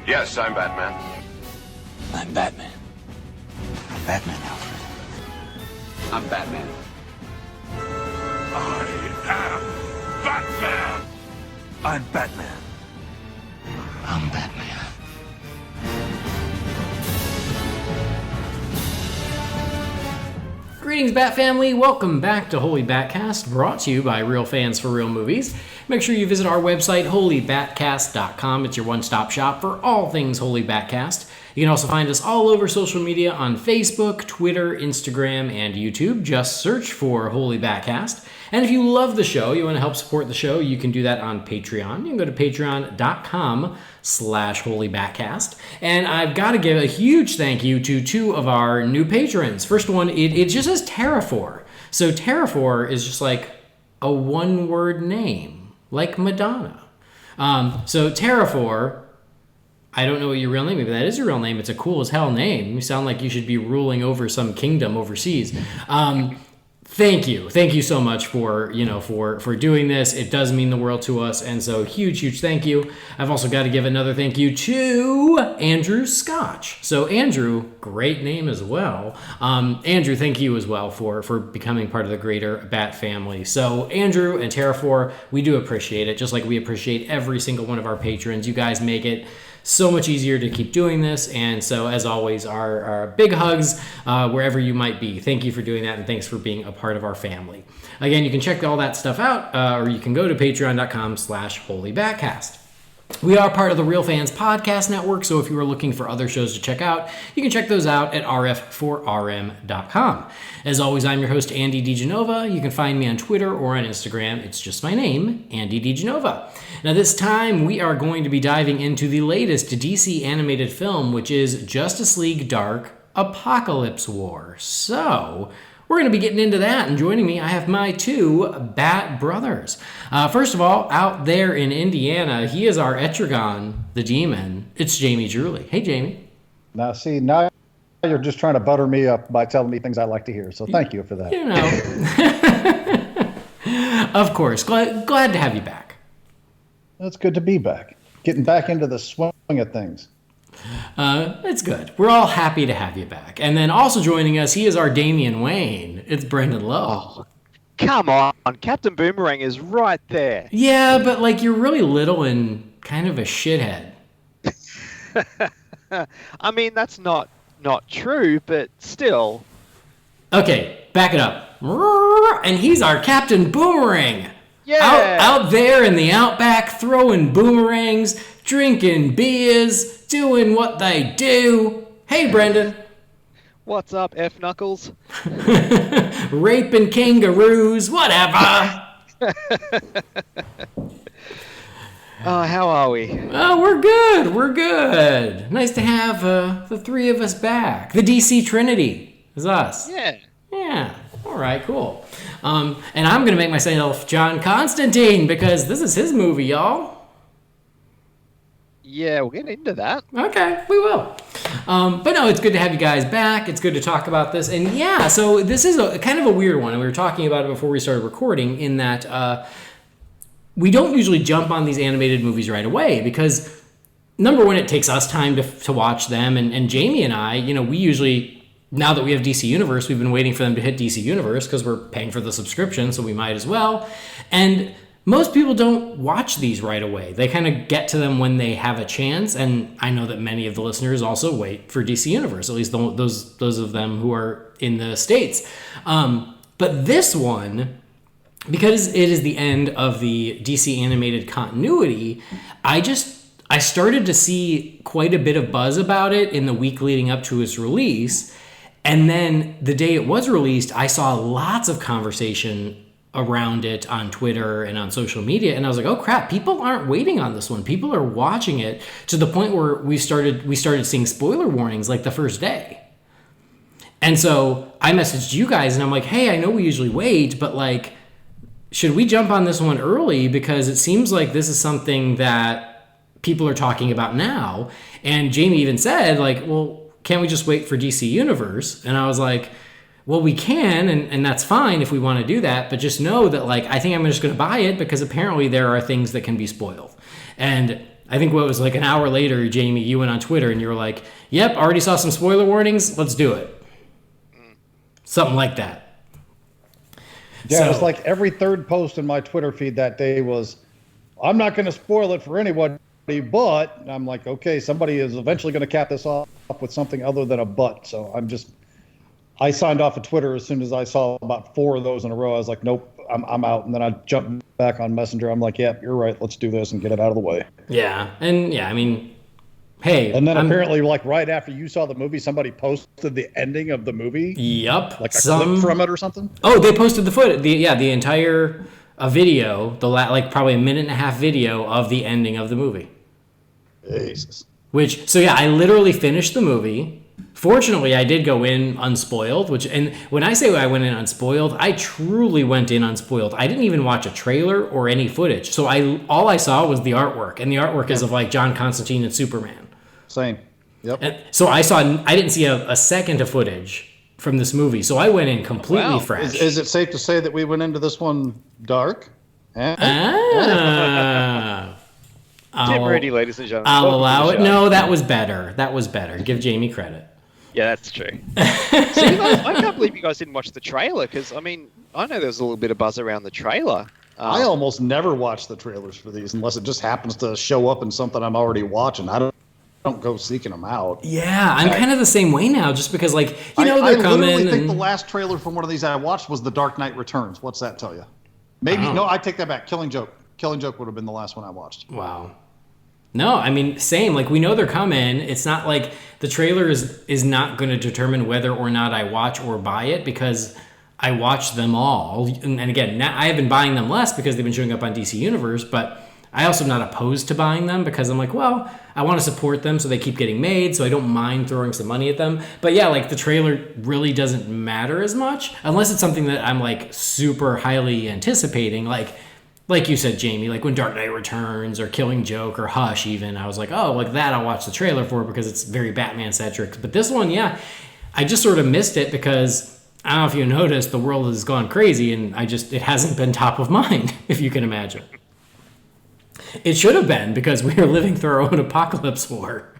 Yes, I'm Batman. I'm Batman. I'm Batman, Alfred. I'm Batman. I am Batman. I'm Batman. I'm Batman. Greetings, Bat Family. Welcome back to Holy BatCast, brought to you by Real Fans for Real Movies. Make sure you visit our website, holybatcast.com. It's your one-stop shop for all things Holy BatCast. You can also find us all over social media on Facebook, Twitter, Instagram, and YouTube. Just search for Holy BatCast. And if you love the show, you want to help support the show, you can do that on Patreon. You can go to patreon.com/holybatcast. And I've got to give a huge thank you to two of our new patrons. First one, it just says Terrafor. So Terrafor is just like a one-word name, like Madonna. So Terrafor, I don't know what your real name is, but that is your real name. It's a cool as hell name. You sound like you should be ruling over some kingdom overseas. Thank you so much for doing this. It does mean the world to us, and so huge thank you. I've also got to give another thank you to Andrew Scotch. So Andrew, great name as well. Andrew, thank you as well for becoming part of the greater Bat family. So Andrew and Terrafor, we do appreciate it, just like we appreciate every single one of our patrons. You guys make it so much easier to keep doing this, and so as always, our big hugs wherever you might be. Thank you for doing that, and thanks for being a part of our family. Again, you can check all that stuff out, or you can go to patreon.com/holybatcast. We are part of the Real Fans Podcast Network, so if you are looking for other shows to check out, you can check those out at rf4rm.com. As always, I'm your host, Andy DiGenova. You can find me on Twitter or on Instagram. It's just my name, Andy DiGenova. Now, this time, we are going to be diving into the latest DC animated film, which is Justice League Dark Apokolips War. So we're going to be getting into that, and joining me, I have my two Bat brothers. First of all, out there in Indiana, he is our Etrigan, the demon. It's Jamie Drewley. Hey, Jamie. Now you're just trying to butter me up by telling me things I like to hear, so thank you for that. You know. Of course. Glad to have you back. It's good to be back. Getting back into the swing of things. It's good. We're all happy to have you back. And then also joining us, he is our Damian Wayne. It's Brendan Lowe. Oh, come on. Captain Boomerang is right there. Yeah, but like you're really little and kind of a shithead. I mean, that's not true, but still. Okay, back it up. And he's our Captain Boomerang. Yeah. Out there in the outback, throwing boomerangs, drinking beers, doing what they do. Hey, Brendan. What's up, F Knuckles? Raping kangaroos, whatever. How are we? Oh, we're good. Nice to have the three of us back. The DC Trinity is us. Yeah. All right, cool. And I'm going to make myself John Constantine because this is his movie, y'all. Yeah, we'll get into that. Okay, we will. But no, it's good to have you guys back. It's good to talk about this. And yeah, so this is kind of a weird one. And we were talking about it before we started recording in that we don't usually jump on these animated movies right away because, number one, it takes us time to watch them. And Jamie and I, we usually... Now that we have DC Universe, we've been waiting for them to hit DC Universe because we're paying for the subscription, so we might as well. And most people don't watch these right away. They kind of get to them when they have a chance, and I know that many of the listeners also wait for DC Universe, at least those of them who are in the States. But this one, because it is the end of the DC animated continuity, I started to see quite a bit of buzz about it in the week leading up to its release. And then the day it was released, I saw lots of conversation around it on Twitter and on social media. And I was like, oh crap, people aren't waiting on this one. People are watching it to the point where we started seeing spoiler warnings like the first day. And so I messaged you guys and I'm like, hey, I know we usually wait, but like, should we jump on this one early? Because it seems like this is something that people are talking about now. And Jamie even said like, well, can't we just wait for DC Universe? And I was like, well, we can, and that's fine if we want to do that, but just know that, like, I think I'm just going to buy it because apparently there are things that can be spoiled. And I think what was like an hour later, Jamie, you went on Twitter and you were like, yep, already saw some spoiler warnings. Let's do it. Something like that. Yeah, So, it was like every third post in my Twitter feed that day was, I'm not going to spoil it for anybody, but I'm like, okay, somebody is eventually going to cap this off with something other than a but. So I signed off of Twitter as soon as I saw about 4 of those in a row. I was like, nope, I'm out. And then I jumped back on Messenger. I'm like, yep, you're right. Let's do this and get it out of the way. yeah. And yeah, I mean, hey. And then apparently, like right after you saw the movie, somebody posted the ending of the movie. Yep. Like a clip from it or something. Oh, they posted the entire video, like probably a 1.5-minute video of the ending of the movie. Jesus. So yeah, I literally finished the movie. Fortunately, I did go in unspoiled, and when I say I went in unspoiled, I truly went in unspoiled. I didn't even watch a trailer or any footage. So all I saw was the artwork, and the artwork is of like John Constantine and Superman. Same. Yep. And so I didn't see a second of footage from this movie. So I went in completely fresh. Is it safe to say that we went into this one dark? Get ready, ladies and gentlemen. I'll Welcome to allow the it. show. No, that was better. Give Jamie credit. Yeah, that's true. See, I can't believe you guys didn't watch the trailer, because, I mean, I know there was a little bit of buzz around the trailer. I almost never watch the trailers for these unless it just happens to show up in something I'm already watching. I don't go seeking them out. Yeah, I'm kind of the same way now, just because, like, they're coming. I literally think the last trailer from one of these I watched was The Dark Knight Returns. What's that tell you? Maybe, no, I take that back. Killing Joke. Killing Joke would have been the last one I watched. Wow. No, I mean, same. Like, we know they're coming. It's not like the trailer is not going to determine whether or not I watch or buy it, because I watch them all. And again, now I have been buying them less because they've been showing up on DC Universe, but I also am not opposed to buying them because I'm like, well, I want to support them so they keep getting made, so I don't mind throwing some money at them. But yeah, like, the trailer really doesn't matter as much unless it's something that I'm like super highly anticipating, like you said, Jamie, like when Dark Knight Returns or Killing Joke or Hush even, I was like, oh, like that I'll watch the trailer for because it's very Batman-centric. But this one, yeah, I just sort of missed it because, I don't know if you noticed, the world has gone crazy and it hasn't been top of mind, if you can imagine. It should have been, because we are living through our own Apokolips War.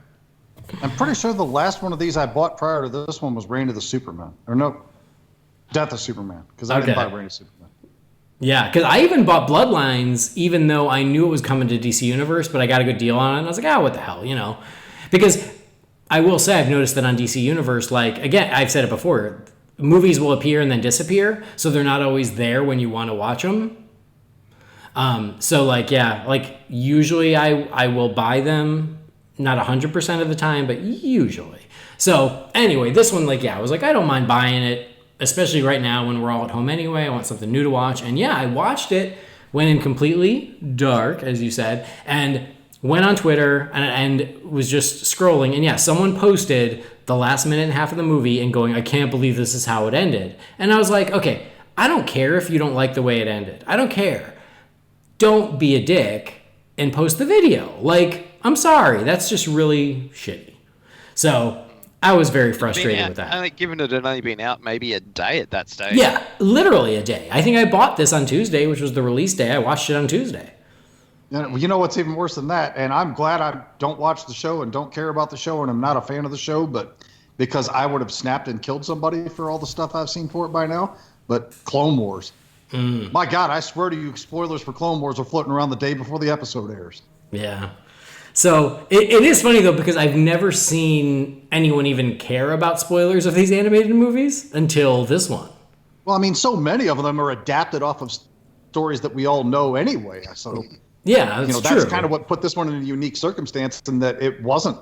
I'm pretty sure the last one of these I bought prior to this one was Reign of the Superman. Or no, Death of Superman, because I didn't buy Reign of Superman. Yeah, because I even bought Bloodlines, even though I knew it was coming to DC Universe, but I got a good deal on it, and I was like, what the hell, Because I will say I've noticed that on DC Universe, like, again, I've said it before, movies will appear and then disappear, so they're not always there when you want to watch them. So, like, yeah, like, usually I will buy them, not 100% of the time, but usually. So, anyway, this one, like, yeah, I was like, I don't mind buying it, especially right now when we're all at home anyway. I want something new to watch. And yeah, I watched it, went in completely dark, as you said, and went on Twitter and was just scrolling. And yeah, someone posted the last 1.5 minutes of the movie and going, I can't believe this is how it ended. And I was like, okay, I don't care if you don't like the way it ended. I don't care. Don't be a dick and post the video. Like, I'm sorry. That's just really shitty. So I was very frustrated with that. Given it had only been out maybe a day at that stage. Yeah, literally a day. I think I bought this on Tuesday, which was the release day. I watched it on Tuesday. You know what's even worse than that? And I'm glad I don't watch the show and don't care about the show and I'm not a fan of the show, but because I would have snapped and killed somebody for all the stuff I've seen for it by now. But Clone Wars. My God, I swear to you, spoilers for Clone Wars are floating around the day before the episode airs. Yeah. So it is funny, though, because I've never seen anyone even care about spoilers of these animated movies until this one. Well, I mean, so many of them are adapted off of stories that we all know anyway. So, yeah, that's true. That's kind of what put this one in a unique circumstance, in that it wasn't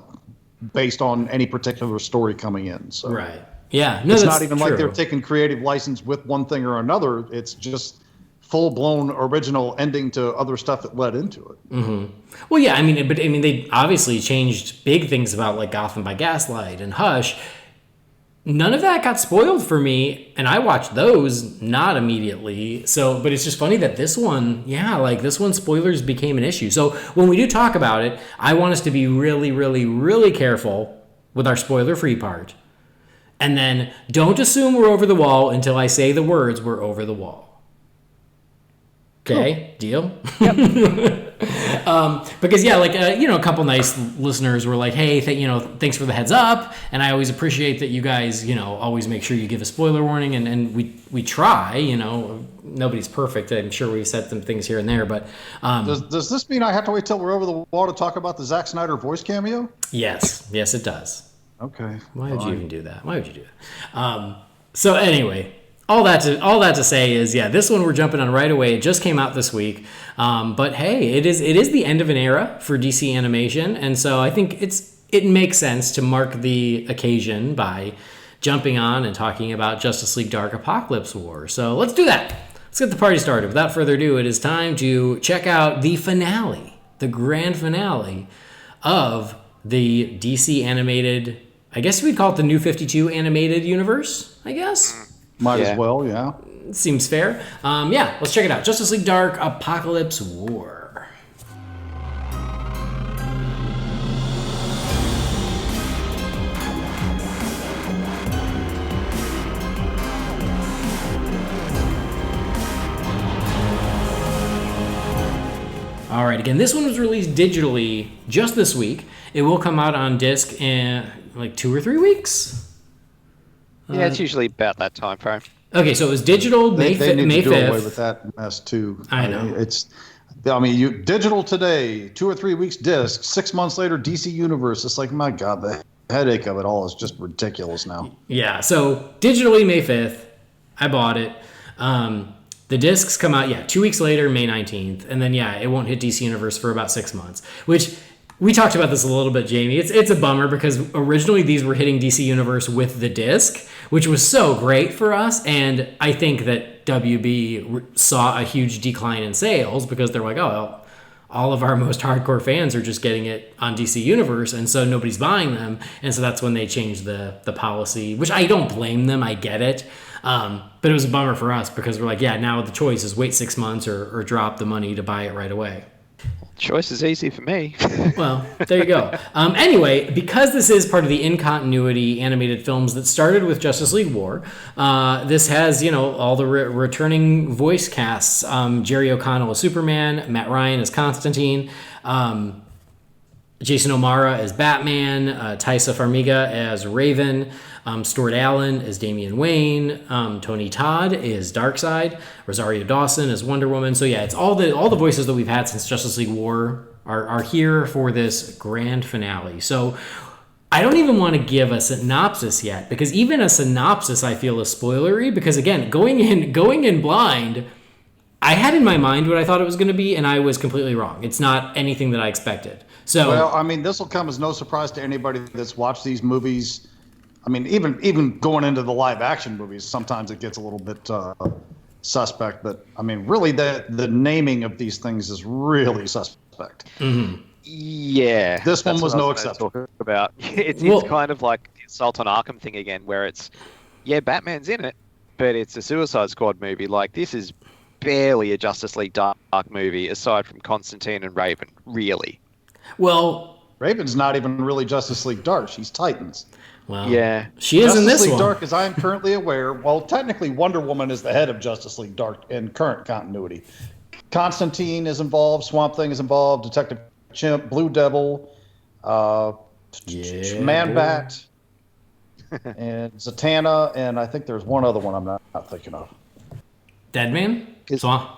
based on any particular story coming in. So. Right. Yeah. No, it's that's not even true. like they're taking creative license with one thing or another. It's just full-blown original ending to other stuff that led into it. Mm-hmm. Well, yeah, I mean, they obviously changed big things about, like, Gotham by Gaslight and Hush. None of that got spoiled for me, and I watched those not immediately. So, but it's just funny that this one, spoilers became an issue. So when we do talk about it, I want us to be really, really, really careful with our spoiler-free part. And then don't assume we're over the wall until I say the words, we're over the wall. Okay, deal? Yep. Because a couple nice listeners were like, hey, thanks for the heads up, and I always appreciate that you guys, always make sure you give a spoiler warning, and we try, nobody's perfect. I'm sure we've said some things here and there, but does this mean I have to wait till we're over the wall to talk about the Zack Snyder voice cameo? Yes, it does. Okay. Why would you even do that? So anyway. All that to say is, this one we're jumping on right away. It just came out this week, but hey, it is the end of an era for DC animation, and so I think it makes sense to mark the occasion by jumping on and talking about Justice League Dark Apokolips War. So let's do that. Let's get the party started. Without further ado, it is time to check out the finale, the grand finale of the DC animated. I guess we'd call it the New 52 animated universe. I guess. Might as well, yeah. Seems fair. Let's check it out. Justice League Dark Apokolips War. All right, again, this one was released digitally just this week. It will come out on disc in 2 or 3 weeks. Yeah, it's usually about that time frame. Okay, so it was digital May 5th. They need to do away with that mess too. I know. You digital today, 2 or 3 weeks disc, 6 months later DC Universe. It's like, my God, the headache of it all is just ridiculous now. Yeah, so digitally May 5th, I bought it. The discs come out, 2 weeks later, May 19th, and then it won't hit DC Universe for about 6 months, which. We talked about this a little bit, Jamie. It's a bummer because originally these were hitting DC Universe with the disc, which was so great for us. And I think that WB saw a huge decline in sales because they're like, all of our most hardcore fans are just getting it on DC Universe, and so nobody's buying them. And so that's when they changed the policy, which I don't blame them. I get it. But it was a bummer for us because we're like, now the choice is wait 6 months or drop the money to buy it right away. Choice is easy for me. Well, there you go. Anyway, because this is part of the in-continuity animated films that started with Justice League War, this has, all the returning voice casts. Jerry O'Connell as Superman, Matt Ryan as Constantine, Jason O'Mara as Batman, Taissa Farmiga as Raven, Stuart Allen as Damian Wayne, Tony Todd is Darkseid, Rosario Dawson as Wonder Woman. So it's all the voices that we've had since Justice League War are here for this grand finale. So I don't even want to give a synopsis yet, because even a synopsis I feel is spoilery, because again, going in blind, I had in my mind what I thought it was going to be, and I was completely wrong. It's not anything that I expected. So, this will come as no surprise to anybody that's watched these movies. Even going into the live action movies, sometimes it gets a little bit suspect. But really, the naming of these things is really suspect. Mm-hmm. Yeah, this one was no exception. About it's kind of like the Assault on Arkham thing again, where it's Batman's in it, but it's a Suicide Squad movie. Like, this is barely a Justice League Dark movie, aside from Constantine and Raven. Really. Well, Raven's not even really Justice League Dark. She's Titans. Well, she is in this Justice League Dark, as I am currently aware. Well, technically, Wonder Woman is the head of Justice League Dark in current continuity. Constantine is involved. Swamp Thing is involved. Detective Chimp, Blue Devil, Man-Bat, and Zatanna, and I think there's one other one I'm not thinking of. Deadman? Swamp?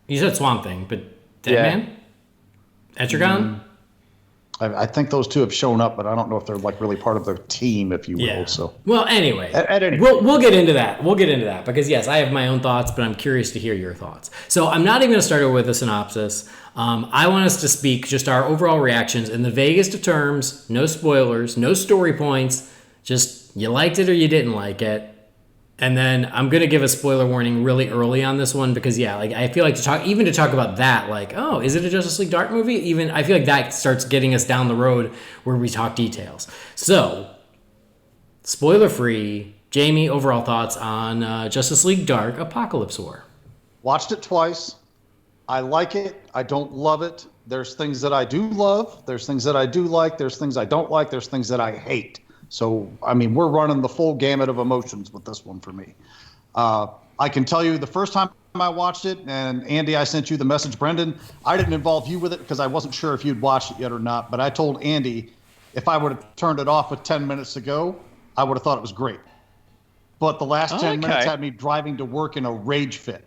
You said Swamp Thing, but Deadman? Etrigan? I think those two have shown up, but I don't know if they're really part of their team, if you will. Yeah. So, well, anyway, at any we'll get into that. We'll get into that because yes, I have my own thoughts, but I'm curious to hear your thoughts. So I'm not even going to start with a synopsis. I want us to speak just our overall reactions in the vaguest of terms. No spoilers, no story points. Just you liked it or you didn't like it. And then I'm going to give a spoiler warning really early on this one because, I feel like to talk about that, is it a Justice League Dark movie? I feel like that starts getting us down the road where we talk details. So, spoiler-free, Jamie, overall thoughts on Justice League Dark Apokolips War. Watched it twice. I like it. I don't love it. There's things that I do love. There's things that I do like. There's things I don't like. There's things that I I we're running the full gamut of emotions with this one for me. I I can tell you the first time I watched it, and Andy, I sent you the message, Brendan. I didn't involve you with it because I wasn't sure if you'd watched it yet or not. But I told Andy if I would have turned it off with 10 minutes to go, I would have thought it was great. But the last 10 minutes had me driving to work in a rage fit.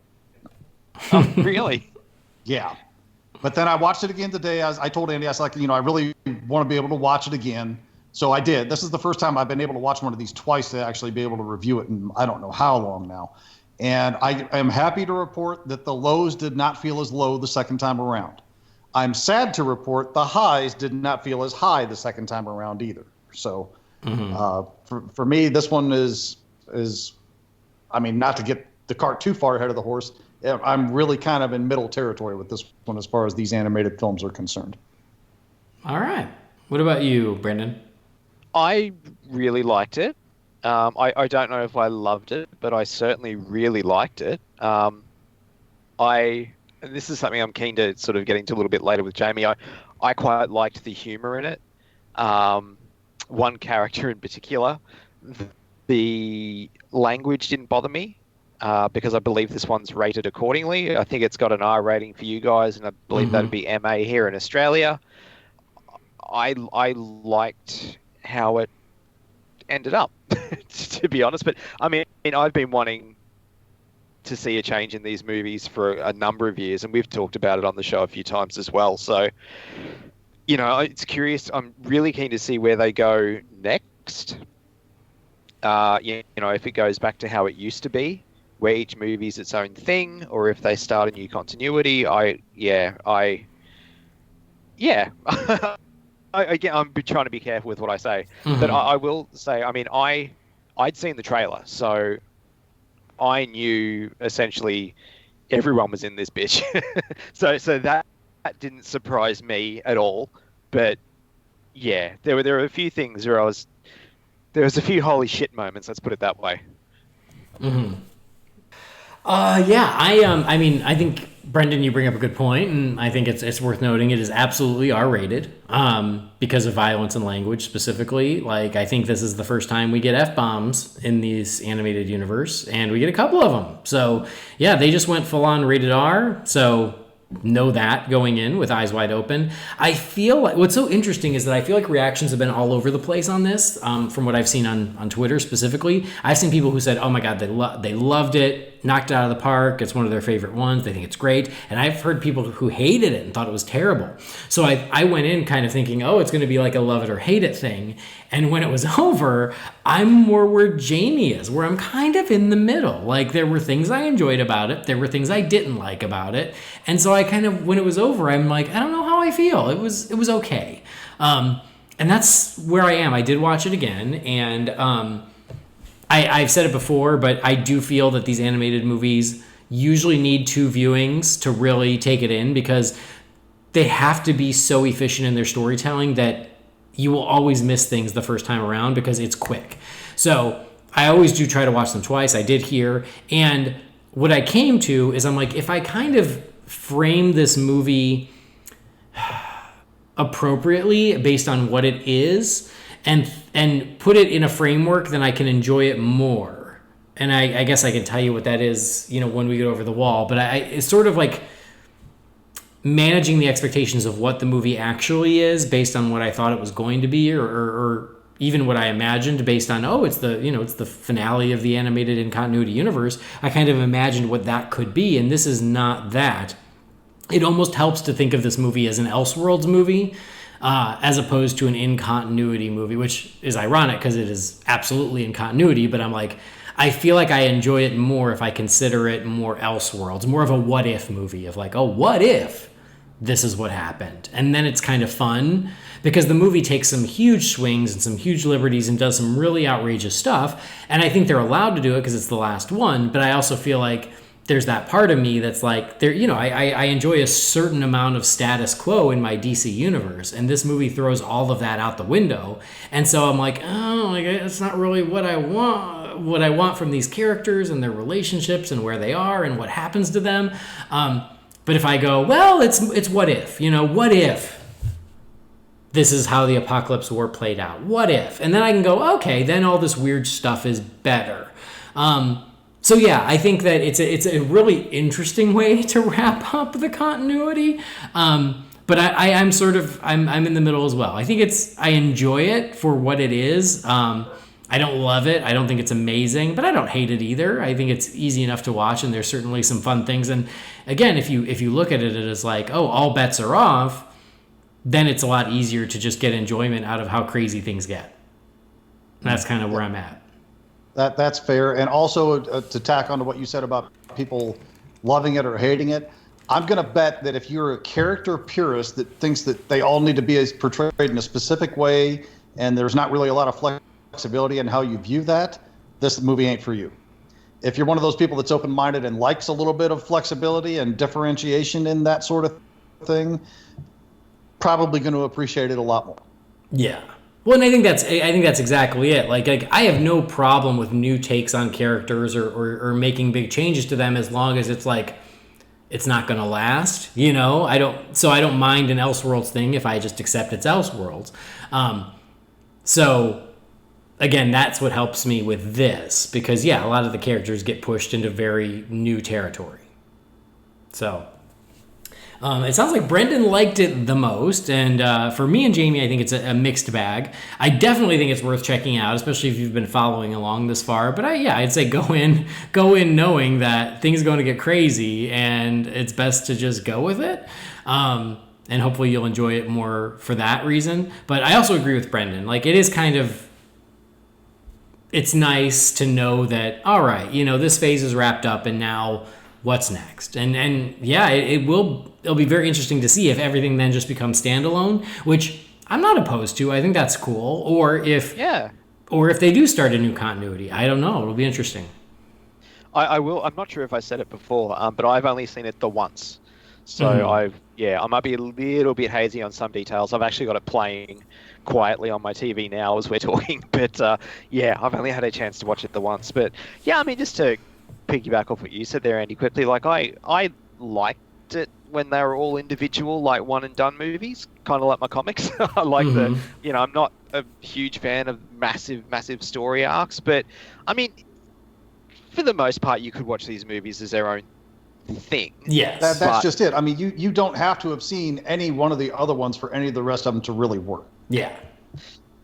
Oh, really? Yeah. But then I watched it again today. I told Andy, I was like, I really want to be able to watch it again. So I did. This is the first time I've been able to watch one of these twice to actually be able to review it in I don't know how long now. And I am happy to report that the lows did not feel as low the second time around. I'm sad to report the highs did not feel as high the second time around either. So for me, this one is, not to get the cart too far ahead of the horse, I'm really kind of in middle territory with this one as far as these animated films are concerned. All right. What about you, Brendan? I really liked it. I don't know if I loved it, but I certainly really liked it. And this is something I'm keen to sort of get into a little bit later with Jamie. I quite liked the humor in it. One character in particular, the language didn't bother me because I believe this one's rated accordingly. I think it's got an R rating for you guys, and I believe that'd be MA here in Australia. I liked how it ended up, to be honest. But I mean, I've been wanting to see a change in these movies for a number of years, and we've talked about it on the show a few times as well. So, it's curious. I'm really keen to see where they go next. If it goes back to how it used to be, where each movie's its own thing, or if they start a new continuity. I'm trying to be careful with what I say, but I will say, I'd seen the trailer, so I knew essentially everyone was in this bitch. so that didn't surprise me at all. But yeah, there were a few things where there was a few holy shit moments. Let's put it that way. I think Brendan, you bring up a good point, and I think it's worth noting it is absolutely R-rated because of violence and language specifically. Like, I think this is the first time we get F-bombs in this animated universe, and we get a couple of them. So, yeah, they just went full-on rated R, so know that going in with eyes wide open. I feel like what's so interesting is that I feel like reactions have been all over the place on this from what I've seen on Twitter specifically. I've seen people who said, oh my God, they loved it, knocked it out of the park. It's one of their favorite ones. They think it's great. And I've heard people who hated it and thought it was terrible. So I went in kind of thinking, oh, it's going to be like a love it or hate it thing. And when it was over, I'm more where Jamie is, where I'm kind of in the middle. Like, there were things I enjoyed about it. There were things I didn't like about it. And so I kind of, when it was over, I'm like, I don't know how I feel. It was okay. And that's where I am. I did watch it again. And I've said it before, but I do feel that these animated movies usually need 2 viewings to really take it in, because they have to be so efficient in their storytelling that you will always miss things the first time around because it's quick. So I always do try to watch them twice. I did here. And what I came to is I'm like, if I kind of frame this movie appropriately based on what it is and put it in a framework, then I can enjoy it more. And I guess I can tell you what that is, when we get over the wall. But it's sort of like managing the expectations of what the movie actually is based on what I thought it was going to be, or even what I imagined based on, it's the finale of the animated in continuity universe. I kind of imagined what that could be, and this is not that. It almost helps to think of this movie as an Elseworlds movie, as opposed to an in continuity movie, which is ironic because it is absolutely in continuity, but I'm like, I feel like I enjoy it more if I consider it more Elseworlds, more of a what if movie of like, oh, what if this is what happened? And then it's kind of fun because the movie takes some huge swings and some huge liberties and does some really outrageous stuff. And I think they're allowed to do it because it's the last one. But I also feel like there's that part of me that's like, I enjoy a certain amount of status quo in my DC universe. And this movie throws all of that out the window. And so I'm like, it's not really what I want from these characters and their relationships and where they are and what happens to them. But if I go, well, it's what if, what if this is how the Apokolips War played out? What if? And then I can go, okay, then all this weird stuff is better. So yeah, I think that it's a really interesting way to wrap up the continuity. But I'm in the middle as well. I think I enjoy it for what it is. I don't love it. I don't think it's amazing, but I don't hate it either. I think it's easy enough to watch, and there's certainly some fun things. And again, if you look at it as like, oh, all bets are off, then it's a lot easier to just get enjoyment out of how crazy things get. And that's kind of where I'm at. That's fair. And also to tack onto what you said about people loving it or hating it, I'm going to bet that if you're a character purist that thinks that they all need to be portrayed in a specific way and there's not really a lot of flexibility in how you view that, this movie ain't for you. If you're one of those people that's open-minded and likes a little bit of flexibility and differentiation in that sort of thing, probably going to appreciate it a lot more. Yeah. Well, and I think that's exactly it. Like I have no problem with new takes on characters or making big changes to them as long as it's like it's not going to last. I don't mind an Elseworlds thing if I just accept it's Elseworlds. So again, that's what helps me with this because a lot of the characters get pushed into very new territory. So it sounds like Brendan liked it the most, and for me and Jamie, I think it's a mixed bag. I definitely think it's worth checking out, especially if you've been following along this far. But I'd say go in knowing that things are going to get crazy, and it's best to just go with it. And hopefully you'll enjoy it more for that reason. But I also agree with Brendan. Like it is kind of, it's nice to know that all right, this phase is wrapped up, and now what's next? And it'll be very interesting to see if everything then just becomes standalone, which I'm not opposed to. I think that's cool. Or if they do start a new continuity. I don't know. It'll be interesting. I will. I'm not sure if I said it before, but I've only seen it the once. So I might be a little bit hazy on some details. I've actually got it playing quietly on my TV now as we're talking. But I've only had a chance to watch it the once. But just to piggyback off what you said there, Andy, quickly, like I liked it when they were all individual, like one and done movies, kind of like my comics. I like I'm not a huge fan of massive story arcs, but I mean, for the most part, you could watch these movies as their own thing. Yes. That's just it. I mean, you don't have to have seen any one of the other ones for any of the rest of them to really work. Yeah.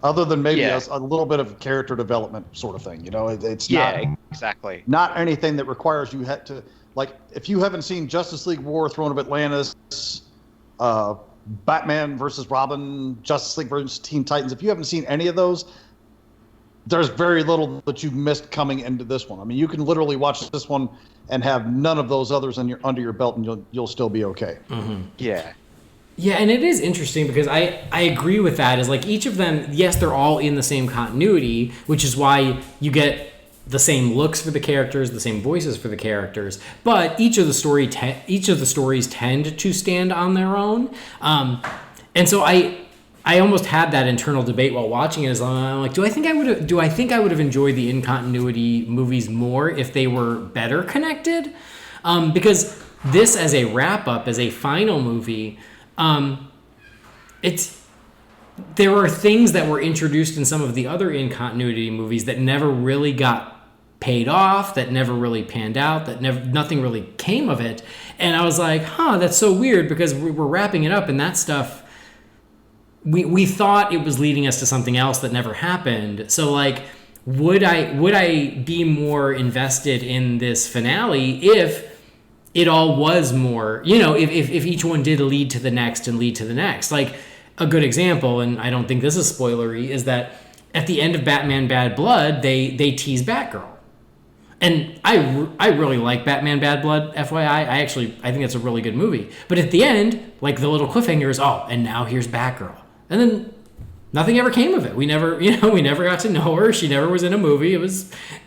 Other than maybe a little bit of character development sort of thing, it's not exactly not anything that requires you to, like, if you haven't seen Justice League War, Throne of Atlantis, Batman versus Robin, Justice League versus Teen Titans, if you haven't seen any of those, there's very little that you've missed coming into this one. I mean, you can literally watch this one and have none of those others under your belt, and you'll still be okay. Mm-hmm. Yeah. Yeah, and it is interesting because I agree with that. Is like each of them, yes, they're all in the same continuity, which is why you get the same looks for the characters, the same voices for the characters, but each of the stories tend to stand on their own. And so I almost had that internal debate while watching it. I'm like, do I think I would have enjoyed the in-continuity movies more if they were better connected? Because this, as a wrap-up, as a final movie, there are things that were introduced in some of the other in-continuity movies that never really got paid off, that never really panned out, that nothing really came of it. And I was like, that's so weird, because we're wrapping it up, and that stuff, we thought it was leading us to something else that never happened. So like, would I be more invested in this finale if it all was more, if each one did lead to the next and lead to the next? Like, a good example, and I don't think this is spoilery, is that at the end of Batman Bad Blood, they tease Batgirl. And I really like Batman Bad Blood, FYI. I think it's a really good movie. But at the end, like, the little cliffhanger is, and now here's Batgirl. And then nothing ever came of it. We never got to know her. She never was in a movie.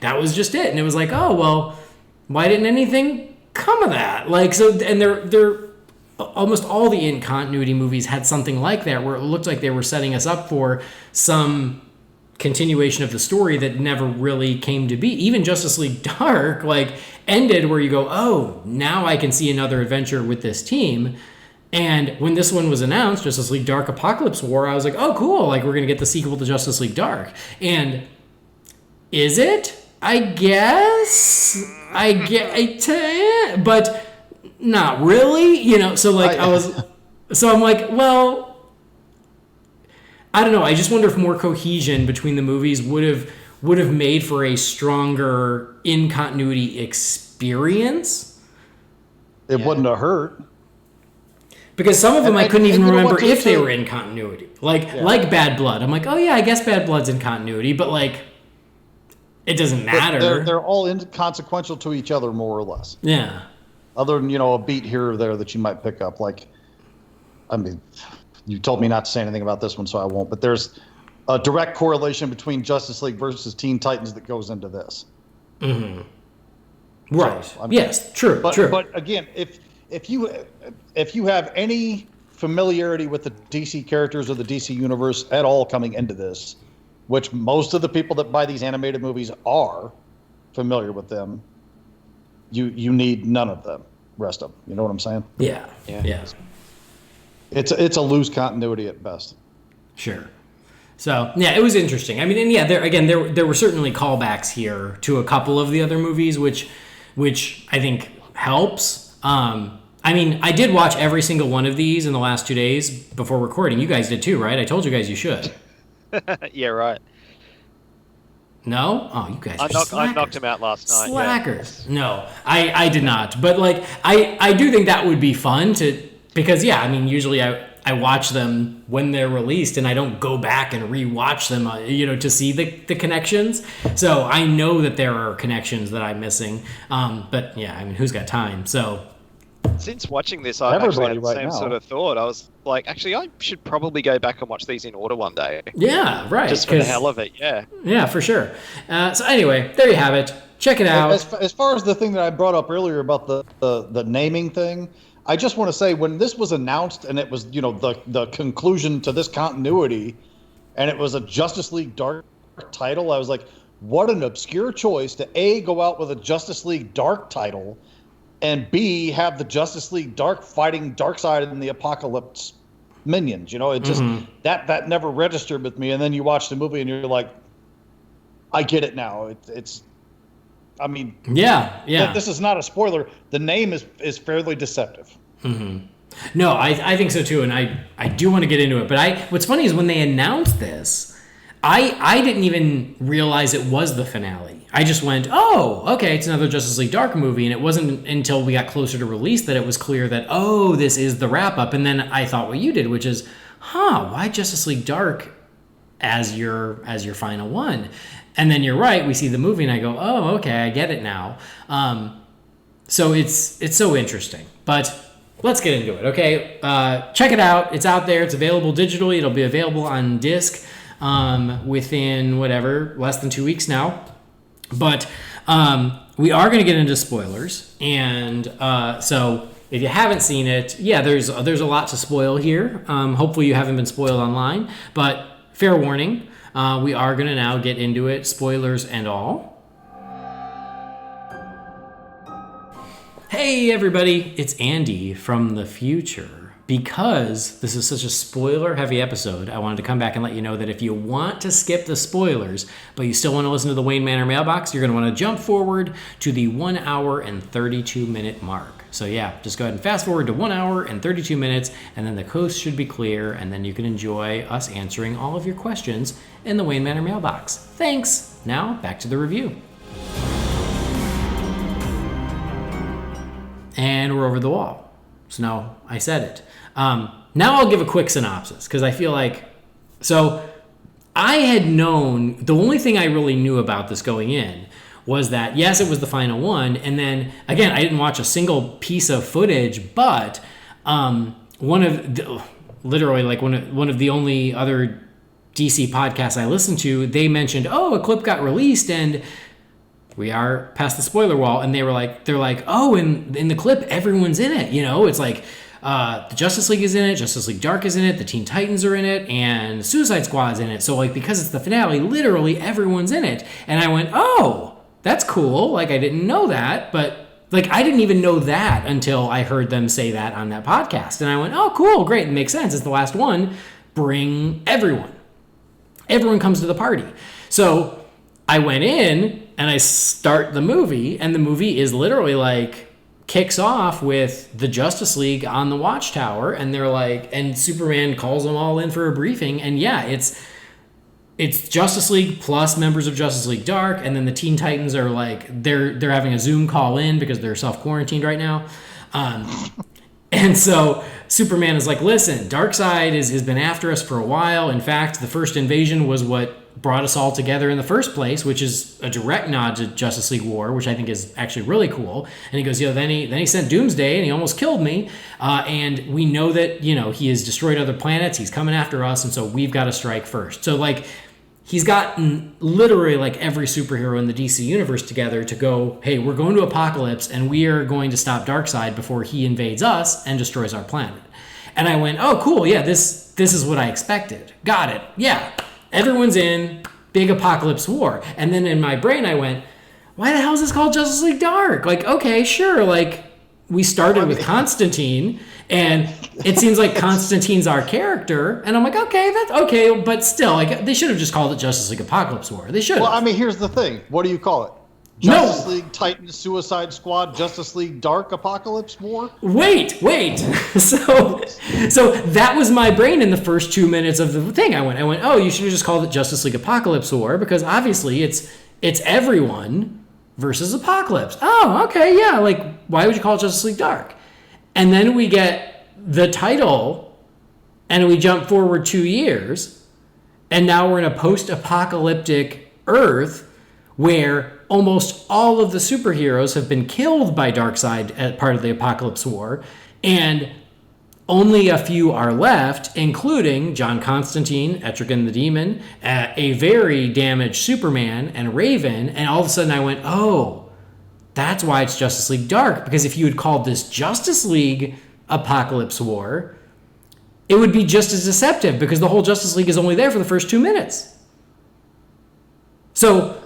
That was just it. And it was like, why didn't anything come of that? Like, so, and they're almost all the in-continuity movies had something like that, where it looked like they were setting us up for some continuation of the story that never really came to be. Even Justice League Dark, like, ended where you go, now I can see another adventure with this team. And when this one was announced, Justice League Dark Apokolips War, I was like, cool, like, we're going to get the sequel to Justice League Dark. And is it? I guess I get, but not really, you know. So like I'm like, well, I don't know. I just wonder if more cohesion between the movies would have made for a stronger in continuity experience. It wouldn't have hurt. Because some of them I couldn't even remember if they too? were in continuity. Like Bad Blood. I'm like, oh yeah, I guess Bad Blood's in continuity, but like, it doesn't matter. They're all inconsequential to each other, more or less. Yeah. Other than, a beat here or there that you might pick up. Like, I mean, you told me not to say anything about this one, so I won't. But there's a direct correlation between Justice League versus Teen Titans that goes into this. Mm-hmm. Right. So, yes. True. True. But again, if you have any familiarity with the DC characters or the DC universe at all coming into this, which most of the people that buy these animated movies are familiar with them, you need none of them. Rest of them. You know what I'm saying? Yeah. It's a loose continuity at best. Sure. So yeah, it was interesting. I mean, and yeah, there were certainly callbacks here to a couple of the other movies, which I think helps. I mean, I did watch every single one of these in the last 2 days before recording. You guys did too, right? I told you guys you should. Yeah, right. No? Oh, you guys are slackers. I knocked him out last night. Slackers. Yeah. No, I did not. But like, I do think that would be fun because yeah, I mean, usually I watch them when they're released and I don't go back and rewatch them, to see the connections. So I know that there are connections that I'm missing. But yeah, I mean, who's got time? So since watching this, I actually had the same sort of thought. I was like, actually, I should probably go back and watch these in order one day. Yeah, right. Just for the hell of it, yeah. Yeah, for sure. So anyway, there you have it. Check it out. As far as the thing that I brought up earlier about the naming thing, I just want to say when this was announced and it was, the conclusion to this continuity and it was a Justice League Dark title, I was like, what an obscure choice to A, go out with a Justice League Dark title, and B, have the Justice League Dark fighting Darkseid and the Apokolips minions. It just that never registered with me. And then you watch the movie and you're like, I get it now. It's I mean, yeah. This is not a spoiler. The name is fairly deceptive. Mm-hmm. No, I think so too, and I do want to get into it. But what's funny is when they announced this, I didn't even realize it was the finale. I just went, oh, okay, it's another Justice League Dark movie, and it wasn't until we got closer to release that it was clear that, oh, this is the wrap-up. And then I thought what you did, which is, why Justice League Dark as your final one? And then you're right, we see the movie, and I go, oh, okay, I get it now. So it's so interesting. But let's get into it, okay? Check it out. It's out there. It's available digitally. It'll be available on disc within, less than 2 weeks now. But we are going to get into spoilers. And so if you haven't seen it, yeah, there's a lot to spoil here. Hopefully you haven't been spoiled online. But fair warning, we are going to now get into it, spoilers and all. Hey everybody, it's Andy from the future. Because this is such a spoiler-heavy episode, I wanted to come back and let you know that if you want to skip the spoilers, but you still want to listen to the Wayne Manor Mailbox, you're going to want to jump forward to the 1 hour and 32-minute mark. So yeah, just go ahead and fast forward to 1 hour and 32 minutes, and then the coast should be clear, and then you can enjoy us answering all of your questions in the Wayne Manor Mailbox. Thanks! Now, back to the review. And we're over the wall. So now I said it. Now I'll give a quick synopsis because I feel like... So I had known... The only thing I really knew about this going in was that, yes, it was the final one. And then, again, I didn't watch a single piece of footage, but one of the only other DC podcasts I listened to, they mentioned, a clip got released and... we are past the spoiler wall, and they're like, oh, in the clip, everyone's in it. It's like the Justice League is in it, Justice League Dark is in it, the Teen Titans are in it, and Suicide Squad's in it. So like, because it's the finale, literally everyone's in it. And I went, oh, that's cool. Like, I didn't know that, but like, I didn't even know that until I heard them say that on that podcast. And I went, oh, cool, great, it makes sense. It's the last one. Bring everyone. Everyone comes to the party. So I went in and I start the movie, and the movie is literally like kicks off with the Justice League on the Watchtower, and they're like, and Superman calls them all in for a briefing, and yeah, it's Justice League plus members of Justice League Dark, and then the Teen Titans are like they're having a Zoom call in because they're self-quarantined right now. And so Superman is like, listen, Darkseid has been after us for a while. In fact, the first invasion was what brought us all together in the first place, which is a direct nod to Justice League War, which I think is actually really cool. And he goes, then he sent Doomsday and he almost killed me. And we know that, he has destroyed other planets. He's coming after us. And so we've got to strike first. So like, he's gotten literally like every superhero in the DC universe together to go, hey, we're going to Apokolips and we are going to stop Darkseid before he invades us and destroys our planet. And I went, oh, cool. Yeah, this is what I expected. Got it. Yeah. Everyone's in, big Apokolips War. And then in my brain, I went, why the hell is this called Justice League Dark? Like, okay, sure. Like, we started with Constantine, and it seems like Constantine's our character. And I'm like, okay, that's okay. But still, like, they should have just called it Justice League Apokolips War. They should have. Well, I mean, here's the thing. What do you call it? Justice League Titans Suicide Squad, Justice League Dark Apokolips War? Wait. So that was my brain in the first 2 minutes of the thing. I went, oh, you should have just called it Justice League Apokolips War, because obviously it's everyone versus Apokolips. Oh, okay, yeah. Like, why would you call it Justice League Dark? And then we get the title, and we jump forward 2 years, and now we're in a post-apocalyptic Earth where almost all of the superheroes have been killed by Darkseid as part of the Apokolips War, and only a few are left, including John Constantine, Etrigan the Demon, a very damaged Superman, and Raven. And all of a sudden I went, oh, that's why it's Justice League Dark, because if you had called this Justice League Apokolips War, it would be just as deceptive, because the whole Justice League is only there for the first 2 minutes. So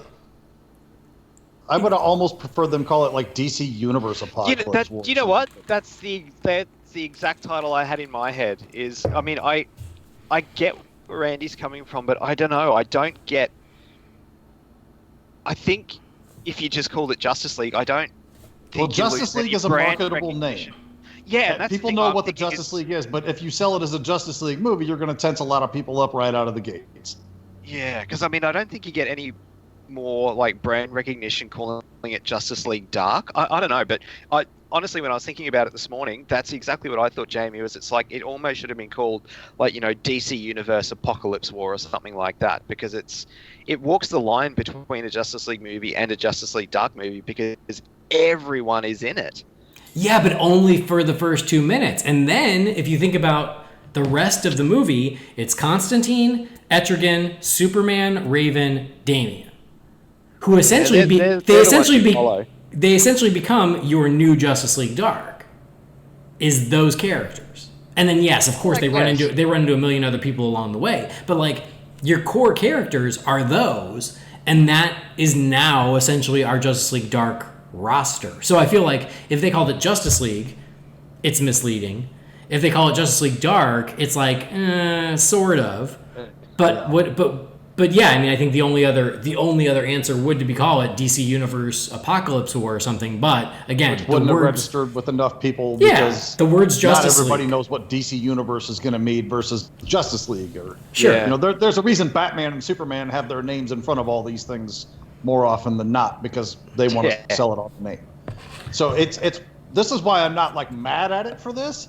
I would almost prefer them call it like DC Universe Apokolips War. You know what? That's the exact title I had in my head. I get where Randy's coming from, but I don't know. I think if you just called it Justice League, I don't think. Well, Justice League is a marketable name. Yeah, that's people know what the Justice League is, but if you sell it as a Justice League movie, you're going to tense a lot of people up right out of the gates. Yeah, because I don't think you get any more like brand recognition calling it Justice League Dark. I don't know, but honestly, when I was thinking about it this morning, that's exactly what I thought, Jamie, was it's like it almost should have been called like, DC Universe Apokolips War or something like that, because it walks the line between a Justice League movie and a Justice League Dark movie, because everyone is in it. Yeah, but only for the first 2 minutes. And then if you think about the rest of the movie, it's Constantine, Etrigan, Superman, Raven, Damian, who essentially they essentially become your new Justice League Dark, is those characters. And then yes, of course they run into a million other people along the way, but like your core characters are those, and that is now essentially our Justice League Dark roster. So I feel like if they called it Justice League, it's misleading. If they call it Justice League Dark, it's like sort of. But yeah, I think the only other answer would to be call it DC Universe Apokolips War or something. But again, which wouldn't have registered with enough people, because the words Justice not everybody League knows what DC Universe is going to mean versus Justice League. Or sure, there's a reason Batman and Superman have their names in front of all these things more often than not, because they want to sell it off the name. So it's this is why I'm not like mad at it for this,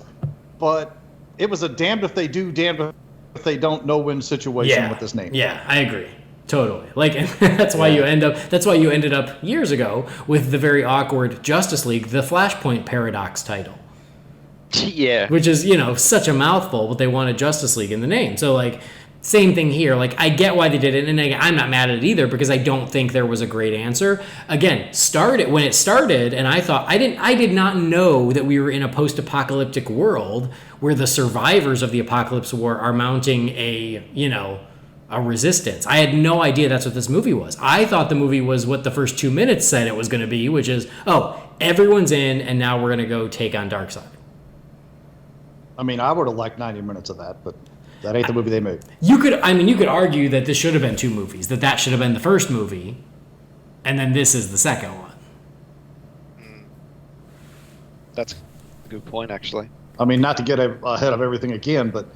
but it was a damned if they do, damned if they don't no-win situation with this name. Yeah, I agree. Totally. Like, that's why you ended up years ago with the very awkward Justice League, the Flashpoint Paradox title. Yeah. Which is, such a mouthful, but they wanted Justice League in the name. So, like, same thing here. Like, I get why they did it, and I'm not mad at it either, because I don't think there was a great answer. Again, when it started, and I thought, I did not know that we were in a post-apocalyptic world where the survivors of the Apokolips War are mounting a resistance. I had no idea that's what this movie was. I thought the movie was what the first 2 minutes said it was going to be, which is, everyone's in, and now we're going to go take on Darkseid. I would have liked 90 minutes of that, but That ain't the movie they made. You could argue that this should have been 2 movies, that should have been the first movie, and then this is the second one. That's a good point, actually. I mean, not to get ahead of everything again, but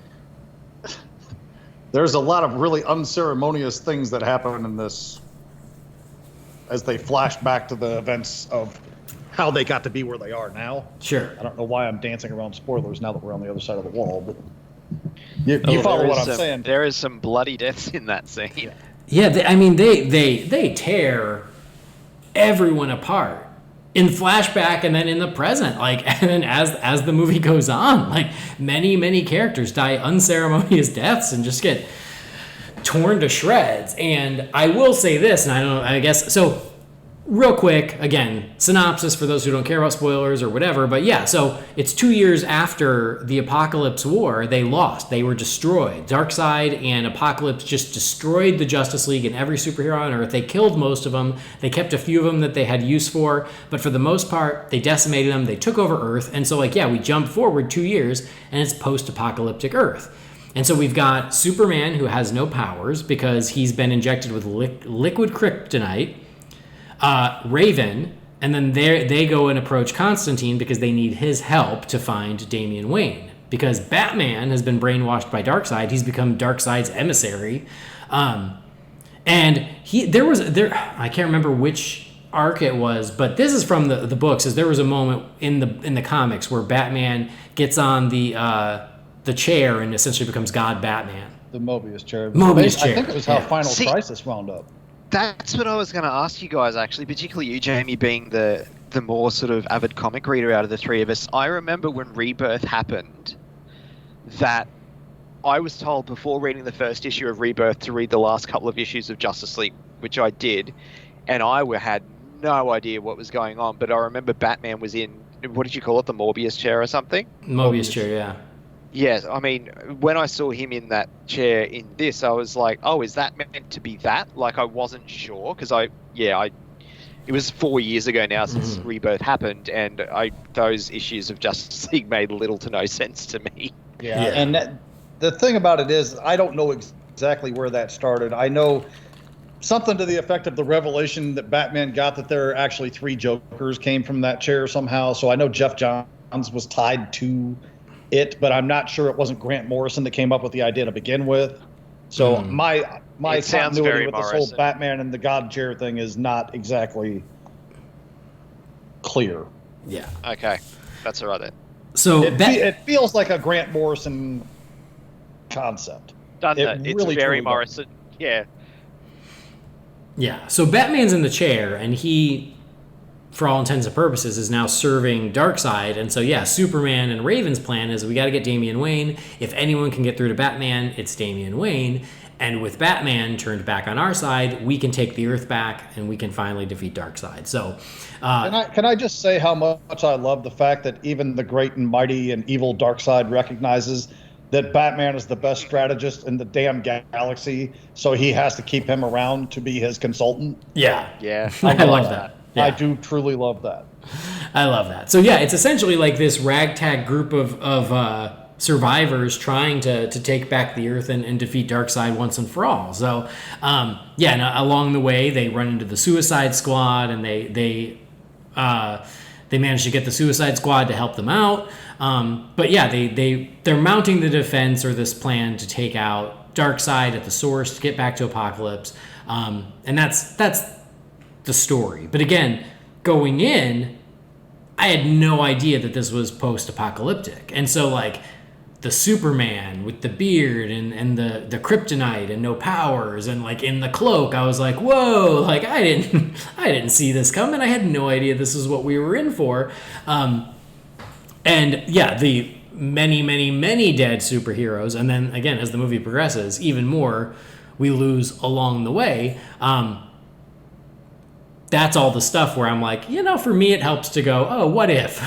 there's a lot of really unceremonious things that happen in this as they flash back to the events of how they got to be where they are now. Sure. I don't know why I'm dancing around spoilers now that we're on the other side of the wall, but you follow what I'm saying. There is some bloody deaths in that scene. Yeah, they tear everyone apart in flashback and then in the present, like, and then as the movie goes on, like many characters die unceremonious deaths and just get torn to shreds. And I will say this, and I guess so. Real quick, again, synopsis for those who don't care about spoilers or whatever, but yeah, so it's 2 years after the Apokolips War. They lost. They were destroyed. Darkseid and Apokolips just destroyed the Justice League and every superhero on Earth. They killed most of them. They kept a few of them that they had use for, but for the most part, they decimated them. They took over Earth, and so, like, yeah, we jump forward 2 years, and it's post-apocalyptic Earth. And so we've got Superman, who has no powers because he's been injected with liquid kryptonite. Raven, and then they go and approach Constantine because they need his help to find Damian Wayne. Because Batman has been brainwashed by Darkseid, he's become Darkseid's emissary, and I can't remember which arc it was, but this is from the books. Is there was a moment in the comics where Batman gets on the chair and essentially becomes God Batman. The Mobius chair. Mobius chair. I think it was how Final Crisis wound up. That's what I was going to ask you guys, actually, particularly you, Jamie, being the more sort of avid comic reader out of the three of us. I remember when Rebirth happened that I was told before reading the first issue of Rebirth to read the last couple of issues of Justice League, which I did, and I had no idea what was going on, but I remember Batman was in, what did you call it, the Mobius chair or something? Mobius chair, yeah. Yes, I mean, when I saw him in that chair in this, I was like, oh, is that meant to be that? Like, I wasn't sure, because it was 4 years ago now since Rebirth happened, and those issues of Justice League made little to no sense to me. Yeah. And the thing about it is, I don't know exactly where that started. I know something to the effect of the revelation that Batman got that there are actually 3 Jokers came from that chair somehow, so I know Jeff Johns was tied to it, but I'm not sure it wasn't Grant Morrison that came up with the idea to begin with. So my continuity with this whole Batman and the God chair thing is not exactly clear. Yeah. Okay, that's all right then. So it feels like a Grant Morrison concept. It's very Morrison. Yeah. Yeah. So Batman's in the chair, and he, for all intents and purposes, is now serving Darkseid. And so, yeah, Superman and Raven's plan is we got to get Damian Wayne. If anyone can get through to Batman, it's Damian Wayne. And with Batman turned back on our side, we can take the Earth back and we can finally defeat Darkseid. So, can I just say how much I love the fact that even the great and mighty and evil Darkseid recognizes that Batman is the best strategist in the damn galaxy, so he has to keep him around to be his consultant. Yeah. Yeah. I love that. Yeah. I do truly love that. I love that. So yeah, it's essentially like this ragtag group of survivors trying to take back the Earth and defeat Darkseid once and for all. So and along the way they run into the Suicide Squad, and they manage to get the Suicide Squad to help them out. But yeah, they're mounting the defense or this plan to take out Darkseid at the source to get back to Apokolips, and that's the story. But again, going in, I had no idea that this was post-apocalyptic. And so, like, the Superman with the beard and the kryptonite and no powers and, like, in the cloak, I was like, whoa, like, I didn't see this coming. I had no idea this is what we were in for. And yeah, the many dead superheroes. And then, again, as the movie progresses, even more we lose along the way. That's all the stuff where I'm like, for me, it helps to go, oh, what if?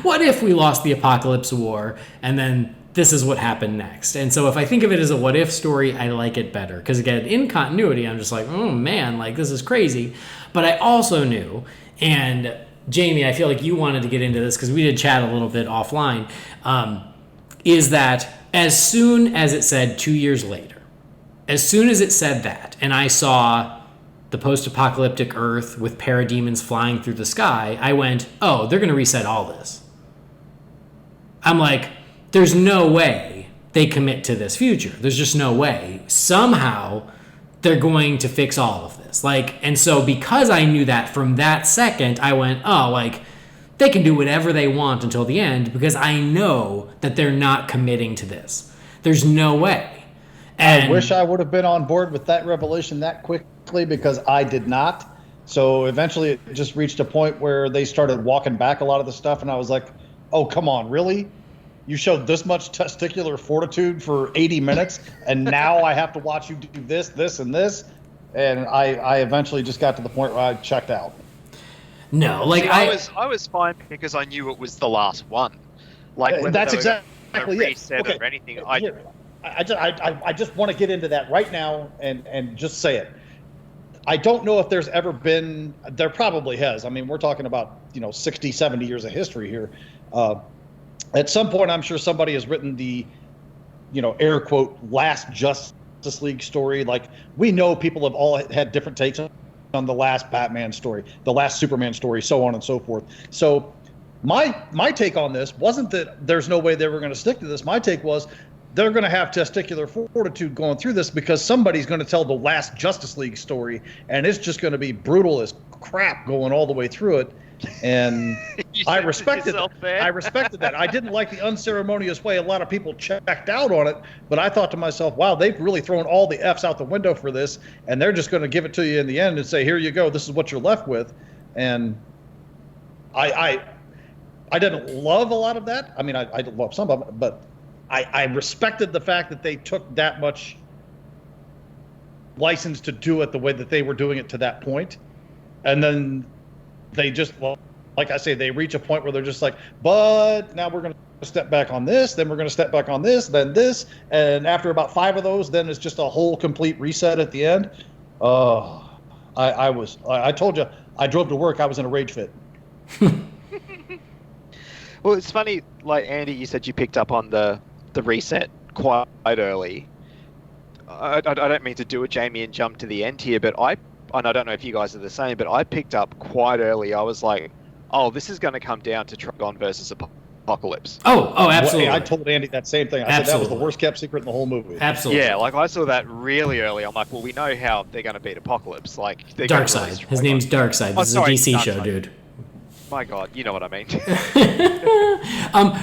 What if we lost the Apokolips War and then this is what happened next? And so if I think of it as a what if story, I like it better. Because again, in continuity, I'm just like, oh man, like this is crazy. But I also knew, and Jamie, I feel like you wanted to get into this because we did chat a little bit offline, is that as soon as it said 2 years later, as soon as it said that, and I saw the post-apocalyptic Earth with parademons flying through the sky, I went, oh, they're going to reset all this. I'm like, there's no way they commit to this future. There's just no way. Somehow they're going to fix all of this. Like, and so because I knew that from that second, I went, oh, like, they can do whatever they want until the end because I know that they're not committing to this. There's no way. And I wish I would have been on board with that revelation that quickly because I did not. So eventually it just reached a point where they started walking back a lot of the stuff, and I was like, oh, come on, really? You showed this much testicular fortitude for 80 minutes, and now I have to watch you do this, this, and this? And I eventually just got to the point where I checked out. No, like See, I was fine because I knew it was the last one. Like that's exactly it. Okay. Or anything. I just want to get into that right now and just say it. I don't know if there's ever been. There probably has. I mean, we're talking about 60, 70 years of history here. At some point, I'm sure somebody has written the, air quote, last Justice League story. Like, we know people have all had different takes on the last Batman story, the last Superman story, so on and so forth. So my take on this wasn't that there's no way they were going to stick to this. My take was they're going to have testicular fortitude going through this because somebody's going to tell the last Justice League story, and it's just going to be brutal as crap going all the way through it. And I respected that. I respected that. I didn't like the unceremonious way a lot of people checked out on it, but I thought to myself, wow, they've really thrown all the F's out the window for this, and they're just going to give it to you in the end and say, here you go, this is what you're left with. And I didn't love a lot of that. I mean, I love some of it, but I respected the fact that they took that much license to do it the way that they were doing it to that point. And then they just, like I say, they reach a point where they're just like, but now we're going to step back on this, then we're going to step back on this, then this. And after about 5 of those, then it's just a whole complete reset at the end. I told you, I drove to work, I was in a rage fit. Well, it's funny, like Andy, you said you picked up on the reset quite early. I don't mean to do a Jamie and jump to the end here, but and I don't know if you guys are the same, but I picked up quite early. I was like, oh, this is going to come down to Trigon versus Apokolips. Oh, absolutely. I told Andy that same thing. I said that was the worst kept secret in the whole movie. Absolutely. Yeah, like I saw that really early. I'm like, well, we know how they're going to beat Apokolips. Like, Darkseid. His name's Darkseid. This is a DC show, dude. My God, you know what I mean.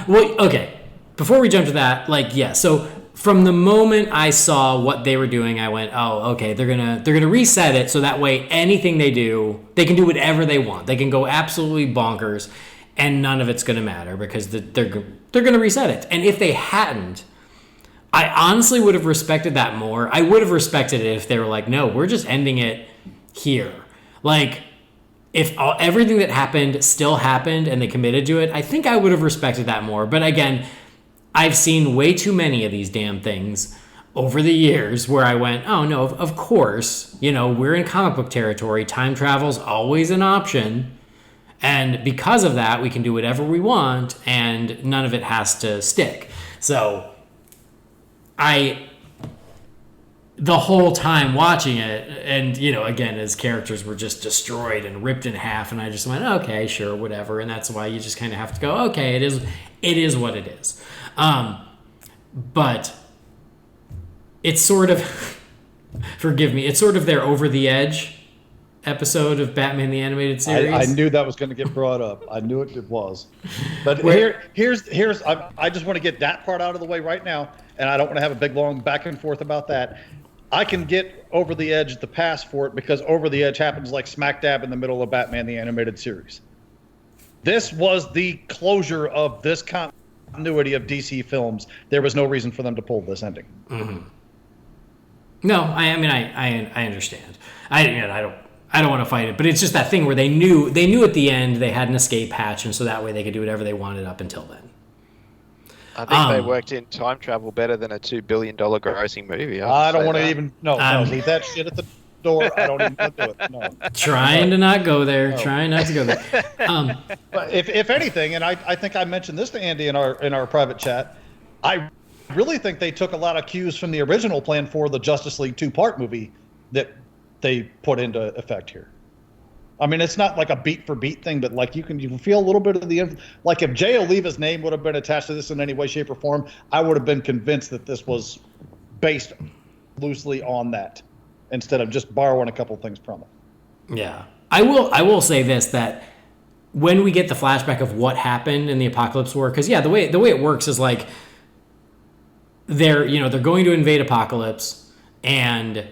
Well, okay. Before we jump to that, so from the moment I saw what they were doing, I went, oh, okay, they're gonna reset it so that way anything they do, they can do whatever they want. They can go absolutely bonkers, and none of it's gonna matter because they're gonna reset it. And if they hadn't, I honestly would have respected that more. I would have respected it if they were like, no, we're just ending it here. Like, if everything that happened still happened and they committed to it, I think I would have respected that more. But again, I've seen way too many of these damn things over the years where I went, oh no, of course, we're in comic book territory. Time travel's always an option. And because of that, we can do whatever we want and none of it has to stick. So the whole time watching it, and again, as characters were just destroyed and ripped in half, and I just went, okay, sure, whatever. And that's why you just kind of have to go, okay, it is what it is. But it's sort of, forgive me, it's sort of their Over the Edge episode of Batman the Animated Series. I knew that was going to get brought up. I knew it was. But here's I just want to get that part out of the way right now, and I don't want to have a big long back and forth about that. I can get Over the Edge the pass for it because Over the Edge happens like smack dab in the middle of Batman the Animated Series. This was the closure of this continuity of DC films. There was no reason for them to pull this ending. Mm-hmm. No, I understand. I don't want to fight it, but it's just that thing where they knew at the end they had an escape hatch, and so that way they could do whatever they wanted up until then. I think they worked in time travel better than a $2 billion grossing movie. I don't want to even leave that shit at the door. I don't even want to do it. No. Trying to not go there. No. Trying not to go there. But if anything, and I think I mentioned this to Andy in our private chat, I really think they took a lot of cues from the original plan for the Justice League 2-part movie that they put into effect here. I mean, it's not like a beat for beat thing, but like you can feel a little bit of the, like if Jay Oliva's name would have been attached to this in any way, shape, or form, I would have been convinced that this was based loosely on that instead of just borrowing a couple things from it. Yeah. I will say this, that when we get the flashback of what happened in the Apokolips War, because the way it works is like they're going to invade Apokolips and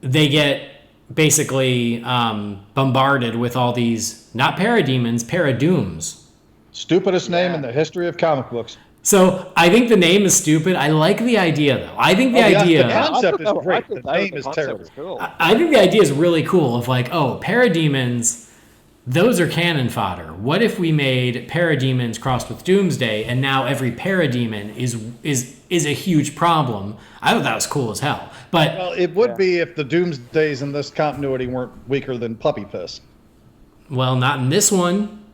they get basically bombarded with all these not parademons, paradooms. Stupidest name in the history of comic books. So I think the name is stupid. I like the idea though. I think the idea. The concept is great. The name is terrible. Cool. I think the idea is really cool. Of like, oh, parademons, those are cannon fodder. What if we made parademons crossed with Doomsday, and now every parademon is a huge problem? I thought that was cool as hell. But well, it would be if the Doomsdays in this continuity weren't weaker than Puppy Fist. Well, not in this one.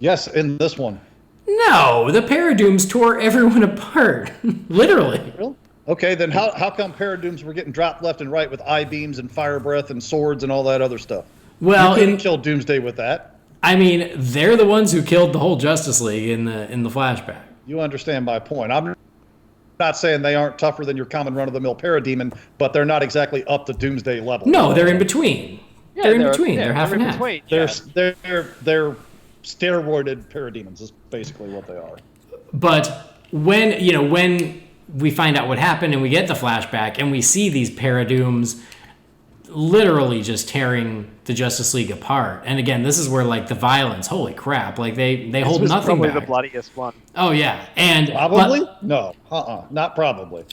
Yes, in this one. No, the Paradooms tore everyone apart. Literally. Really? Okay, then how come Paradooms were getting dropped left and right with I-beams and fire breath and swords and all that other stuff? Well, you couldn't kill Doomsday with that. I mean, they're the ones who killed the whole Justice League in the flashback. You understand my point. I'm not saying they aren't tougher than your common run-of-the-mill Parademon, but they're not exactly up to Doomsday level. No, they're in between. Yeah, they're in between. They're half and half. They're steroided parademons is basically what they are. But when we find out what happened and we get the flashback and we see these paradooms literally just tearing the Justice League apart. And again, this is where like the violence, holy crap, like they hold nothing back. Probably the bloodiest one. Oh yeah. And probably? Not probably.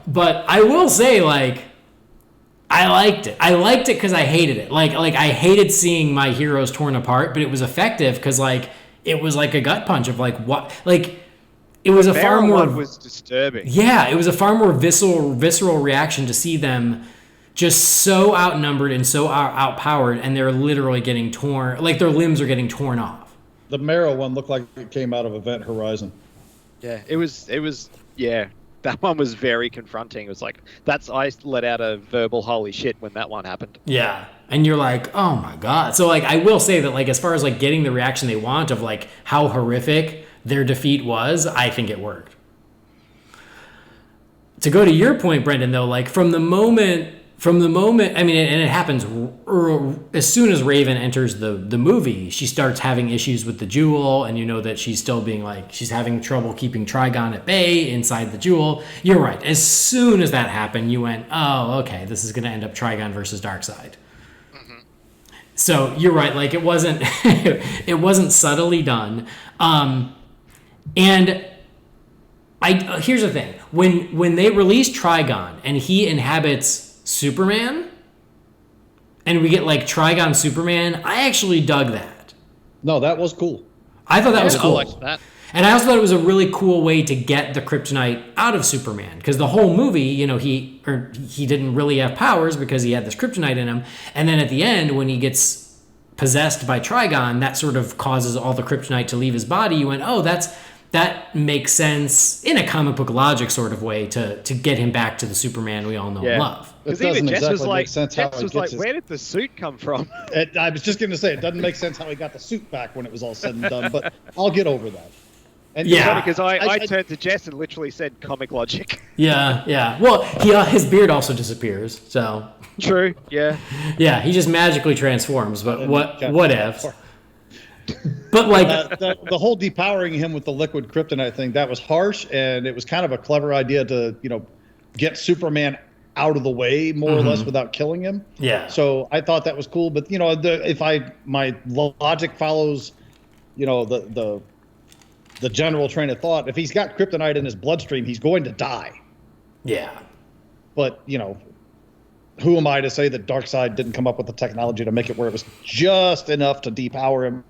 But I will say, like, I liked it. I liked it because I hated it. Like I hated seeing my heroes torn apart, but it was effective because like it was like a gut punch of like what, like it was a far more. One was disturbing. Yeah, it was a far more visceral reaction to see them just so outnumbered and so outpowered, and they're literally getting torn, like their limbs are getting torn off. The Marrow one looked like it came out of Event Horizon. Yeah, it was. Yeah. That one was very confronting. It was like, I let out a verbal holy shit when that one happened. Yeah. And you're like, oh my God. So like, I will say that like, as far as like getting the reaction they want of like how horrific their defeat was, I think it worked. To go to your point, Brendan, though, like from the moment, I mean, and it happens as soon as Raven enters the movie, she starts having issues with the Jewel, and you know that she's still being like, she's having trouble keeping Trigon at bay inside the Jewel. You're right. As soon as that happened, you went, oh, okay, this is going to end up Trigon versus Darkseid. Mm-hmm. So you're right. Like it wasn't, it wasn't subtly done. And here's the thing. When they release Trigon and he inhabits Superman, and we get like Trigon Superman, I actually dug that. No, that was cool. I thought that was cool. I liked that. And I also thought it was a really cool way to get the kryptonite out of Superman, because the whole movie, you know, he didn't really have powers because he had this kryptonite in him, and then at the end when he gets possessed by Trigon, that sort of causes all the kryptonite to leave his body. You went, oh, that makes sense in a comic book logic sort of way to get him back to the Superman we all know and love. Because even Jess was like, where did the suit come from? I was just going to say, it doesn't make sense how he got the suit back when it was all said and done, but I'll get over that. And yeah, because I turned to Jess and literally said comic logic. Yeah. Well, his beard also disappears, so. True, yeah. Yeah, he just magically transforms, but what if? But like the whole depowering him with the liquid kryptonite thing, that was harsh, and it was kind of a clever idea to, you know, get Superman out of the way more or less without killing him. Yeah. So I thought that was cool, but you know, my logic follows, you know, the general train of thought. If he's got kryptonite in his bloodstream, he's going to die. Yeah. But you know, who am I to say that Darkseid didn't come up with the technology to make it where it was just enough to depower him,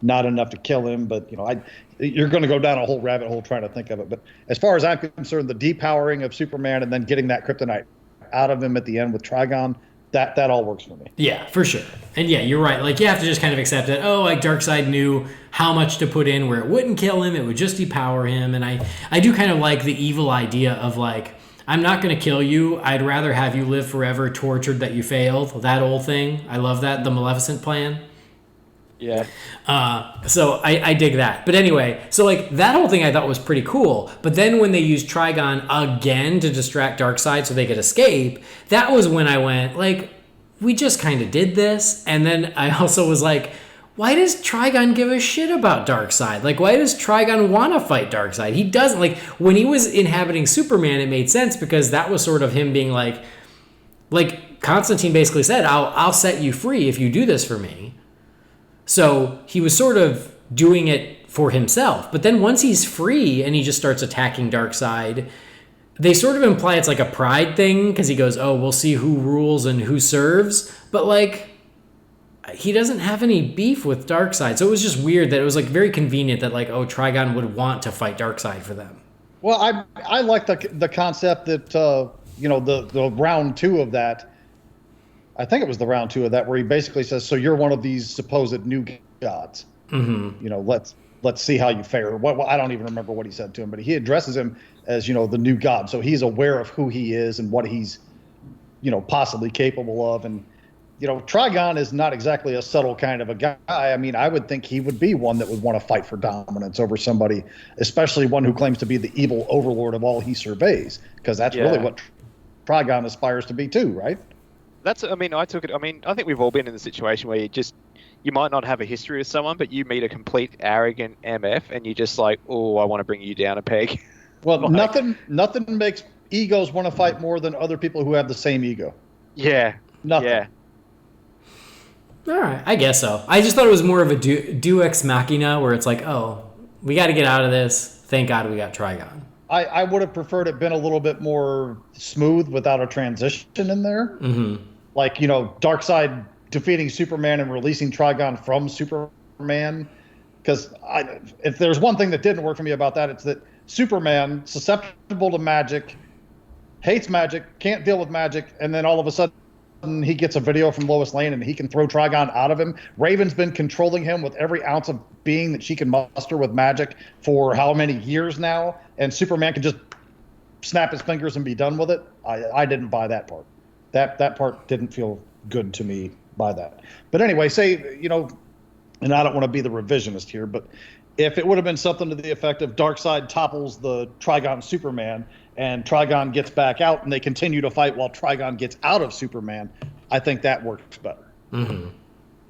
not enough to kill him? But you know, you're going to go down a whole rabbit hole trying to think of it. But as far as I'm concerned, the depowering of Superman and then getting that kryptonite out of him at the end with Trigon that all works for me. Yeah, for sure. And yeah, you're right. Like, you have to just kind of accept that, oh, like, Darkseid knew how much to put in where it wouldn't kill him, it would just depower him. And I do kind of like the evil idea of, like, I'm not going to kill you. I'd rather have you live forever tortured that you failed. That old thing. I love that. The Maleficent plan. Yeah. So I dig that. But anyway, so like that whole thing I thought was pretty cool. But then when they used Trigon again to distract Darkseid so they could escape, that was when I went, like, we just kind of did this. And then I also was like, why does Trigon give a shit about Darkseid? Like, why does Trigon want to fight Darkseid? He doesn't. Like, when he was inhabiting Superman, it made sense because that was sort of him being like Constantine basically said, I'll set you free if you do this for me. So he was sort of doing it for himself. But then once he's free and he just starts attacking Darkseid, they sort of imply it's like a pride thing because he goes, oh, we'll see who rules and who serves. But like, he doesn't have any beef with Darkseid. So it was just weird that it was like very convenient that like, oh, Trigon would want to fight Darkseid for them. Well, I like the concept that, the round 2 of that, I think it was the round 2 of that where he basically says, so you're one of these supposed new gods. Mm-hmm. Let's see how you fare. Well, I don't even remember what he said to him, but he addresses him as, the new god. So he's aware of who he is and what he's, possibly capable of. And, Trigon is not exactly a subtle kind of a guy. I mean, I would think he would be one that would want to fight for dominance over somebody, especially one who claims to be the evil overlord of all he surveys, because that's really what Trigon aspires to be too, right? I think we've all been in the situation where you might not have a history with someone, but you meet a complete arrogant MF and you just like, oh, I want to bring you down a peg. Well, nothing makes egos want to fight more than other people who have the same ego. Yeah. Nothing. Yeah. All right, I guess so. I just thought it was more of a deus ex machina where it's like, oh, we got to get out of this. Thank God we got Trigon. I would have preferred it been a little bit more smooth without a transition in there. Mm-hmm. Like, Darkseid defeating Superman and releasing Trigon from Superman. Because if there's one thing that didn't work for me about that, it's that Superman, susceptible to magic, hates magic, can't deal with magic, and then all of a sudden he gets a video from Lois Lane and he can throw Trigon out of him. Raven's been controlling him with every ounce of being that she can muster with magic for how many years now, and Superman can just snap his fingers and be done with it. I didn't buy that part. That part didn't feel good to me by that. But anyway, say, and I don't want to be the revisionist here, but if it would have been something to the effect of Darkseid topples the Trigon Superman and Trigon gets back out and they continue to fight while Trigon gets out of Superman, I think that works better. Mm-hmm.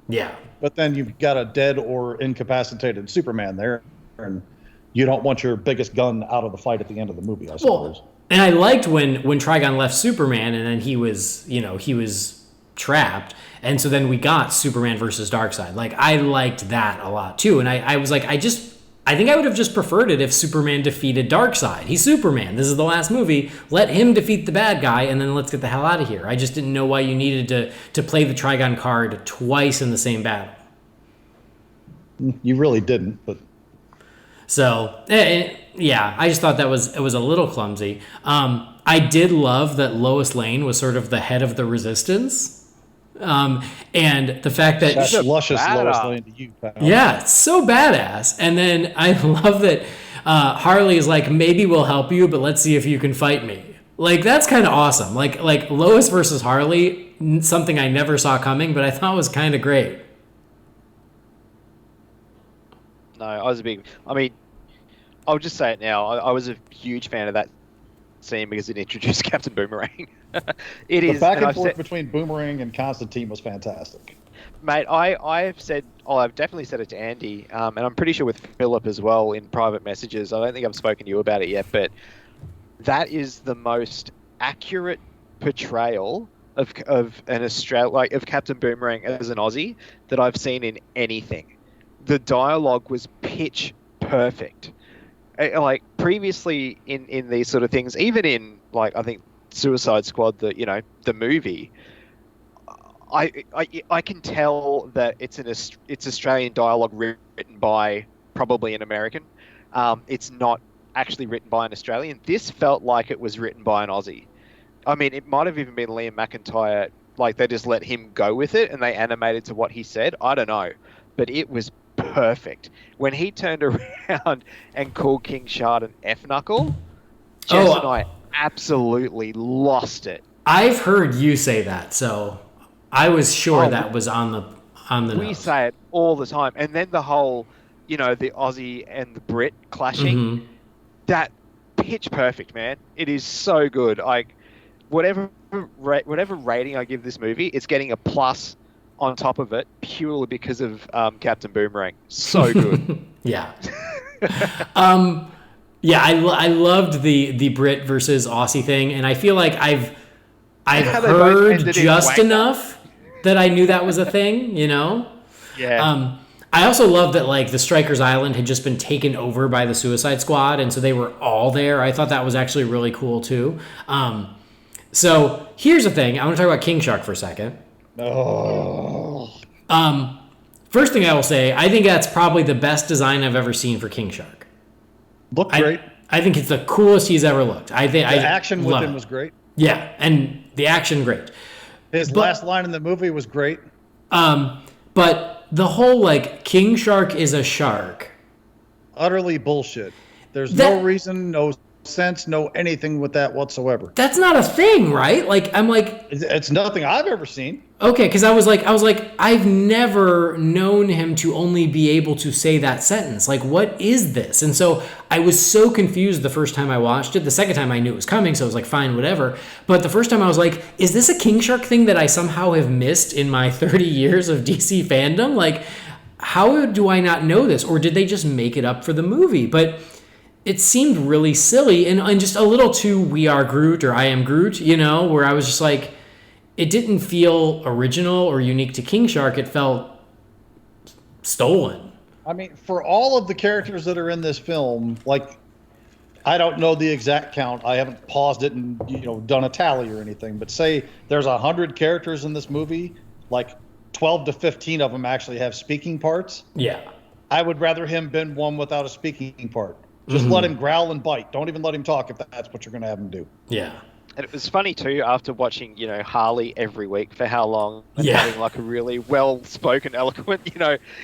Yeah. But then you've got a dead or incapacitated Superman there, and you don't want your biggest gun out of the fight at the end of the movie, I suppose. Well, and I liked when Trigon left Superman and then he was trapped. And so then we got Superman versus Darkseid. Like, I liked that a lot too. And I was like, I think I would have just preferred it if Superman defeated Darkseid. He's Superman. This is the last movie. Let him defeat the bad guy and then let's get the hell out of here. I just didn't know why you needed to play the Trigon card twice in the same battle. You really didn't, but... So, yeah, I just thought it was a little clumsy. I did love that Lois Lane was sort of the head of the Resistance. And the fact that that's luscious Lois Lane to you, pal. Yeah, it's so badass. And then I love that Harley is like, maybe we'll help you, but let's see if you can fight me. Like, that's kind of awesome. Like Lois versus Harley, something I never saw coming, but I thought was kind of great. No, I'll just say it now. I was a huge fan of that scene because it introduced Captain Boomerang. The back and forth between Boomerang and Constantine was fantastic. Mate, I've definitely said it to Andy, and I'm pretty sure with Philip as well in private messages. I don't think I've spoken to you about it yet, but that is the most accurate portrayal of Captain Boomerang as an Aussie that I've seen in anything. The dialogue was pitch perfect. Like previously in these sort of things, even in like I think Suicide Squad, the movie, I can tell that it's Australian dialogue written by probably an American. It's not actually written by an Australian. This felt like it was written by an Aussie. I mean, it might have even been Liam McIntyre like they just let him go with it and they animated to what he said. I don't know, but it was perfect when he turned around and called King Shark an F knuckle. Jess and I absolutely lost it. I've heard you say that, so I was sure that was on the We notes. say it all the time, and then the whole, the Aussie and the Brit clashing, that pitch perfect, man. It is so good. Like whatever rating I give this movie, it's getting a plus on top of it purely because of Captain Boomerang. So good. Yeah. I loved the Brit versus Aussie thing, and I feel like I've heard just enough that I knew that was a thing, Yeah. I also love that like the Strikers Island had just been taken over by the Suicide Squad, and so they were all there. I thought that was actually really cool too. So here's the thing. I want to talk about King Shark for a second. First thing I will say, I think that's probably the best design I've ever seen for King Shark. Looked great. I think it's the coolest he's ever looked. I think the action with him was great. Yeah, and the action great. His last line in the movie was great. But the whole like King Shark is a shark. Utterly bullshit. There's no reason, no sense, no anything with that whatsoever. That's not a thing, right? Like I'm like it's nothing I've ever seen. Okay, because I was like I've never known him to only be able to say that sentence. Like, what is this? And so I was so confused the first time I watched it. The second time I knew it was coming, so I was like, fine, whatever. But the first time I was like, is this a King Shark thing that I somehow have missed in my 30 years of DC fandom? Like, how do I not know this? Or did they just make it up for the movie? But it seemed really silly and just a little too We Are Groot or I Am Groot, where I was just like, it didn't feel original or unique to King Shark. It felt stolen. I mean, for all of the characters that are in this film, like, I don't know the exact count. I haven't paused it and, done a tally or anything. But say there's 100 characters in this movie, like 12 to 15 of them actually have speaking parts. Yeah. I would rather him been one without a speaking part. Just let him growl and bite. Don't even let him talk if that's what you're going to have him do. Yeah. And it was funny too, after watching, Harley every week for how long, and having like a really well-spoken, eloquent,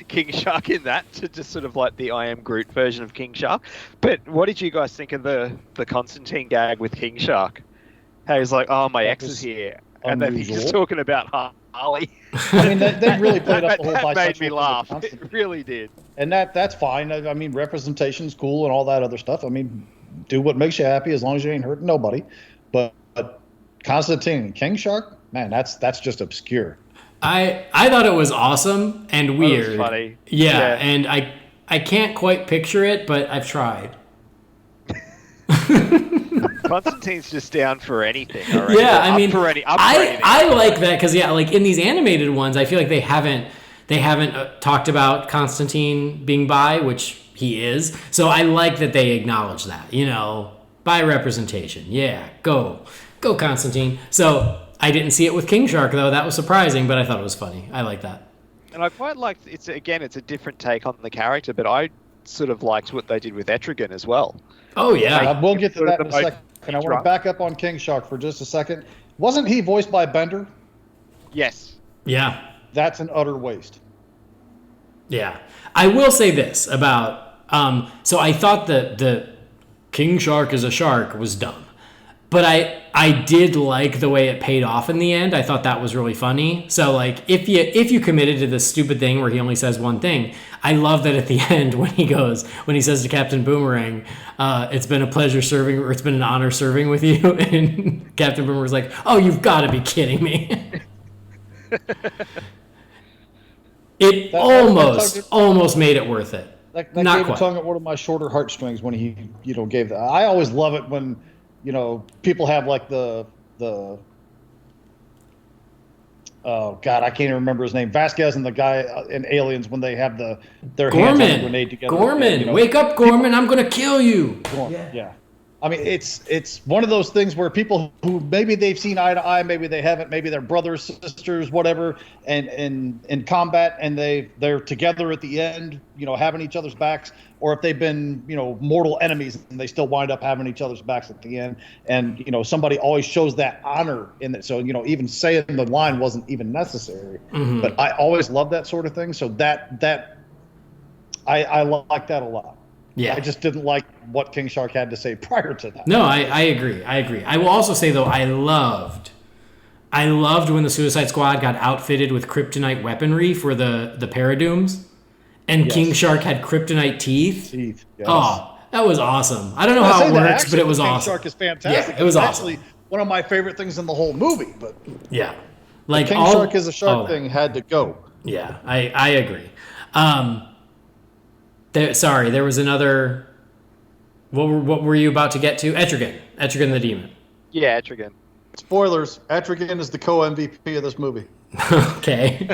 King Shark in that, to just sort of like the I Am Groot version of King Shark. But what did you guys think of the Constantine gag with King Shark? How he's like, oh, my ex is here. And then he's just talking about Harley. I mean, they really played up the whole bisexual. That made me laugh. It really did. And that's fine. I mean, representation's cool and all that other stuff. I mean, do what makes you happy as long as you ain't hurting nobody. But Constantine and King Shark, man, that's just obscure. I thought it was awesome and weird. It was funny. Yeah, and I can't quite picture it, but I've tried. Constantine's just down for anything. Yeah, I mean, I like that because like in these animated ones, I feel like they haven't talked about Constantine being bi, which he is. So I like that they acknowledge that, bi representation. Yeah, go Constantine. So I didn't see it with King Shark though. That was surprising, but I thought it was funny. I like that. And I quite liked it's a different take on the character, but I sort of liked what they did with Etrigan as well. Oh yeah, we'll get to that in a second. I want to back up on King Shark for just a second. Wasn't he voiced by Bender? Yes. Yeah. That's an utter waste. Yeah. I will say this about so I thought that the King Shark is a shark was dumb. But I did like the way it paid off in the end. I thought that was really funny. So like if you committed to this stupid thing where he only says one thing, I love that at the end when he says to Captain Boomerang, it's been a pleasure serving, or it's been an honor serving with you, and Captain Boomerang's like, oh, you've got to be kidding me. It almost made it worth it. That Not gave quite. a tongue at one of my shorter heartstrings when he gave that. I always love it when people have like the oh God, I can't even remember his name. Vasquez and the guy in Aliens when they have their hands on the grenade together. Gorman, wake up, Gorman! I'm gonna kill you. Yeah. I mean, it's one of those things where people who maybe they've seen eye to eye, maybe they haven't, maybe they're brothers, sisters, whatever, and in combat, and they're together at the end, having each other's backs, or if they've been, mortal enemies and they still wind up having each other's backs at the end, and somebody always shows that honor in it. So even saying the line wasn't even necessary, but I always love that sort of thing. So that I like that a lot. Yeah. I just didn't like what King Shark had to say prior to that. No, I agree. I will also say, though, I loved when the Suicide Squad got outfitted with kryptonite weaponry for the Paradooms, and Yes. King Shark had kryptonite teeth. Yes. Oh, that was awesome. I don't know how it works, but it was King awesome. Shark is fantastic. Yeah, it was It's awesome. actually one of my favorite things in the whole movie. But Yeah. Like King Shark is a shark thing had to go. Yeah, I agree. There was another. What were you about to get to? Etrigan the Demon. Yeah, Etrigan. Spoilers: Etrigan is the co-MVP of this movie. Okay.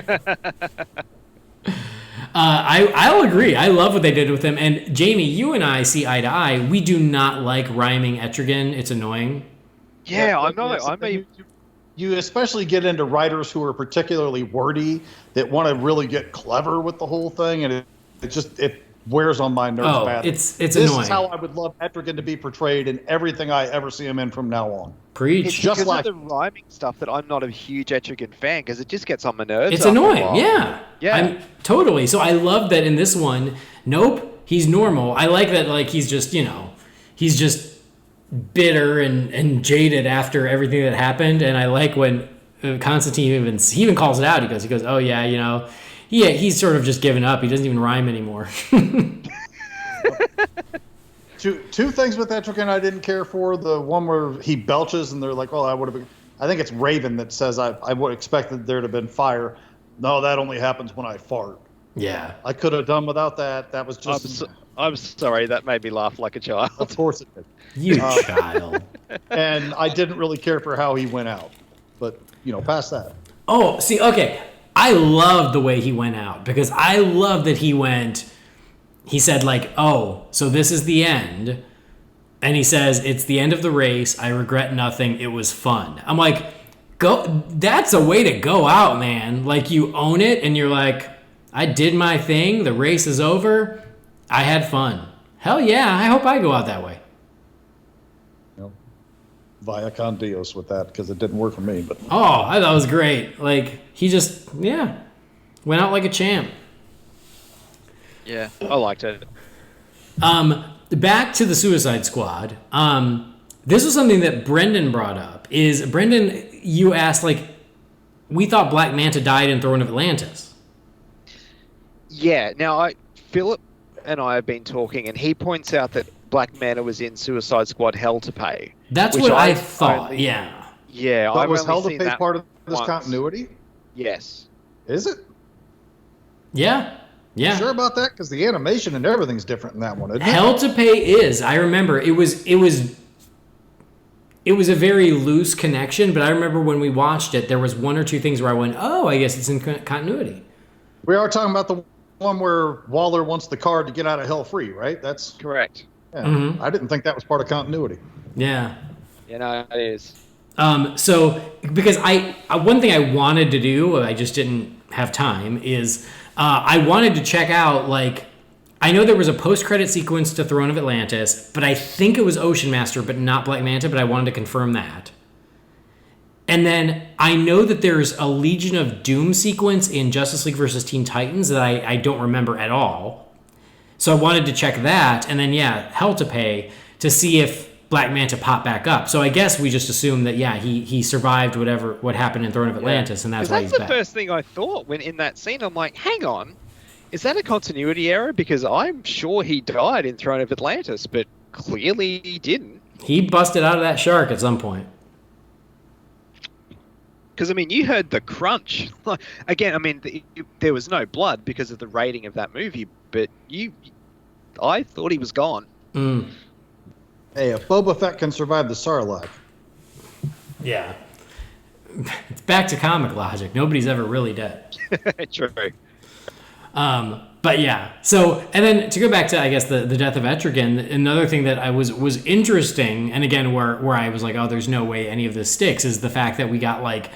I'll agree. I love what they did with him. And Jamie, you and I see eye to eye. We do not like rhyming Etrigan. It's annoying. Yeah, I know. You especially get into writers who are particularly wordy that want to really get clever with the whole thing, and it wears on my nerves badly. It's this annoying. Is how I would love Etrigan to be portrayed in everything I ever see him in from now on. Preach. It's just because like of the rhyming stuff that I'm not a huge Etrigan fan, because it just gets on my nerves. It's after a annoying. while. Yeah. Totally. So I love that in this one. Nope, he's normal. I like that. Like he's just he's just bitter and jaded after everything that happened. And I like when Constantine even calls it out. He goes, oh yeah, he's sort of just given up. He doesn't even rhyme anymore. Two things with Etrigan I didn't care for. The one where he belches and they're like, "Oh, I think it's Raven that says I would expected there to have been fire." No, that only happens when I fart. Yeah. I could have done without that. That was just. I'm sorry. That made me laugh like a child. Of course it did. You child. And I didn't really care for how he went out, but past that. Oh, see, okay. I love the way he went out because I love that he said like, oh, so this is the end. And he says, it's the end of the race. I regret nothing. It was fun. I'm like, that's a way to go out, man. Like you own it and you're like, I did my thing. The race is over. I had fun. Hell yeah. I hope I go out that way. Via con Dios with that because it didn't work for me. But I thought it was great. Like he just, went out like a champ. Yeah, I liked it. Back to the Suicide Squad. This was something that Brendan brought up. Brendan, you asked, like, we thought Black Manta died in Throne of Atlantis. Yeah, now Philip and I have been talking, and he points out that Black Manta was in Suicide Squad Hell to Pay. That's what I thought, yeah. Yeah, but was Hell to Pay part of this continuity? Yes. Is it? Yeah. Yeah. You sure about that? Because the animation and everything's different in that one. Hell to Pay is. I remember it was a very loose connection, but I remember when we watched it, there was one or two things where I went, "Oh, I guess it's in continuity." We are talking about the one where Waller wants the card to get out of hell free, right? That's correct. Yeah. Mm-hmm. I didn't think that was part of continuity. Yeah. You know, it is. So because one thing I wanted to do, I just didn't have time, is I wanted to check out, like, I know there was a post-credit sequence to Throne of Atlantis, but I think it was Ocean Master, but not Black Manta, but I wanted to confirm that. And then I know that there's a Legion of Doom sequence in Justice League versus Teen Titans that I don't remember at all. So I wanted to check that, and then, Hell to Pay to see if Black Manta popped back up. So I guess we just assumed that, he survived what happened in Throne of Atlantis, and that's why he's back. That's the first thing I thought when in that scene. I'm like, hang on, is that a continuity error? Because I'm sure he died in Throne of Atlantis, but clearly he didn't. He busted out of that shark at some point. Because, I mean, you heard the crunch. Again, I mean, there was no blood because of the rating of that movie, but I thought he was gone. Mm. Hey, if Boba Fett can survive the Sarlacc. Yeah. It's back to comic logic. Nobody's ever really dead. True. But yeah, so, and then to go back to, I guess, the death of Etrigan, another thing that I was interesting, and again, where I was like, oh, there's no way any of this sticks, is the fact that we got, like,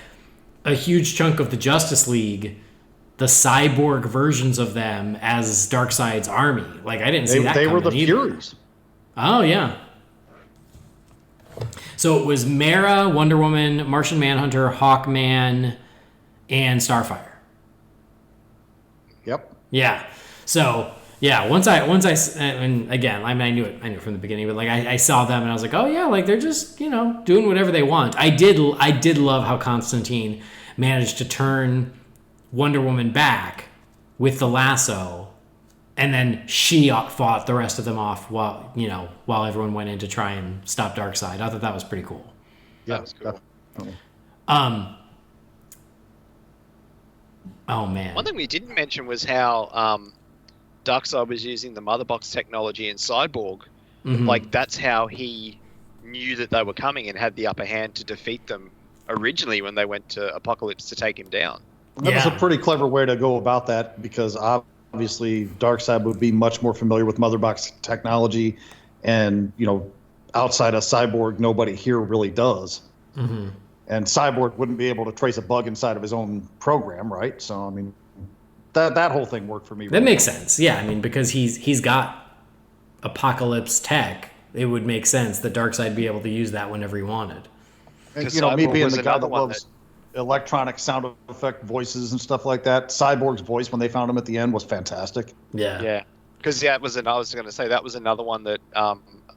a huge chunk of the Justice League, the cyborg versions of them as Darkseid's army. Like, I didn't see that coming They were the either. Furies. Oh, yeah. So it was Mera, Wonder Woman, Martian Manhunter, Hawkman, and Starfire. Yep. Yeah. So yeah, once I and again, I mean, I knew it from the beginning, but like I saw them and I was like, oh yeah, like they're just doing whatever they want. I did love how Constantine managed to turn Wonder Woman back with the lasso, and then she fought the rest of them off while everyone went in to try and stop Darkseid. I thought that was pretty cool. Yeah, That was cool. definitely. Oh man. One thing we didn't mention was how Darkseid was using the Mother Box technology in Cyborg. Mhm. Like, that's how he knew that they were coming and had the upper hand to defeat them originally when they went to Apokolips to take him down. That was Yeah. a pretty clever way to go about that, because obviously Darkseid would be much more familiar with Mother Box technology, and outside of Cyborg, nobody here really does. Mm-hmm. And Cyborg wouldn't be able to trace a bug inside of his own program, right? So I mean, that whole thing worked for me. That makes sense. Yeah, I mean, because he's got Apocalypse tech, it would make sense that Darkseid be able to use that whenever he wanted. And, Because me Cyborg being was the guy another that one loves electronic sound effect voices and stuff like that, Cyborg's voice when they found him at the end was fantastic. Yeah. Yeah, because I was going to say that was another one that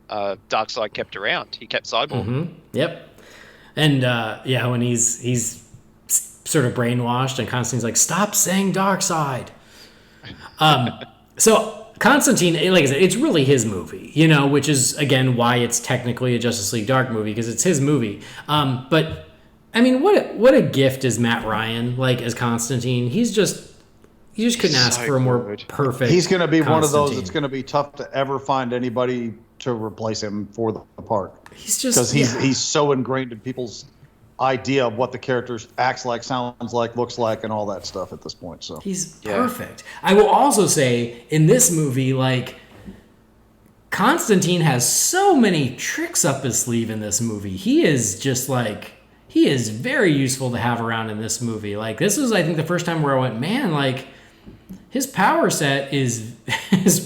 Darkseid kept around. He kept Cyborg. Mm-hmm. Yep. And when he's sort of brainwashed, and Constantine's like, "Stop saying Darkseid." So Constantine, like I said, it's really his movie, which is again why it's technically a Justice League Dark movie, because it's his movie. But I mean, what a gift is Matt Ryan like as Constantine? You just couldn't ask So for a more good. perfect. He's going to be one of those Constantine. that's going to be tough to ever find anybody to replace him for the part, He's just because he's so ingrained in people's idea of what the character acts like, sounds like, looks like, and all that stuff at this point. So He's perfect. I will also say, in this movie, like, Constantine has so many tricks up his sleeve in this movie. He is just like, he is very useful to have around in this movie. Like, this was, I think, the first time where I went, man, like, his power set is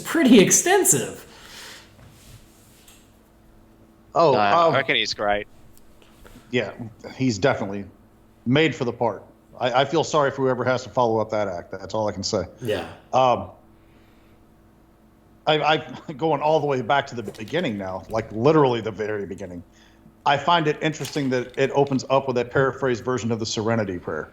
pretty extensive. I reckon he's great. Yeah, he's definitely made for the part. I feel sorry for whoever has to follow up that act. That's all I can say. Yeah. I going all the way back to the beginning now, like literally the very beginning. I find it interesting that it opens up with a paraphrased version of the Serenity Prayer.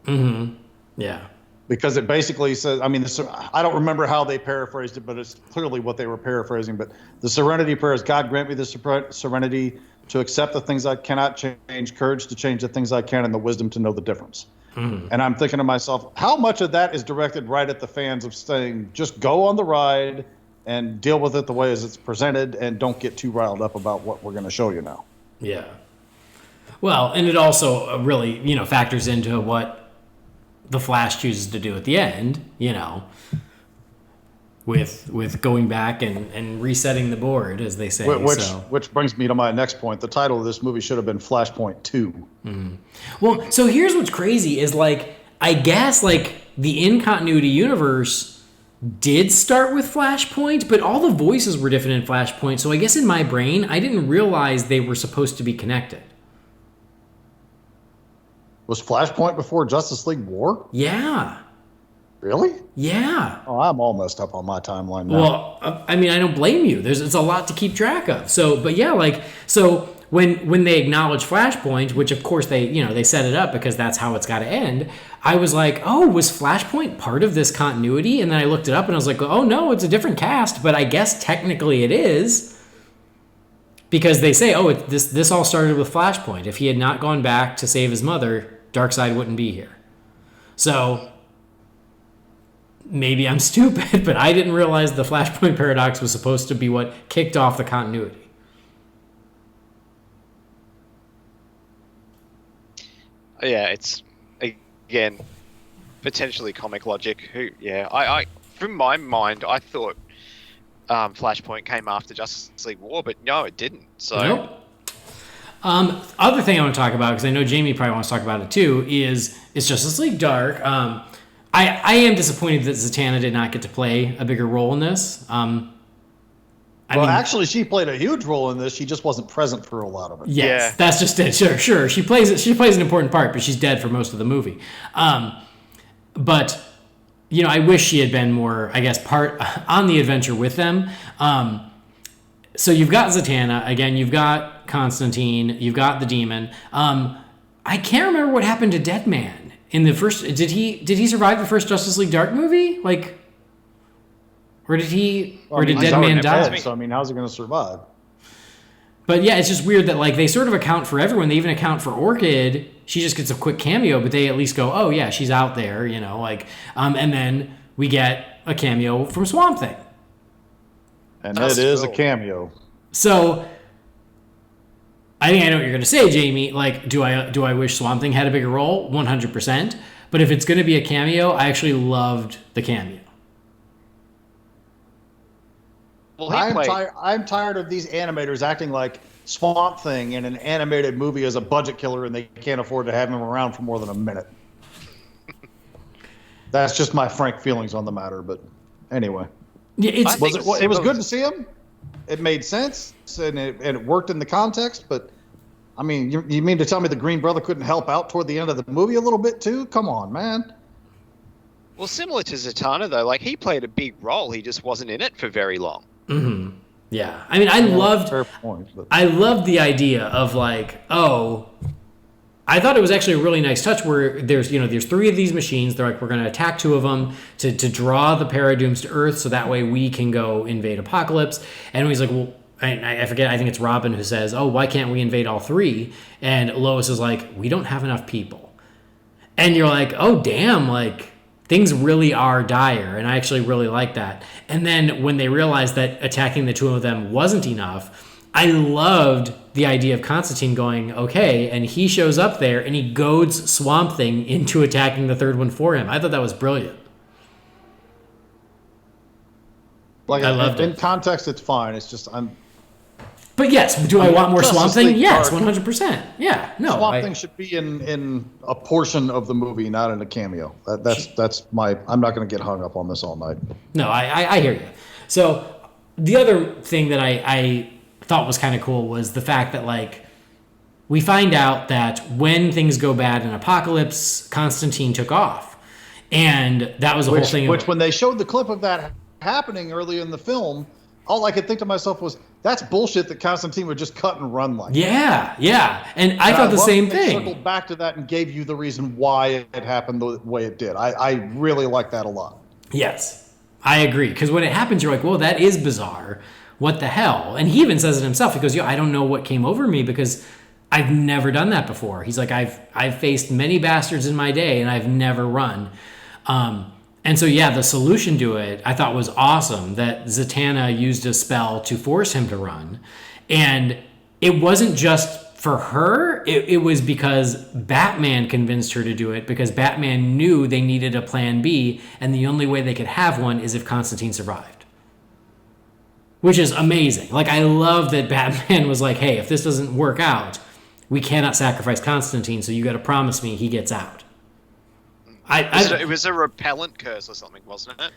Mm-hmm. Yeah. Because it basically says, I mean, I don't remember how they paraphrased it, but it's clearly what they were paraphrasing. But the Serenity Prayer is, God grant me the serenity to accept the things I cannot change, courage to change the things I can, and the wisdom to know the difference. Mm-hmm. And I'm thinking to myself, how much of that is directed right at the fans of saying, just go on the ride and deal with it the way as it's presented, and don't get too riled up about what we're going to show you now. Yeah. Well, and it also really, factors into what the Flash chooses to do at the end, with going back and resetting the board, as they say. Which brings me to my next point. The title of this movie should have been Flashpoint 2. Mm-hmm. Well, so here's what's crazy is, like, I guess, like, the in-continuity universe did start with Flashpoint, but all the voices were different in Flashpoint, so I guess in my brain, I didn't realize they were supposed to be connected. Was Flashpoint before Justice League War? Yeah. Really? Yeah. Oh, I'm all messed up on my timeline now. Well, I mean, I don't blame you. It's a lot to keep track of. So, but yeah, like, so when they acknowledge Flashpoint, which of course they set it up because that's how it's got to end, I was like, oh, was Flashpoint part of this continuity? And then I looked it up and I was like, oh no, it's a different cast, but I guess technically it is, because they say, oh, this all started with Flashpoint. If he had not gone back to save his mother, Darkseid wouldn't be here. So maybe I'm stupid, but I didn't realize the Flashpoint paradox was supposed to be what kicked off the continuity. Yeah, it's, again, potentially comic logic. I from my mind, I thought Flashpoint came after Justice League War, but no, it didn't. So. Nope. Other thing I want to talk about, because I know Jamie probably wants to talk about it too, is Justice League Dark. I am disappointed that Zatanna did not get to play a bigger role in this. Actually, she played a huge role in this. She just wasn't present for a lot of it. Yes, that's just it. Sure. She plays an important part, but she's dead for most of the movie. But I wish she had been more, I guess, part on the adventure with them. So you've got Zatanna again. You've got Constantine. You've got the Demon. I can't remember what happened to Deadman in the first. Did he survive the first Justice League Dark movie? Or did Deadman die? So how's he going to survive? But yeah, it's just weird that they sort of account for everyone. They even account for Orchid. She just gets a quick cameo, but they at least go, oh yeah, she's out there, and then we get a cameo from Swamp Thing. And it is a cameo. So I think I know what you're going to say, Jamie. Do I wish Swamp Thing had a bigger role? 100%. But if it's going to be a cameo, I actually loved the cameo. Well, I'm tired of these animators acting like Swamp Thing in an animated movie is a budget killer and they can't afford to have him around for more than a minute. That's just my frank feelings on the matter. But anyway, it was good to see him. It made sense and it worked in the context. But you mean to tell me the Green Brother couldn't help out toward the end of the movie a little bit too? Come on, man. Well, similar to Zatanna though, he played a big role. He just wasn't in it for very long. Mm-hmm. Yeah, I loved the idea of I thought it was actually a really nice touch where there's 3 of these machines. They're we're going to attack 2 of them to draw the Paradooms to Earth so that way we can go invade Apokolips. And he's like, well, I forget, I think it's Robin who says, oh, why can't we invade all 3? And Lois is like, we don't have enough people. And you're like, oh, damn, things really are dire, and I actually really like that. And then when they realized that attacking the 2 of them wasn't enough, I loved the idea of Constantine going, okay, and he shows up there and he goads Swamp Thing into attacking the 3rd one for him. I thought that was brilliant. I loved it. In context, it's fine. It's just But yes, do I want more Swamp Thing? Yes, 100%. Yeah, no. Swamp Thing should be in a portion of the movie, not in a cameo. That's my. I'm not going to get hung up on this all night. No, I hear you. So the other thing that I thought was kind of cool was the fact that we find out that when things go bad in Apokolips, Constantine took off, and that was the whole thing. Which when they showed the clip of that happening early in the film, all I could think to myself was, that's bullshit that Constantine would just cut and run like that. Yeah. And I thought the same thing. They circled back to that and gave you the reason why it happened the way it did. I really like that a lot. Yes, I agree. Because when it happens, you're like, well, that is bizarre. What the hell? And he even says it himself. He goes, I don't know what came over me because I've never done that before. He's like, I've faced many bastards in my day and I've never run. And so, the solution to it, I thought was awesome, that Zatanna used a spell to force him to run. And it wasn't just for her, it was because Batman convinced her to do it, because Batman knew they needed a plan B, and the only way they could have one is if Constantine survived. Which is amazing. I love that Batman was like, hey, if this doesn't work out, we cannot sacrifice Constantine, so you got to promise me he gets out. It was a repellent curse or something, wasn't it?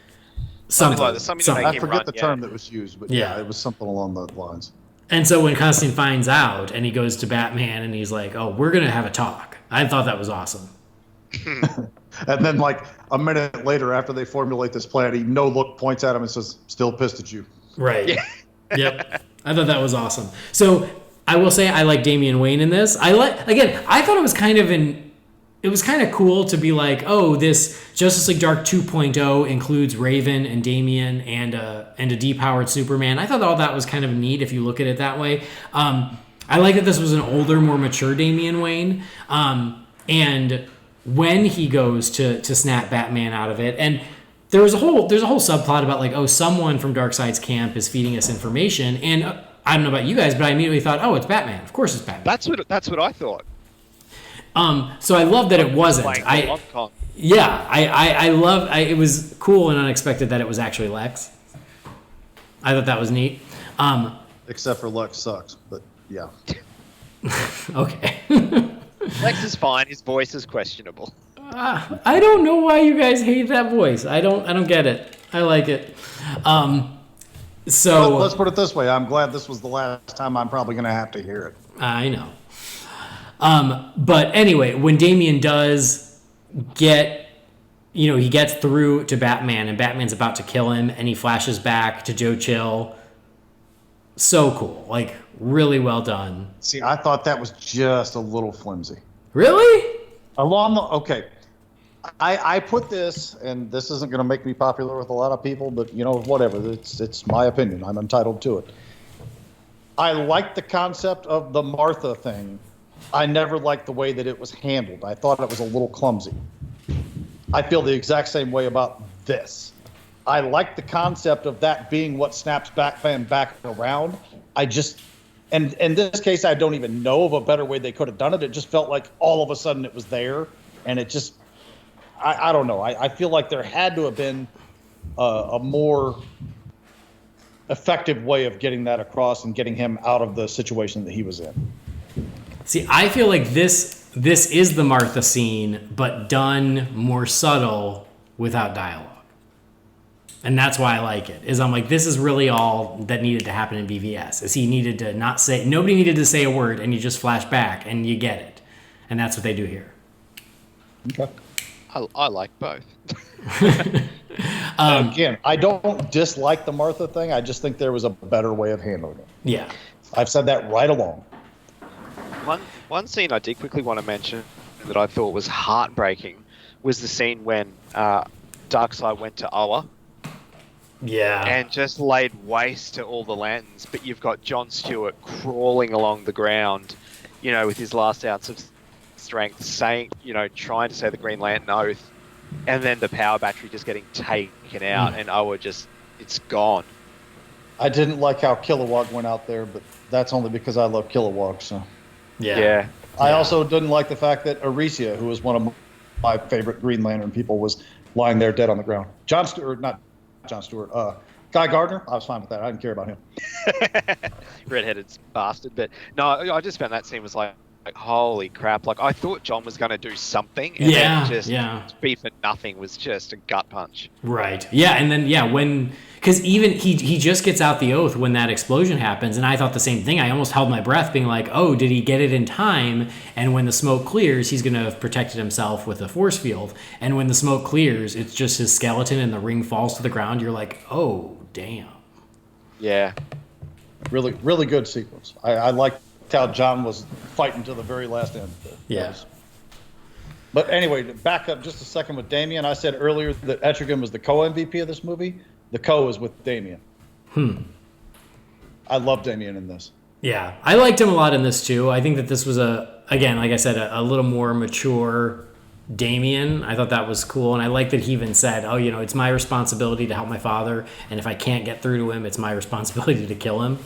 Something. I forget the term that was used, but it was something along those lines. And so when Constantine finds out and he goes to Batman and he's like, oh, we're going to have a talk. I thought that was awesome. And then a minute later after they formulate this plan, he no-look points at him and says, still pissed at you. Right. Yeah. Yep. I thought that was awesome. So I will say I like Damian Wayne in this. I thought it was kind of cool to be like, oh, this Justice League Dark 2.0 includes Raven and Damian and a depowered Superman. I thought all that was kind of neat if you look at it that way. I like that this was an older, more mature Damian Wayne. And when he goes to snap Batman out of it, and there's a whole subplot about someone from Darkseid's camp is feeding us information, and I don't know about you guys, but I immediately thought, oh, it's Batman. Of course it's Batman. That's what I thought. So I love that it wasn't. Playing the Hong Kong. Yeah, I love. It was cool and unexpected that it was actually Lex. I thought that was neat. Except for Lex sucks, but yeah. Okay. Lex is fine. His voice is questionable. I don't know why you guys hate that voice. I don't get it. I like it. So Let's put it this way. I'm glad this was the last time I'm probably going to have to hear it. I know. But anyway, when Damian does get, he gets through to Batman and Batman's about to kill him and he flashes back to Joe Chill. So cool. Like, really well done. See, I thought that was just a little flimsy. Really? Okay. I put this, and this isn't going to make me popular with a lot of people, but, whatever. It's my opinion. I'm entitled to it. I like the concept of the Martha thing. I never liked the way that it was handled. I thought it was a little clumsy. I feel the exact same way about this. I like the concept of that being what snaps Batman back around. And in this case, I don't even know of a better way they could have done it. It just felt like all of a sudden it was there, and it just, I don't know. I feel like there had to have been a more effective way of getting that across and getting him out of the situation that he was in. See, I feel like this is the Martha scene, but done more subtle without dialogue. And that's why I like it. I'm like, this is really all that needed to happen in BVS. Is he needed to nobody needed to say a word, and you just flash back and you get it. And that's what they do here. Okay. I like both. Again, I don't dislike the Martha thing. I just think there was a better way of handling it. Yeah. I've said that right along. One scene I did quickly want to mention that I thought was heartbreaking was the scene when Darkseid went to Oa. Yeah. And just laid waste to all the lanterns, but you've got Jon Stewart crawling along the ground, with his last ounce of strength, saying, trying to say the Green Lantern oath, and then the power battery just getting taken out, and Oa it's gone. I didn't like how Kilowog went out there, but that's only because I love Kilowog, so. Yeah. I also didn't like the fact that Aricia, who was one of my favorite Green Lantern people, was lying there dead on the ground. Guy Gardner, I was fine with that. I didn't care about him. Redheaded bastard. But no, I just found that scene was like holy crap. Like, I thought John was going to do something. And then just be for nothing was just a gut punch. Right. Yeah. And then, because even he just gets out the oath when that explosion happens. And I thought the same thing. I almost held my breath being like, oh, did he get it in time? And when the smoke clears, he's going to have protected himself with a force field. And when the smoke clears, it's just his skeleton and the ring falls to the ground. You're like, oh, damn. Yeah. Really, really good sequence. I liked how John was fighting to the very last end. Yes. But anyway, to back up just a second with Damian, I said earlier that Etrigan was the co-MVP of this movie. The co is with Damian. I love Damian in this. Yeah, I liked him a lot in this too. I think that this was again, like I said, a little more mature Damian. I thought that was cool, and I like that he even said, oh, it's my responsibility to help my father, and if I can't get through to him, it's my responsibility to kill him.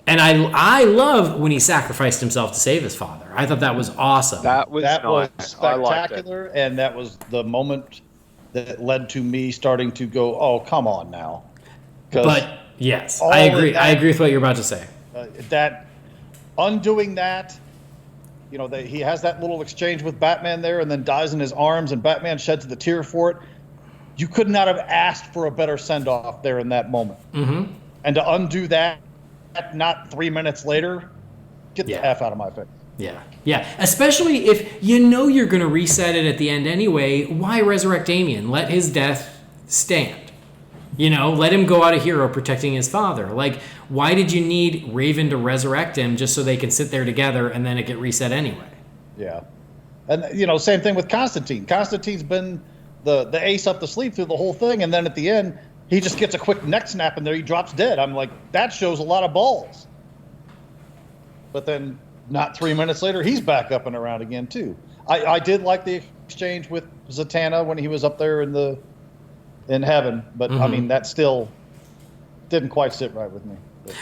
And I love when he sacrificed himself to save his father. I thought that was awesome. That was spectacular, and that was the moment that led to me starting to go, oh, come on now. But yes, I agree. I agree with what you're about to say. That undoing that, he has that little exchange with Batman there, and then dies in his arms, and Batman sheds the tear for it. You could not have asked for a better send-off there in that moment. Mm-hmm. And to undo that, not 3 minutes later, get the F out of my face. Yeah. Especially if you're going to reset it at the end anyway. Why resurrect Damian? Let his death stand. Let him go out a hero protecting his father. Like, why did you need Raven to resurrect him just so they can sit there together and then it get reset anyway? Yeah. And, same thing with Constantine. Constantine's been the ace up the sleeve through the whole thing, and then at the end, he just gets a quick neck snap and there he drops dead. I'm like, that shows a lot of balls. But then not 3 minutes later, he's back up and around again too. I did like the exchange with Zatanna when he was up there in heaven, but I mean, that still didn't quite sit right with me.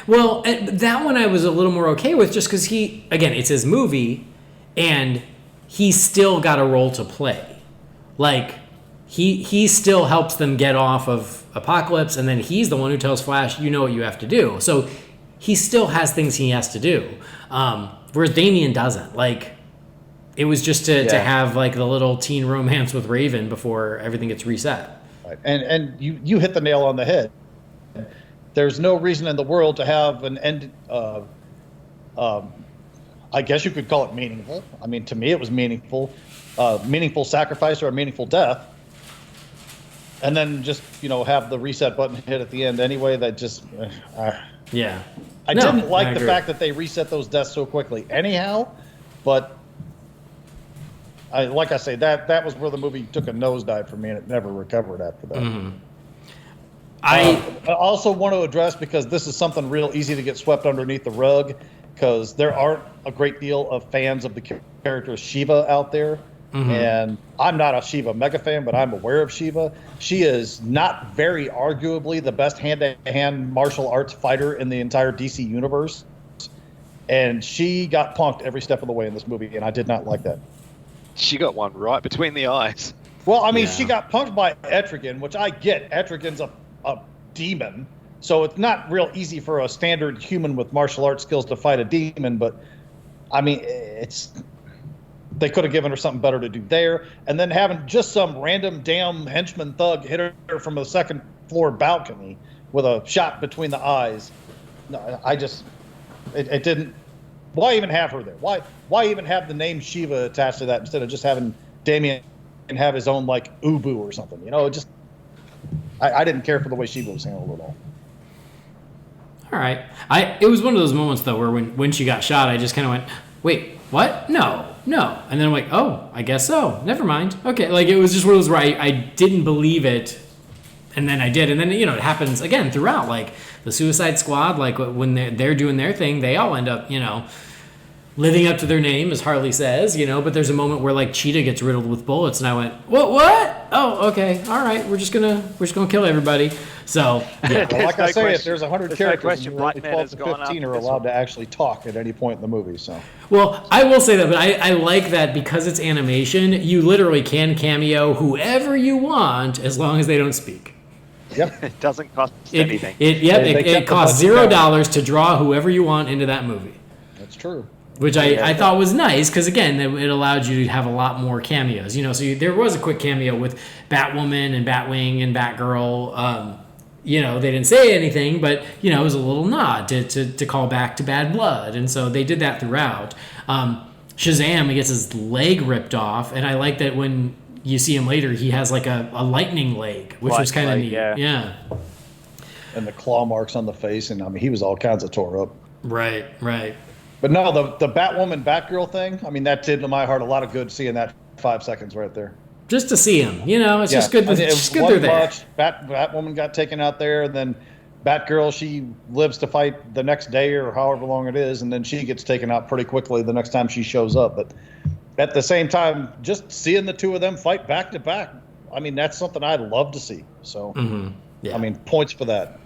Well, that one I was a little more okay with, just because it's his movie, and he's still got a role to play. Like, he still helps them get off of Apokolips, and then he's the one who tells Flash, you know what you have to do. So he still has things he has to do. Whereas Damian doesn't. Like, it was just to have, like, the little teen romance with Raven before everything gets reset. Right. And you hit the nail on the head. There's no reason in the world to have an end. I guess you could call it meaningful. I mean, to me, it was meaningful. Meaningful sacrifice or a meaningful death. And then just, have the reset button hit at the end anyway. That just, Yeah. I didn't like the fact that they reset those deaths so quickly anyhow, but like I say, that was where the movie took a nosedive for me, and it never recovered after that. Mm-hmm. I also want to address, because this is something real easy to get swept underneath the rug, because there aren't a great deal of fans of the character Shiva out there. Mm-hmm. And I'm not a Shiva mega fan, but I'm aware of Shiva. She is not very arguably the best hand-to-hand martial arts fighter in the entire DC universe. And she got punked every step of the way in this movie, and I did not like that. She got one right between the eyes. Well, I mean, she got punked by Etrigan, which I get. Etrigan's a demon, so it's not real easy for a standard human with martial arts skills to fight a demon, but, I mean, they could have given her something better to do there. And then having just some random damn henchman thug hit her from a second floor balcony with a shot between the eyes. No, it didn't. Why even have her there? Why even have the name Shiva attached to that instead of just having Damian have his own, like, Ubu or something? I didn't care for the way Shiva was handled at all. All right. It was one of those moments, though, where when she got shot, I just kind of went, wait, what? No. And then I'm like, oh, I guess so. Never mind. Okay. Like, it was just one of those where I didn't believe it, and then I did. And then, it happens again throughout. Like, the Suicide Squad, like, when they're doing their thing, they all end up, living up to their name, as Harley says, but there's a moment where, like, Cheetah gets riddled with bullets, and I went, what? Oh, okay, all right, we're just gonna kill everybody. So, yeah. Well, like I say, if there's 100 characters, no only 12 to 15 are allowed to actually talk at any point in the movie. So, well, I will say that, but I like that because it's animation, you literally can cameo whoever you want as long as they don't speak. Yep. It doesn't cost anything. It costs $0 to draw whoever you want into that movie. That's true. Which I thought was nice, because, again, it allowed you to have a lot more cameos. So there was a quick cameo with Batwoman and Batwing and Batgirl. They didn't say anything, but, it was a little nod to call back to Bad Blood. And so they did that throughout. Shazam, he gets his leg ripped off, and I like that when you see him later, he has, like, a lightning leg, which was kind of neat. Yeah. And the claw marks on the face, and, I mean, he was all kinds of tore up. Right. But no, the Batwoman, Batgirl thing, I mean, that did to my heart a lot of good seeing that 5 seconds right there. Just to see him, it's just good. It's good they're there. Batwoman got taken out there, and then Batgirl, she lives to fight the next day or however long it is, and then she gets taken out pretty quickly the next time she shows up. But at the same time, just seeing the two of them fight back to back, I mean, that's something I'd love to see. So, I mean, points for that.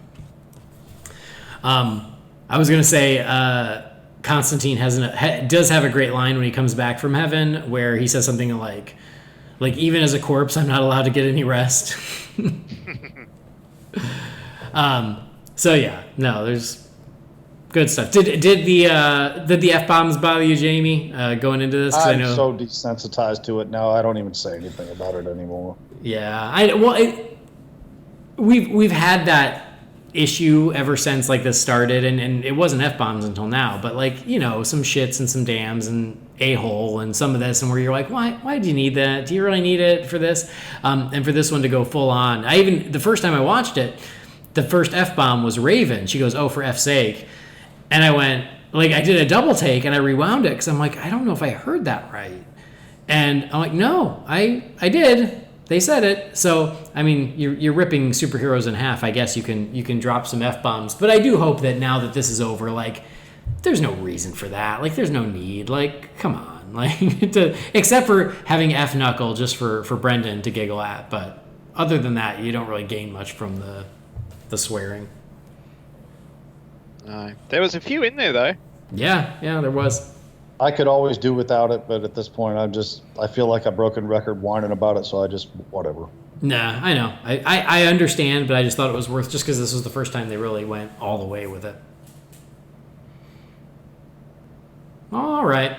I was going to say, Constantine does have a great line when he comes back from heaven, where he says something like even as a corpse, I'm not allowed to get any rest. So yeah, no, there's good stuff. Did the F-bombs bother you, Jamie, going into this? I'm so desensitized to it now. I don't even say anything about it anymore. Yeah, we've had that issue ever since, like, this started, and it wasn't F-bombs until now, but, like, some shits and some dams and a-hole and some of this, and where you're like, why do you need that? Do you really need it for this? And for this one to go full on, the first time I watched it, the first F-bomb was Raven. She goes, oh, for F's sake. And I went, like, I did a double take, and I rewound it, because I'm like, I don't know if I heard that right. And I'm like, no, I did. They said it. So, I mean, you're ripping superheroes in half. I guess you can drop some F-bombs. But I do hope that now that this is over, like, there's no reason for that. Like, there's no need. Like, come on. Like, except for having F-knuckle just for Brendan to giggle at. But other than that, you don't really gain much from the swearing. No. There was a few in there, though. Yeah, there was. I could always do without it, but at this point, I feel like a broken record whining about it, so I just, whatever. Nah, I know. I understand, but I just thought it was worth, just because this was the first time they really went all the way with it. All right.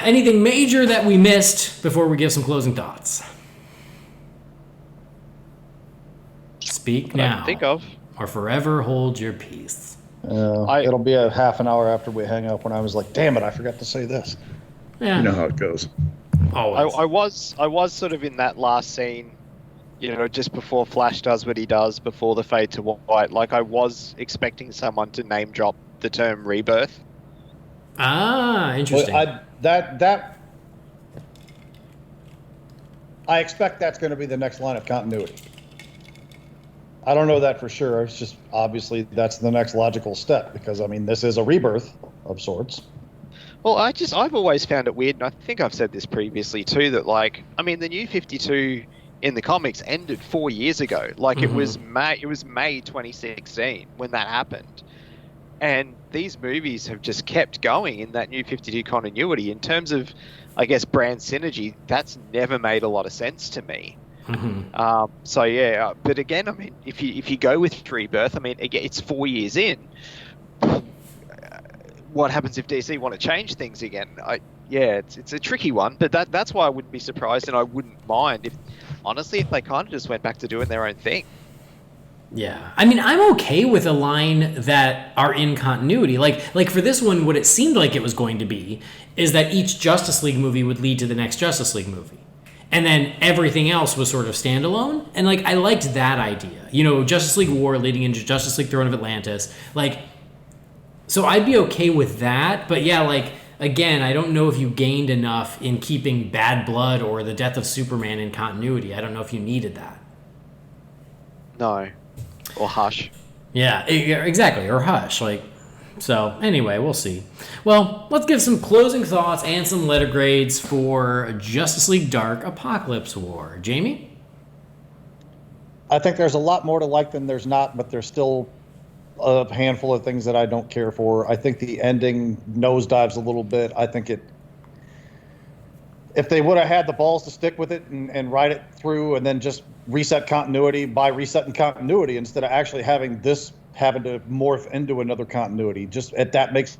Anything major that we missed before we give some closing thoughts? Speak now. Think of. Or forever hold your peace. It'll be a half an hour after we hang up when I was like, damn it, I forgot to say this. Yeah. You know how it goes. Always. I was sort of in that last scene, just before Flash does what he does, before the fade to white. Like, I was expecting someone to name drop the term rebirth. Ah, interesting. Well, I expect that's going to be the next line of continuity. I don't know that for sure. It's just obviously that's the next logical step because, I mean, this is a rebirth of sorts. Well, I've always found it weird, and I think I've said this previously too, that the New 52 in the comics ended 4 years ago. Like, it was May 2016 when that happened. And these movies have just kept going in that New 52 continuity. In terms of, I guess, brand synergy, that's never made a lot of sense to me. So yeah, but again, I mean, if you go with Rebirth, I mean, again, it's 4 years in. What happens if DC want to change things again? It's a tricky one, but that's why I wouldn't be surprised, and I wouldn't mind if they kind of just went back to doing their own thing. Yeah, I mean, I'm okay with a line that are in continuity. Like for this one, what it seemed like it was going to be is that each Justice League movie would lead to the next Justice League movie. And then everything else was sort of standalone. And, I liked that idea. Justice League War leading into Justice League Throne of Atlantis. So I'd be okay with that. But, yeah, again, I don't know if you gained enough in keeping Bad Blood or the death of Superman in continuity. I don't know if you needed that. No. Or Hush. Yeah, exactly. Or Hush. So, anyway, we'll see. Well, let's give some closing thoughts and some letter grades for Justice League Dark Apokolips War. Jamie? I think there's a lot more to like than there's not, but there's still a handful of things that I don't care for. I think the ending nosedives a little bit. I think if they would have had the balls to stick with it and ride it through and then just reset continuity by resetting continuity instead of actually having to morph into another continuity, that makes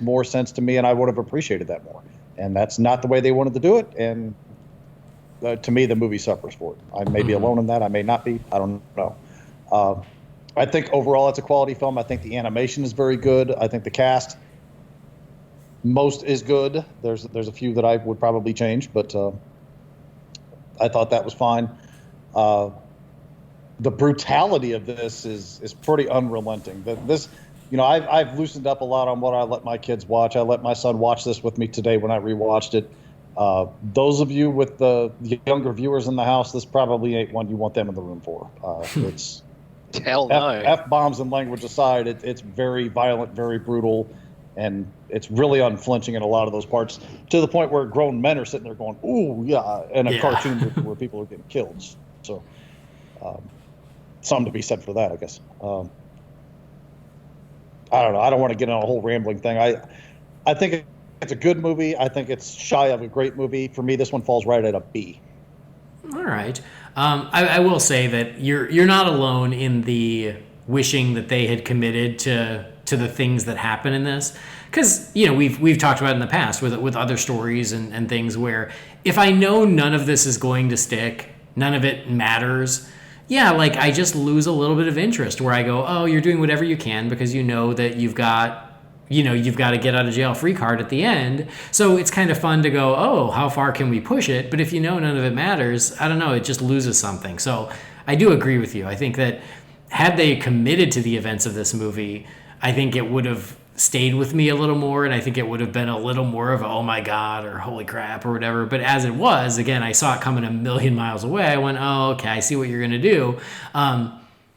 more sense to me, and I would have appreciated that more. And that's not the way they wanted to do it, and to me, the movie suffers for it. I may be alone in that. I may not be. I don't know. I think overall it's a quality film. I think the animation is very good. I think the cast most is good. There's a few that I would probably change, but I thought that was fine. The brutality of this is pretty unrelenting. I've loosened up a lot on what I let my kids watch. I let my son watch this with me today when I rewatched it. Those of you with the younger viewers in the house, this probably ain't one you want them in the room for. It's hell no. F-bombs and language aside, it's very violent, very brutal, and it's really unflinching in a lot of those parts, to the point where grown men are sitting there going, ooh, yeah, in a cartoon where people are getting killed. So something to be said for that, I guess. I don't know. I don't want to get on a whole rambling thing. I think it's a good movie. I think it's shy of a great movie. For me, this one falls right at a B. All right. I will say that you're not alone in the wishing that they had committed to the things that happen in this. Because, we've talked about it in the past with other stories and things where if I know none of this is going to stick, none of it matters, I just lose a little bit of interest where I go, oh, you're doing whatever you can because you know that you've got a get out of jail free card at the end. So it's kind of fun to go, oh, how far can we push it? But if you know none of it matters, I don't know, it just loses something. So I do agree with you. I think that had they committed to the events of this movie, I think it would have stayed with me a little more, and I think it would have been a little more of a, oh my God, or holy crap, or whatever. But as it was, again, I saw it coming a million miles away. I went, oh, okay, I see what you're going to do.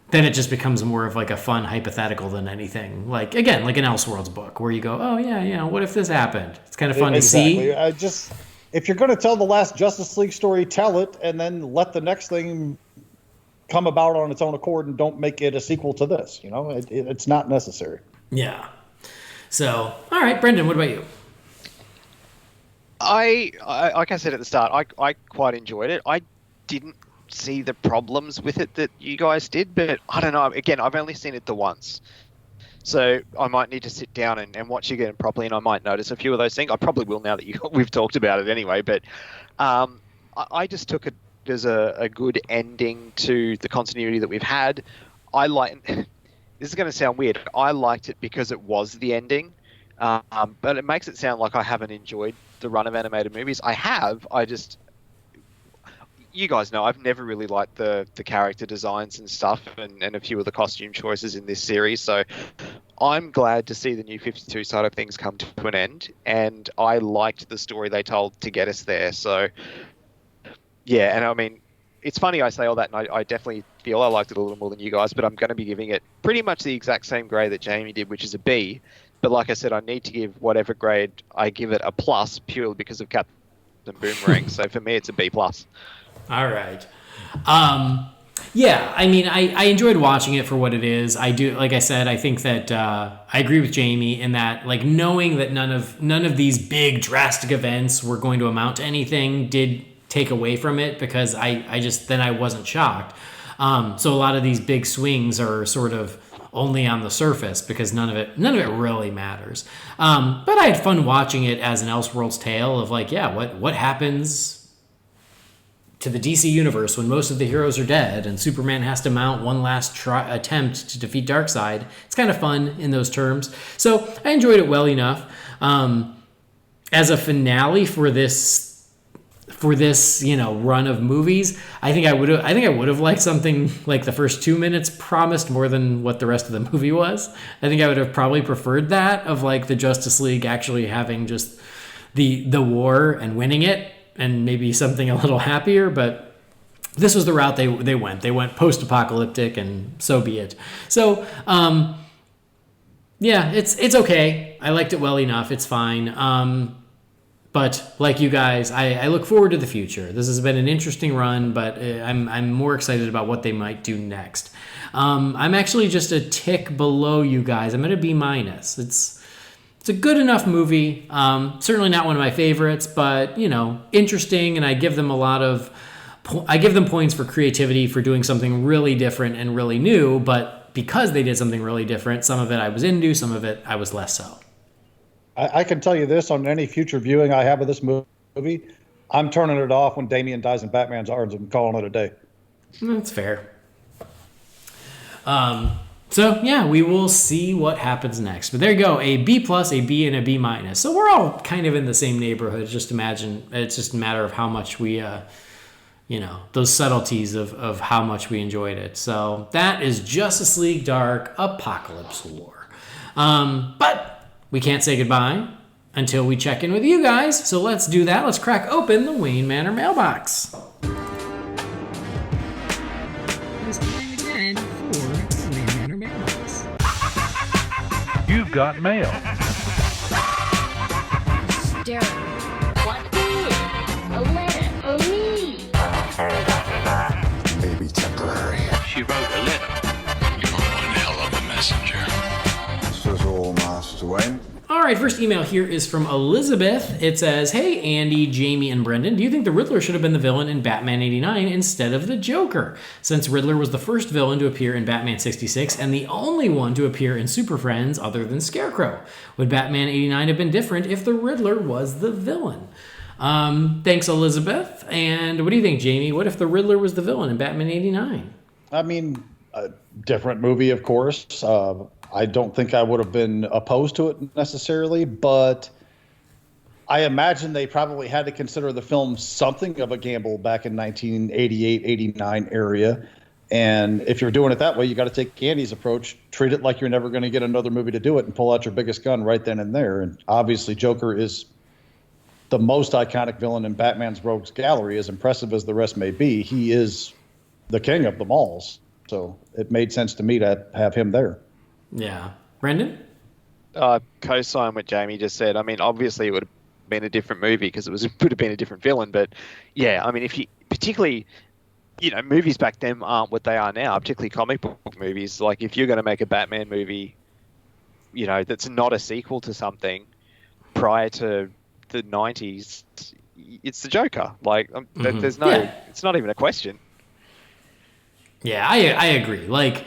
Then it just becomes more of a fun hypothetical than anything. Again, like an Elseworlds book where you go, oh yeah, what if this happened? It's kind of fun to see. If you're going to tell the last Justice League story, tell it, and then let the next thing come about on its own accord and don't make it a sequel to this. You know, it's not necessary. Yeah. So, all right, Brendan, what about you? I like I said at the start, I quite enjoyed it. I didn't see the problems with it that you guys did, but I don't know. Again, I've only seen it the once. So I might need to sit down and watch it again properly, and I might notice a few of those things. I probably will now that we've talked about it anyway, but I just took it as a good ending to the continuity that we've had. This is going to sound weird. I liked it because it was the ending, but it makes it sound like I haven't enjoyed the run of animated movies. I have. You guys know I've never really liked the character designs and stuff and a few of the costume choices in this series. So I'm glad to see the New 52 side of things come to an end. And I liked the story they told to get us there. So, yeah, and I mean, it's funny I say all that, and I definitely feel I liked it a little more than you guys, but I'm going to be giving it pretty much the exact same grade that Jamie did, which is a B. But like I said, I need to give whatever grade I give it a plus purely because of Captain Boomerang. So for me, it's a B+. All right. Yeah, I mean, I enjoyed watching it for what it is. I do, like I said, I think that I agree with Jamie in that, like, knowing that none of these big drastic events were going to amount to anything did take away from it, because I wasn't shocked. So a lot of these big swings are sort of only on the surface because none of it really matters. But I had fun watching it as an Elseworlds tale of, like, yeah, what happens to the DC universe when most of the heroes are dead and Superman has to mount one last attempt to defeat Darkseid. It's kind of fun in those terms. So I enjoyed it well enough. As a finale for this, run of movies, I think I would have liked something like the first 2 minutes promised more than what the rest of the movie was. I think I would have probably preferred that, of like the Justice League actually having just the war and winning it, and maybe something a little happier, but this was the route they went. They went post-apocalyptic, and so be it. So, yeah, it's okay. I liked it well enough. It's fine. But like you guys, I look forward to the future. This has been an interesting run, but I'm more excited about what they might do next. I'm actually just a tick below you guys. I'm at a B-. It's a good enough movie. Certainly not one of my favorites, but, interesting, and I give them points for creativity for doing something really different and really new, but because they did something really different, some of it I was into, some of it I was less so. I can tell you this, on any future viewing I have of this movie, I'm turning it off when Damian dies in Batman's arms and calling it a day. That's fair. So, yeah, we will see what happens next. But there you go, a B+, a B, and a B-. So we're all kind of in the same neighborhood. Just imagine, it's just a matter of how much we, those subtleties of how much we enjoyed it. So that is Justice League Dark Apokolips War. But we can't say goodbye until we check in with you guys. So let's do that. Let's crack open the Wayne Manor mailbox. It's time again for Wayne Manor mailbox. You've got mail. Darren, what is a letter for me? Maybe temporary. She wrote a letter. You're one hell of a messenger. This is all, Master Wayne. All right, first email here is from Elizabeth. It says, hey, Andy, Jamie, and Brendan, do you think the Riddler should have been the villain in Batman 89 instead of the Joker? Since Riddler was the first villain to appear in Batman 66 and the only one to appear in Super Friends other than Scarecrow. Would Batman 89 have been different if the Riddler was the villain? Thanks, Elizabeth. And what do you think, Jamie? What if the Riddler was the villain in Batman 89? I mean, a different movie, of course. I don't think I would have been opposed to it necessarily, but I imagine they probably had to consider the film something of a gamble back in 1988, 89 area. And if you're doing it that way, you got to take Andy's approach, treat it like you're never going to get another movie to do it, and pull out your biggest gun right then and there. And obviously Joker is the most iconic villain in Batman's Rogues Gallery, as impressive as the rest may be. He is the king of them all. So it made sense to me to have him there. Yeah. Brendan? Co-sign what Jamie just said. I mean, obviously it would have been a different movie because would have been a different villain. But yeah, I mean, if you particularly movies back then aren't what they are now, particularly comic book movies. Like, if you're going to make a Batman movie, that's not a sequel to something prior to the 90s, it's the Joker. Like, there's no, it's not even a question. Yeah, I agree. Like,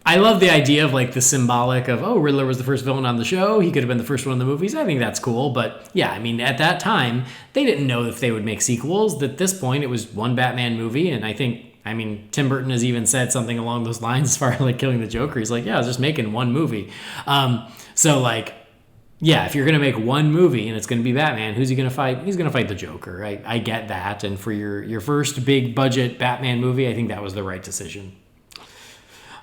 I love the idea of like the symbolic of, Riddler was the first villain on the show. He could have been the first one in the movies. I think that's cool. But yeah, I mean, at that time, they didn't know if they would make sequels. At this point, it was one Batman movie. And I mean, Tim Burton has even said something along those lines as far as like killing the Joker. He's like, yeah, I was just making one movie. So like, yeah, if you're going to make one movie and it's going to be Batman, who's he going to fight? He's going to fight the Joker. I get that. And for your first big budget Batman movie, I think that was the right decision.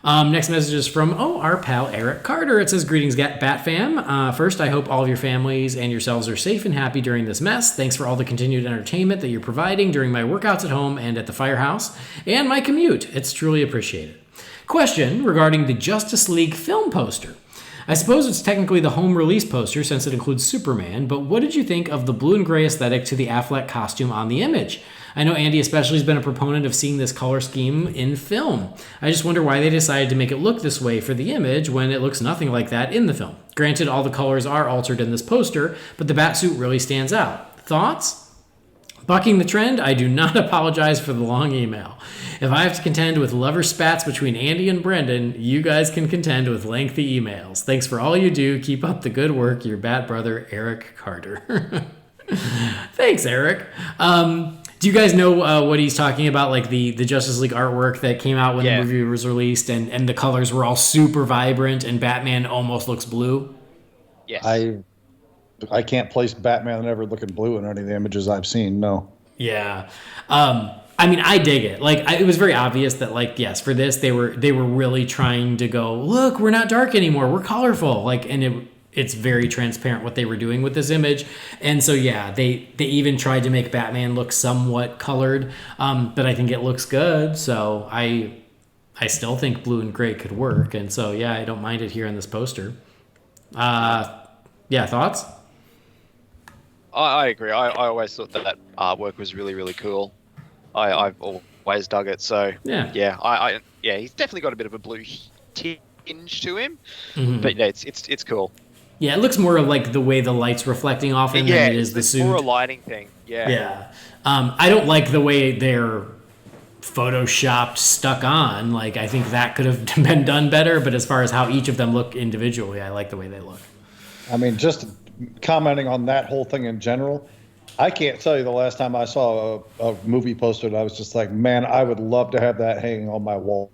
Next message is from, our pal Eric Carter. It says, greetings, Bat fam. First, I hope all of your families and yourselves are safe and happy during this mess. Thanks for all the continued entertainment that you're providing during my workouts at home and at the firehouse and my commute. It's truly appreciated. Question regarding the Justice League film poster. I suppose it's technically the home release poster since it includes Superman, but what did you think of the blue and gray aesthetic to the Affleck costume on the image? I know Andy especially has been a proponent of seeing this color scheme in film. I just wonder why they decided to make it look this way for the image when it looks nothing like that in the film. Granted, all the colors are altered in this poster, but the Batsuit really stands out. Thoughts? Bucking the trend, I do not apologize for the long email. If I have to contend with lover spats between Andy and Brendan, you guys can contend with lengthy emails. Thanks for all you do. Keep up the good work. Your Bat brother, Eric Carter. Thanks, Eric. Do you guys know what he's talking about? Like the Justice League artwork that came out when the movie was released and the colors were all super vibrant and Batman almost looks blue? Yes. I can't place Batman ever looking blue in any of the images I've seen, no. Yeah. I mean, I dig it. Like, it was very obvious that, like, yes, for this, they were really trying to go, look, we're not dark anymore. We're colorful. Like, and it's very transparent what they were doing with this image. And so, yeah, they even tried to make Batman look somewhat colored. But I think it looks good. So I still think blue and gray could work. And so, yeah, I don't mind it here on this poster. Yeah, thoughts? I agree. I always thought that artwork was really, really cool. I've always dug it. So yeah, he's definitely got a bit of a blue tinge to him. Mm-hmm. But yeah, it's cool. Yeah, it looks more like the way the light's reflecting off him than it is the suit. It's more a lighting thing. Yeah. Yeah. I don't like the way they're photoshopped stuck on. Like, I think that could have been done better. But as far as how each of them look individually, I like the way they look. I mean, just commenting on that whole thing in general, I can't tell you the last time I saw a movie poster that I was just like, man, I would love to have that hanging on my wall.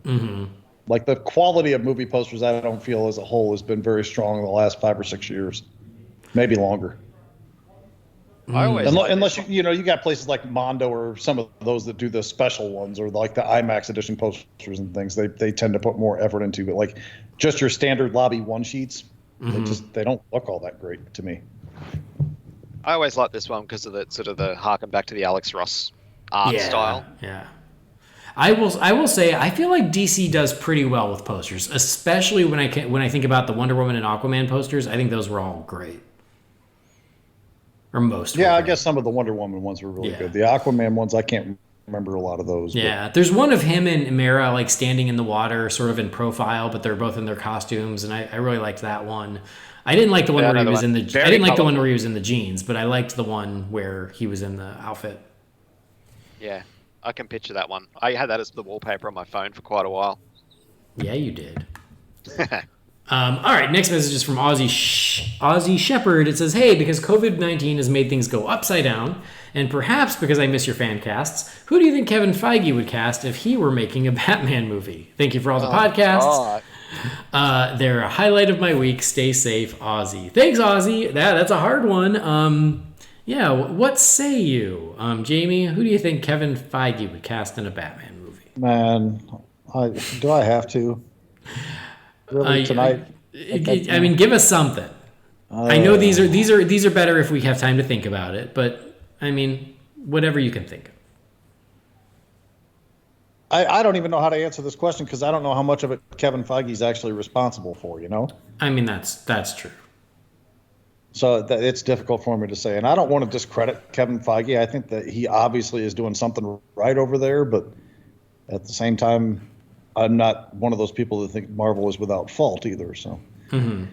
Mm-hmm. Like, the quality of movie posters, I don't feel as a whole has been very strong in the last 5 or 6 years, maybe longer. Unless you got places like Mondo or some of those that do the special ones or like the IMAX edition posters and things, they tend to put more effort into. But like just your standard lobby one sheets, they don't look all that great to me. I always like this one because of the harken back to the Alex Ross art style. Yeah. I will say I feel like DC does pretty well with posters, especially when I think about the Wonder Woman and Aquaman posters. I think those were all great. Or most. Yeah, I guess some of the Wonder Woman ones were really good. The Aquaman ones, I can't remember a lot of those. Yeah, there's one of him and Mera like standing in the water, sort of in profile, but they're both in their costumes, and I really liked that one. I didn't like the one where he was in the. I didn't like the one where he was in the jeans, but I liked the one where he was in the outfit. Yeah, I can picture that one. I had that as the wallpaper on my phone for quite a while. Yeah, you did. All right, next message is from Aussie Shepherd. It says, hey, because COVID-19 has made things go upside down, and perhaps because I miss your fan casts, who do you think Kevin Feige would cast if he were making a Batman movie? Thank you for all the podcasts. They're a highlight of my week. Stay safe, Aussie. Thanks, Aussie. That's a hard one. What say you? Jamie, who do you think Kevin Feige would cast in a Batman movie? Man, do I have to? Really tonight? I mean, give us something. I know these are better if we have time to think about it, but I mean, whatever you can think of. I don't even know how to answer this question because I don't know how much of it Kevin Feige's actually responsible for. You know? I mean, that's true. So it's difficult for me to say. And I don't want to discredit Kevin Feige. I think that he obviously is doing something right over there. But at the same time, I'm not one of those people that think Marvel is without fault either. So I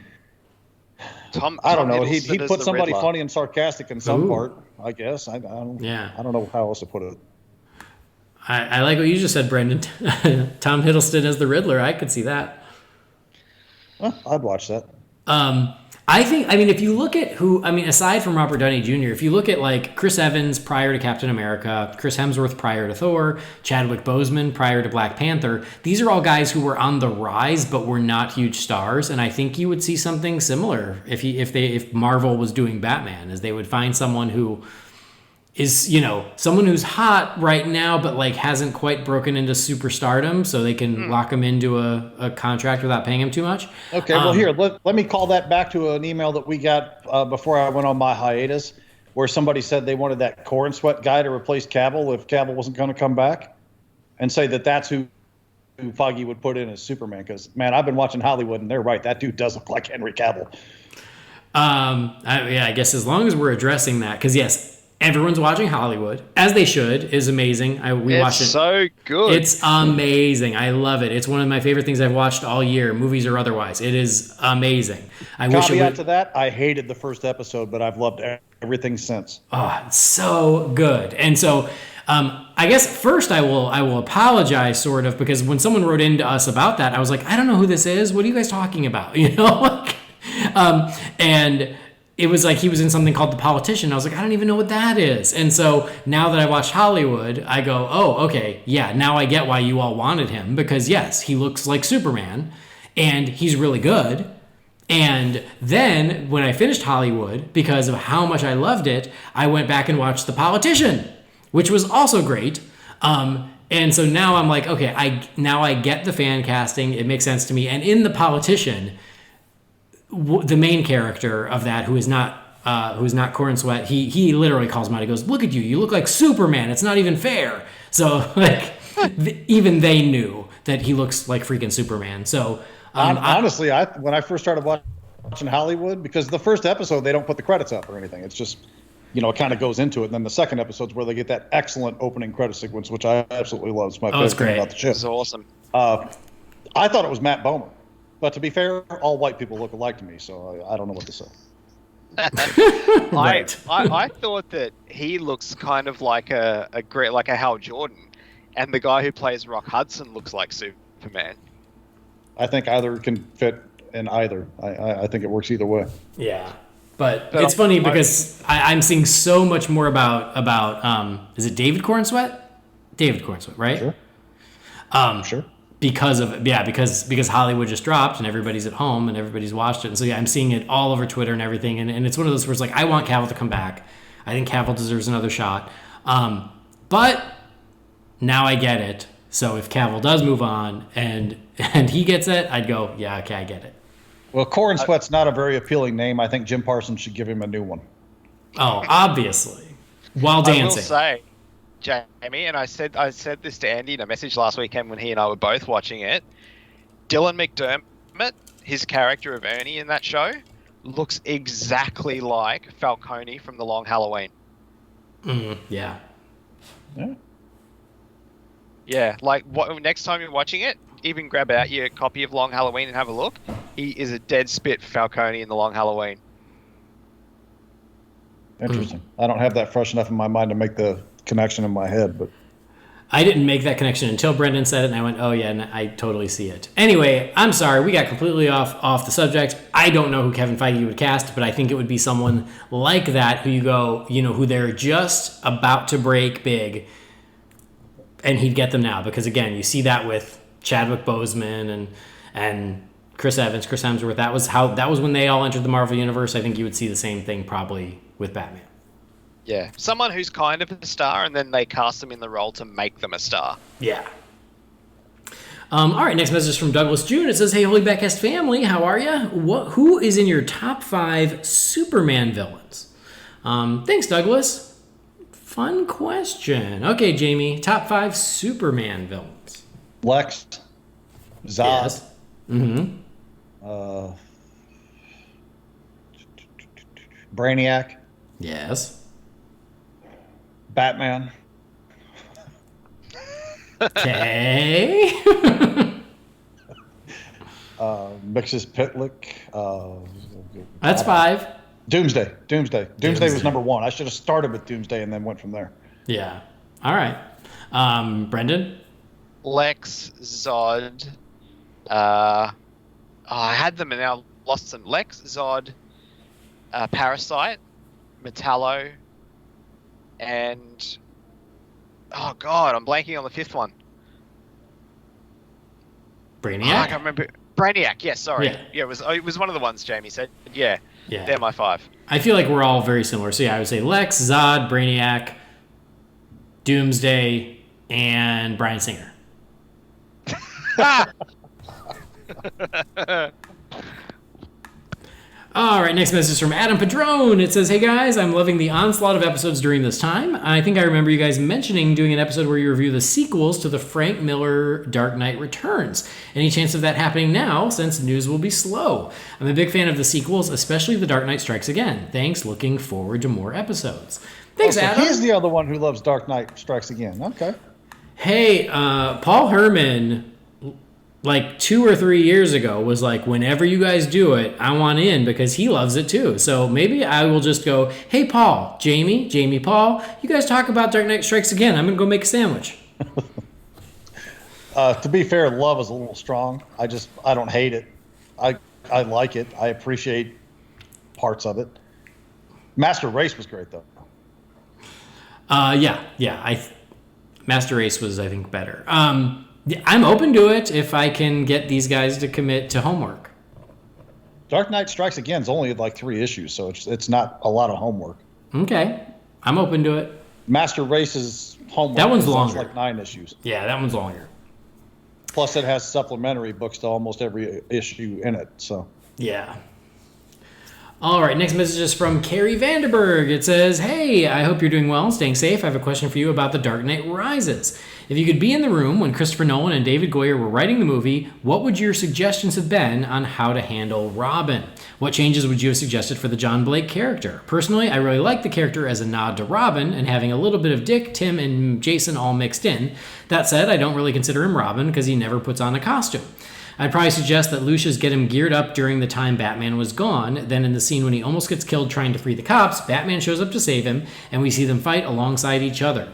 don't know. He put somebody funny and sarcastic in some part, I guess. I don't know how else to put it. I like what you just said, Brendan. Tom Hiddleston as the Riddler. I could see that. Well, I'd watch that. If you look at aside from Robert Downey Jr., if you look at like Chris Evans prior to Captain America, Chris Hemsworth prior to Thor, Chadwick Boseman prior to Black Panther, these are all guys who were on the rise but were not huge stars. And I think you would see something similar if Marvel was doing Batman, as they would find someone who is, someone who's hot right now, but like hasn't quite broken into superstardom, so they can lock him into a contract without paying him too much. Okay, well, here, let me call that back to an email that we got before I went on my hiatus, where somebody said they wanted that Corn Sweat guy to replace Cavill if Cavill wasn't going to come back, and say that's who Feige would put in as Superman. Because, man, I've been watching Hollywood, and they're right. That dude does look like Henry Cavill. I guess as long as we're addressing that, because, yes, everyone's watching Hollywood, as they should. Is amazing. We watch it. It's so good. It's amazing. I love it. It's one of my favorite things I've watched all year, movies or otherwise. It is amazing. Caveat to that, I hated the first episode, but I've loved everything since. Oh, it's so good. And so I guess first I will apologize, sort of, because when someone wrote into us about that, I was like, I don't know who this is. What are you guys talking about? And it was like he was in something called The Politician. I was like, I don't even know what that is. And so now that I watched Hollywood, I go, oh, okay, yeah, now I get why you all wanted him. Because, yes, he looks like Superman, and he's really good. And then when I finished Hollywood, because of how much I loved it, I went back and watched The Politician, which was also great. And so now I'm like, okay, I get the fan casting. It makes sense to me. And in The Politician, the main character of that, who is not Corn Sweat, he literally calls him out. He goes, "Look at you! You look like Superman. It's not even fair." So like, even they knew that he looks like freaking Superman. So honestly, when I first started watching Hollywood, because the first episode they don't put the credits up or anything. It's just it kind of goes into it. And then the second episode's where they get that excellent opening credit sequence, which I absolutely love. It's my favorite thing about the show. It's awesome. I thought it was Matt Bomer. But to be fair, all white people look alike to me, so I don't know what to say. Right. I thought that he looks kind of like a Hal Jordan, and the guy who plays Rock Hudson looks like Superman. I think either can fit in either. I think it works either way. Yeah, but it's funny because I'm seeing so much more about is it David Corn Sweat? David Corn Sweat, right? Sure. Sure. Because Hollywood just dropped and everybody's at home and everybody's watched it. And so I'm seeing it all over Twitter and everything. And it's one of those where it's like, I want Cavill to come back. I think Cavill deserves another shot. But now I get it. So if Cavill does move on and he gets it, I'd go, yeah, okay, I get it. Well, Corn Sweat's not a very appealing name. I think Jim Parsons should give him a new one. Oh, obviously. While dancing. I will say, Jamie, and I said this to Andy in a message last weekend when he and I were both watching it. Dylan McDermott, his character of Ernie in that show, looks exactly like Falcone from The Long Halloween. Yeah. Yeah, like next time you're watching it, even grab out your copy of Long Halloween and have a look. He is a dead spit Falcone in The Long Halloween. Interesting. I don't have that fresh enough in my mind to make the connection in my head, but I didn't make that connection until Brendan said it, and I went, oh yeah, and I totally see it. Anyway, I'm sorry, we got completely off the subject. I don't know who Kevin Feige would cast, but I think it would be someone like that who you go, who they're just about to break big, and he'd get them now. Because again, you see that with Chadwick Boseman and Chris Evans, Chris Hemsworth. That was when they all entered the Marvel Universe. I think you would see the same thing probably with Batman. Yeah, someone who's kind of a star, and then they cast them in the role to make them a star. Yeah. All right, next message from Douglas June. It says, "Hey, Holy BatCast family, how are you? Who is in your top 5 Superman villains?" Thanks, Douglas. Fun question. Okay, Jamie, top 5 Superman villains. Lex, Zod. Yes. Mm-hmm. Brainiac, Yes. Batman. Okay. Mixes Pitlick. That's 5. Doomsday was number 1. I should have started with Doomsday and then went from there. Yeah. All right. Brendan? Lex, Zod. I had them and now lost them. Lex, Zod, Parasite, Metallo, and oh god, I'm blanking on the 5th one. Brainiac? Oh, I can't remember. Brainiac, yes, sorry. Yeah. Yeah, it was one of the ones Jamie said. Yeah. Yeah. They're my 5. I feel like we're all very similar. So yeah, I would say Lex, Zod, Brainiac, Doomsday, and Bryan Singer. All right, next message from Adam Padrone. It says, "Hey guys, I'm loving the onslaught of episodes during this time. I think I remember you guys mentioning doing an episode where you review the sequels to the Frank Miller Dark Knight Returns. Any chance of that happening now, since news will be slow? I'm a big fan of the sequels, especially The Dark Knight Strikes Again. Thanks, looking forward to more episodes." Thanks, Adam. He's the other one who loves Dark Knight Strikes Again. Okay. Hey, Paul Herman, like 2 or 3 years ago, was like, whenever you guys do it, I want in because he loves it too. So maybe I will just go, hey, Paul, Jamie, Paul, you guys talk about Dark Knight Strikes Again. I'm going to go make a sandwich. To be fair, love is a little strong. I don't hate it. I like it. I appreciate parts of it. Master Race was great, though. Yeah. Master Race was, I think, better. I'm open to it if I can get these guys to commit to homework. Dark Knight Strikes Again is only like 3 issues, so it's not a lot of homework. Okay, I'm open to it. Master Race's homework. That one's longer. Like 9 issues. Yeah, that one's longer. Plus, it has supplementary books to almost every issue in it. So yeah. All right, next message is from Carrie Vanderberg. It says, "Hey, I hope you're doing well and staying safe. I have a question for you about The Dark Knight Rises. If you could be in the room when Christopher Nolan and David Goyer were writing the movie, what would your suggestions have been on how to handle Robin? What changes would you have suggested for the John Blake character? Personally, I really like the character as a nod to Robin and having a little bit of Dick, Tim, and Jason all mixed in. That said, I don't really consider him Robin because he never puts on a costume. I'd probably suggest that Lucius get him geared up during the time Batman was gone. Then in the scene when he almost gets killed trying to free the cops, Batman shows up to save him, and we see them fight alongside each other.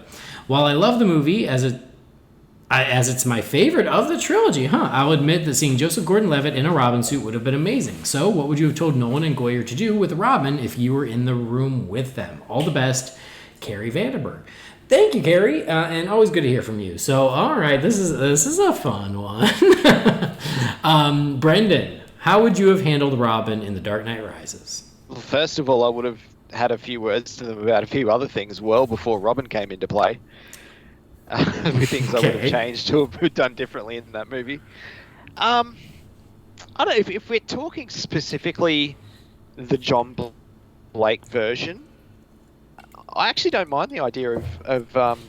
While I love the movie as it's my favorite of the trilogy, I'll admit that seeing Joseph Gordon-Levitt in a Robin suit would have been amazing. So what would you have told Nolan and Goyer to do with Robin if you were in the room with them? All the best, Carrie Vanderberg." Thank you, Carrie, and always good to hear from you. So, all right, this is a fun one. Brendan, how would you have handled Robin in The Dark Knight Rises? Well, first of all, I would have had a few words to them about a few other things well before Robin came into play. With things I would have changed to have done differently in that movie. I don't know, if we're talking specifically the John Blake version, I actually don't mind the idea of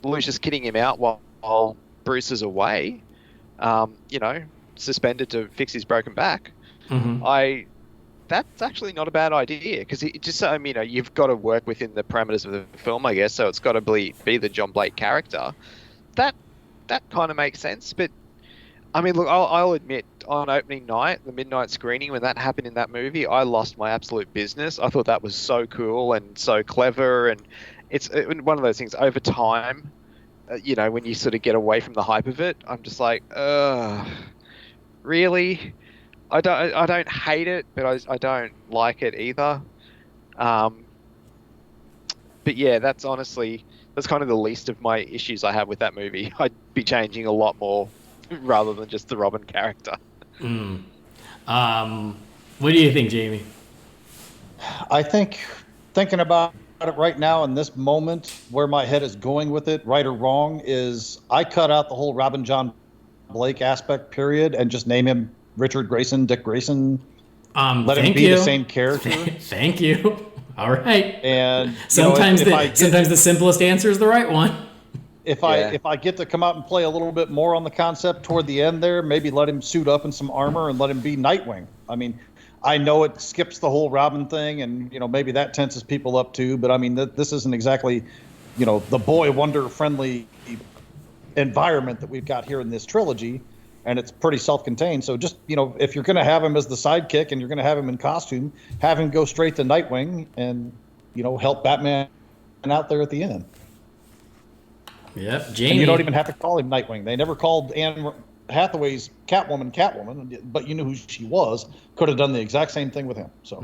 Lucius kidding him out while Bruce is away, suspended to fix his broken back. Mm-hmm. That's actually not a bad idea because you've got to work within the parameters of the film, I guess. So it's got to be the John Blake character. That kind of makes sense. But I mean, look, I'll admit, on opening night, the midnight screening, when that happened in that movie, I lost my absolute business. I thought that was so cool and so clever, and it's one of those things. Over time, when you sort of get away from the hype of it, I'm just like, really? I don't hate it, but I don't like it either. But yeah, that's kind of the least of my issues I have with that movie. I'd be changing a lot more rather than just the Robin character. What do you think, Jamie? I think thinking about it right now in this moment, where my head is going with it, right or wrong, is I cut out the whole Robin John Blake aspect, period, and just name him Richard Grayson, Dick Grayson. Let him be the same character. Thank you. All right. And sometimes the simplest answer is the right one. If I get to come out and play a little bit more on the concept toward the end there, maybe let him suit up in some armor and let him be Nightwing. I mean, I know it skips the whole Robin thing, and maybe that tenses people up too. But I mean, this isn't exactly, the boy wonder friendly environment that we've got here in this trilogy, and it's pretty self-contained. So just if you're going to have him as the sidekick and you're going to have him in costume, have him go straight to Nightwing and help Batman out there at the end. Yep, Jamie. And you don't even have to call him Nightwing. They never called Anne Hathaway's Catwoman, but you knew who she was. Could have done the exact same thing with him. So,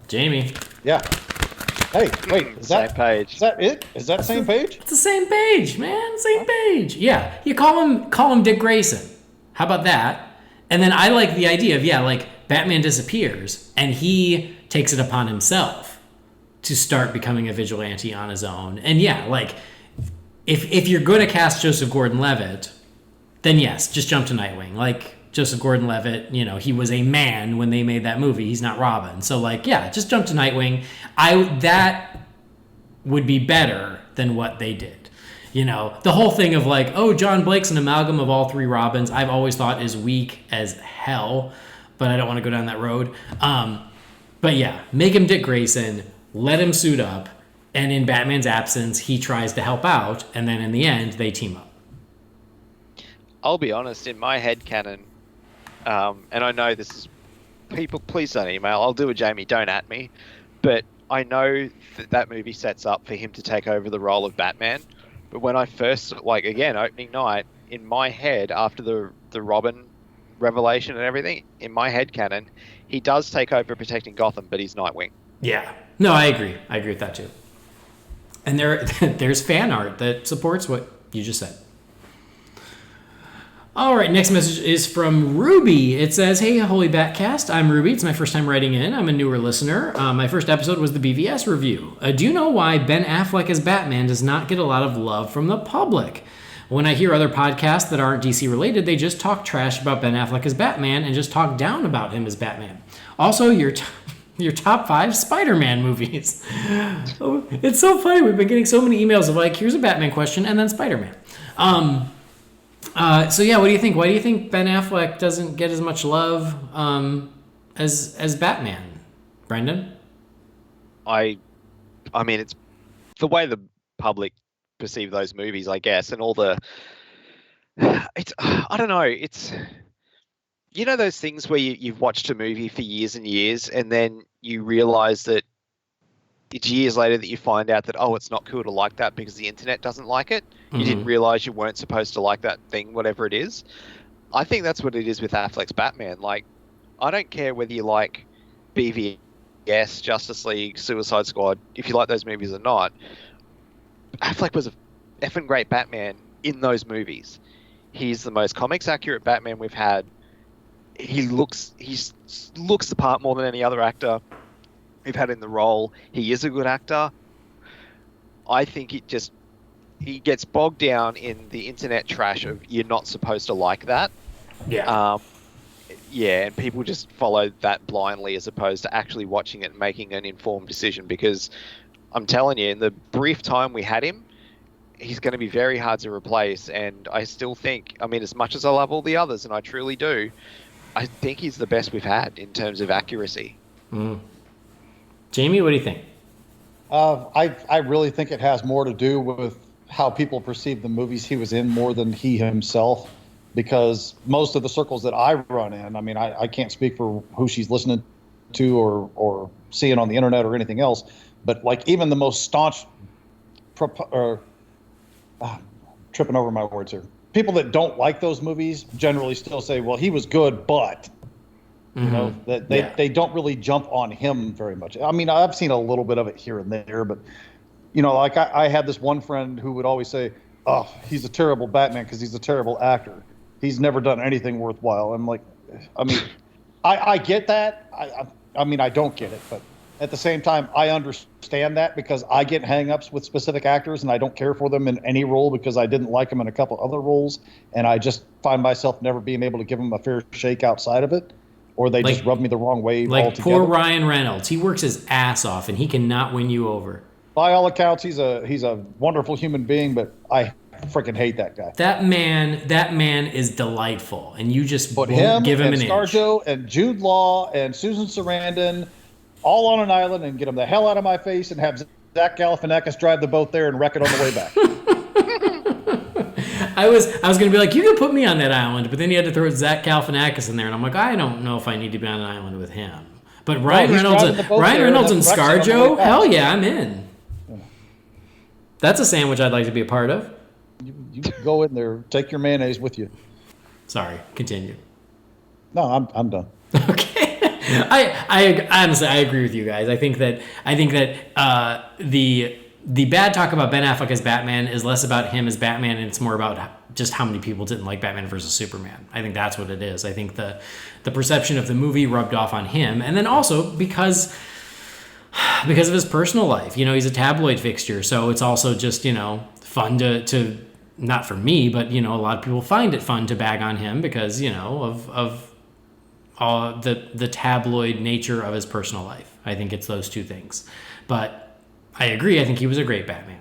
Jamie. Yeah. Hey, wait, is Same that page. Is that it? Is that the same page? It's the same page, man. Same page. Yeah, you call him Dick Grayson. How about that? And then I like the idea of Batman disappears and he takes it upon himself to start becoming a vigilante on his own. And if you're going to cast Joseph Gordon-Levitt, then yes, just jump to Nightwing. Joseph Gordon-Levitt, he was a man when they made that movie. He's not Robin. So just jump to Nightwing. That would be better than what they did. The whole thing of John Blake's an amalgam of all three Robins, I've always thought is weak as hell, but I don't want to go down that road. But yeah, make him Dick Grayson, let him suit up, and in Batman's absence, he tries to help out, and then in the end, they team up. I'll be honest, in my headcanon, and I know this is... People, please don't email. I'll do a Jamie, don't at me. But I know that movie sets up for him to take over the role of Batman. But when I first, again, opening night, in my head, after the Robin revelation and everything, in my headcanon, he does take over protecting Gotham, but he's Nightwing. Yeah. No, I agree. I agree with that too. And there's fan art that supports what you just said. All right, next message is from Ruby. It says, "Hey, Holy BatCast. I'm Ruby. It's my first time writing in. I'm a newer listener. My first episode was the BVS review. Do you know why Ben Affleck as Batman does not get a lot of love from the public? When I hear other podcasts that aren't DC related, they just talk trash about Ben Affleck as Batman and just talk down about him as Batman. Also, your top 5 Spider-Man movies." Oh, it's so funny. We've been getting so many emails of here's a Batman question and then Spider-Man. So yeah, what do you think? Why do you think Ben Affleck doesn't get as much love as Batman, Brendan? I mean, it's the way the public perceive those movies, I guess, and all the... I don't know. It's... those things where you've watched a movie for years and years, and then you realize that it's years later that you find out that, it's not cool to like that because the internet doesn't like it. You didn't realize you weren't supposed to like that thing, whatever it is. I think that's what it is with Affleck's Batman. I don't care whether you like BVS, Justice League, Suicide Squad, if you like those movies or not. Affleck was a effing great Batman in those movies. He's the most comics accurate Batman we've had. He looks the part more than any other actor we've had in the role. He is a good actor. I think he gets bogged down in the internet trash of you're not supposed to like that. Yeah. And people just follow that blindly as opposed to actually watching it and making an informed decision, because I'm telling you, in the brief time we had him, he's going to be very hard to replace. And I still think, as much as I love all the others, and I truly do, I think he's the best we've had in terms of accuracy. Jamie, what do you think? I really think it has more to do with how people perceive the movies he was in more than he himself, because most of the circles that I run in, I can't speak for who she's listening to or seeing on the internet or anything else, but even the most staunch, tripping over my words here, people that don't like those movies generally still say, well, he was good, but they don't really jump on him very much. I've seen a little bit of it here and there, but I had this one friend who would always say, "Oh, he's a terrible Batman because he's a terrible actor. He's never done anything worthwhile." I'm like, I get that. I don't get it, but at the same time, I understand that because I get hang-ups with specific actors and I don't care for them in any role because I didn't like them in a couple other roles, and I just find myself never being able to give them a fair shake outside of it, or they just rub me the wrong way altogether. Poor Ryan Reynolds. He works his ass off and he cannot win you over. By all accounts, he's a wonderful human being, but I freaking hate that guy. That man is delightful, and you just Put won't him give him and an ScarJo and Jude Law and Susan Sarandon all on an island and get them the hell out of my face and have Zach Galifianakis drive the boat there and wreck it on the way back. I was going to be like, you can put me on that island, but then you had to throw Zach Galifianakis in there, and I'm like, I don't know if I need to be on an island with him. But Ryan Reynolds and ScarJo, hell yeah, I'm in. That's a sandwich I'd like to be a part of. You go in there, take your mayonnaise with you. Sorry, continue. No, I'm done. Okay. I honestly I agree with you guys. I think that the bad talk about Ben Affleck as Batman is less about him as Batman, and it's more about just how many people didn't like Batman versus Superman. I think that's what it is. I think the perception of the movie rubbed off on him, and then also because of his personal life. You know, he's a tabloid fixture, so it's also just, you know, fun to not for me, but, you know, a lot of people find it fun to bag on him because, you know, of all the tabloid nature of his personal life. I think it's those two things. But I agree. I think he was a great Batman.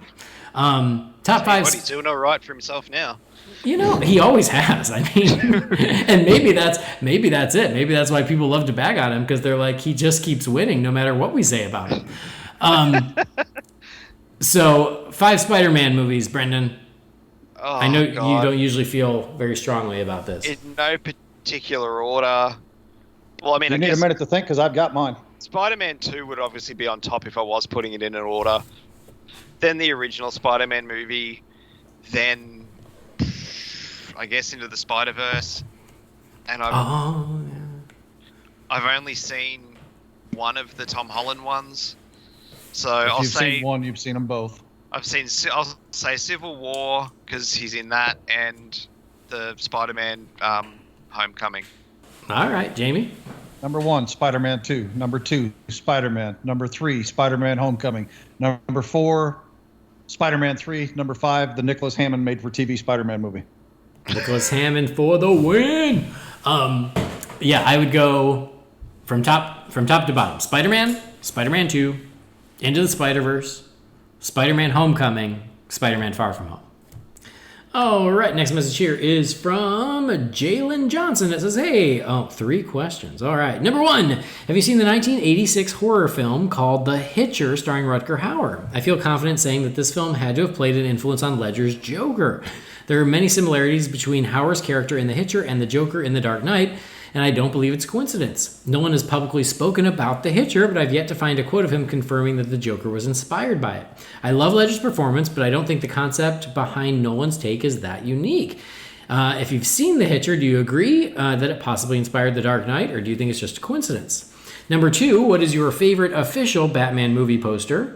Top five. He's doing all right for himself now. You know, he always has. I mean, and maybe that's it. Maybe that's why people love to bag on him, because they're like, he just keeps winning no matter what we say about him. So 5 Spider-Man movies, Brendan. Oh, I know God. you don't usually feel very strongly about this. In no particular order. Well, I mean, You I need guess a minute to think because I've got mine. Spider-Man 2 would obviously be on top if I was putting it in an order. Then the original Spider-Man movie. Then, I guess, Into the Spider-Verse. And I've only seen one of the Tom Holland ones. So If I'll you've say seen one, you've seen them both. I'll say Civil War because he's in that, and the Spider-Man Homecoming. All right, Jamie. Number 1, Spider-Man 2. Number 2, Spider-Man. Number 3, Spider-Man Homecoming. Number 4, Spider-Man 3. Number 5, the Nicholas Hammond made-for-TV Spider-Man movie. Nicholas Hammond for the win. Yeah, I would go from top to bottom. Spider-Man, Spider-Man 2, Into the Spider-Verse, Spider-Man Homecoming, Spider-Man Far From Home. All right, next message here is from Jalen Johnson. It says, hey, 3 questions. All right, number 1, have you seen the 1986 horror film called The Hitcher starring Rutger Hauer? I feel confident saying that this film had to have played an influence on Ledger's Joker. There are many similarities between Hauer's character in The Hitcher and the Joker in The Dark Knight, and I don't believe it's a coincidence. No one has publicly spoken about The Hitcher, but I've yet to find a quote of him confirming that the Joker was inspired by it. I love Ledger's performance, but I don't think the concept behind Nolan's take is that unique. If you've seen The Hitcher, do you agree that it possibly inspired The Dark Knight, or do you think it's just a coincidence? Number 2, what is your favorite official Batman movie poster?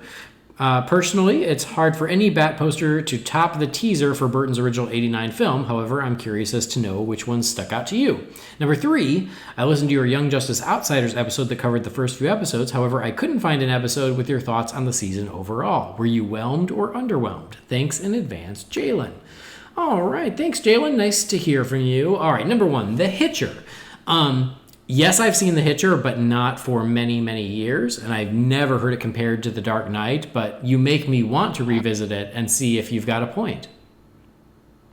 Personally, it's hard for any Bat poster to top the teaser for Burton's original 89 film. However, I'm curious as to know which one stuck out to you. Number 3, I listened to your Young Justice Outsiders episode that covered the first few episodes. However, I couldn't find an episode with your thoughts on the season overall. Were you whelmed or underwhelmed? Thanks in advance, Jalen. All right, thanks, Jalen. Nice to hear from you. All right, number 1, The Hitcher. Yes, I've seen The Hitcher, but not for many, many years, and I've never heard it compared to The Dark Knight, but you make me want to revisit it and see if you've got a point.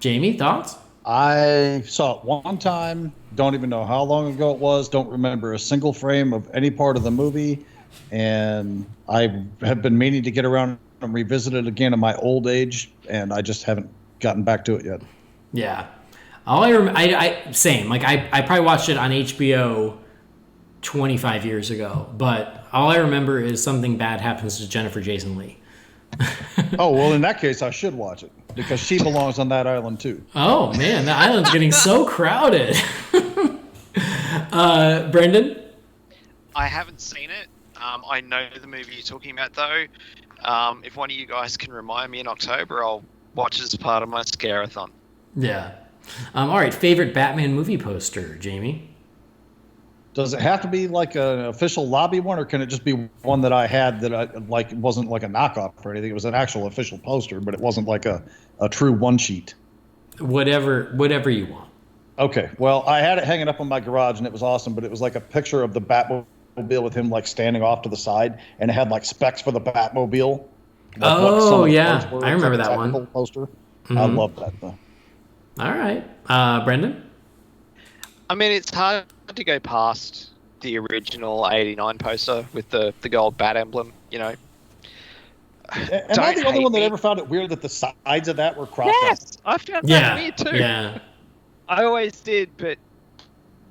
Jamie, thoughts? I saw it one time, don't even know how long ago it was, don't remember a single frame of any part of the movie, and I have been meaning to get around and revisit it again in my old age, and I just haven't gotten back to it yet. Yeah. All same. Like I probably watched it on HBO 25 years ago, but all I remember is something bad happens to Jennifer Jason Leigh. Oh, well, in that case, I should watch it because she belongs on that island too. Oh man, the island's getting so crowded. Brendan? I haven't seen it. I know the movie you're talking about, though. If one of you guys can remind me in October, I'll watch it as part of my scare-a-thon. Yeah. All right, favorite Batman movie poster, Jamie? Does it have to be like an official lobby one, or can it just be one that I had that I like wasn't like a knockoff or anything? It was an actual official poster, but it wasn't like a true one sheet. Whatever you want. Okay, well, I had it hanging up in my garage, and it was awesome, but it was like a picture of the Batmobile with him like standing off to the side, and it had like specs for the Batmobile. Like oh, yeah. I remember that one. Poster. I love that though. All right. Brendan? I mean, it's hard to go past the original 89 poster with the gold bat emblem, you know. Am I the only one that ever found it weird that the sides of that were crossed out? Yes, I found that weird too. Yeah. I always did, but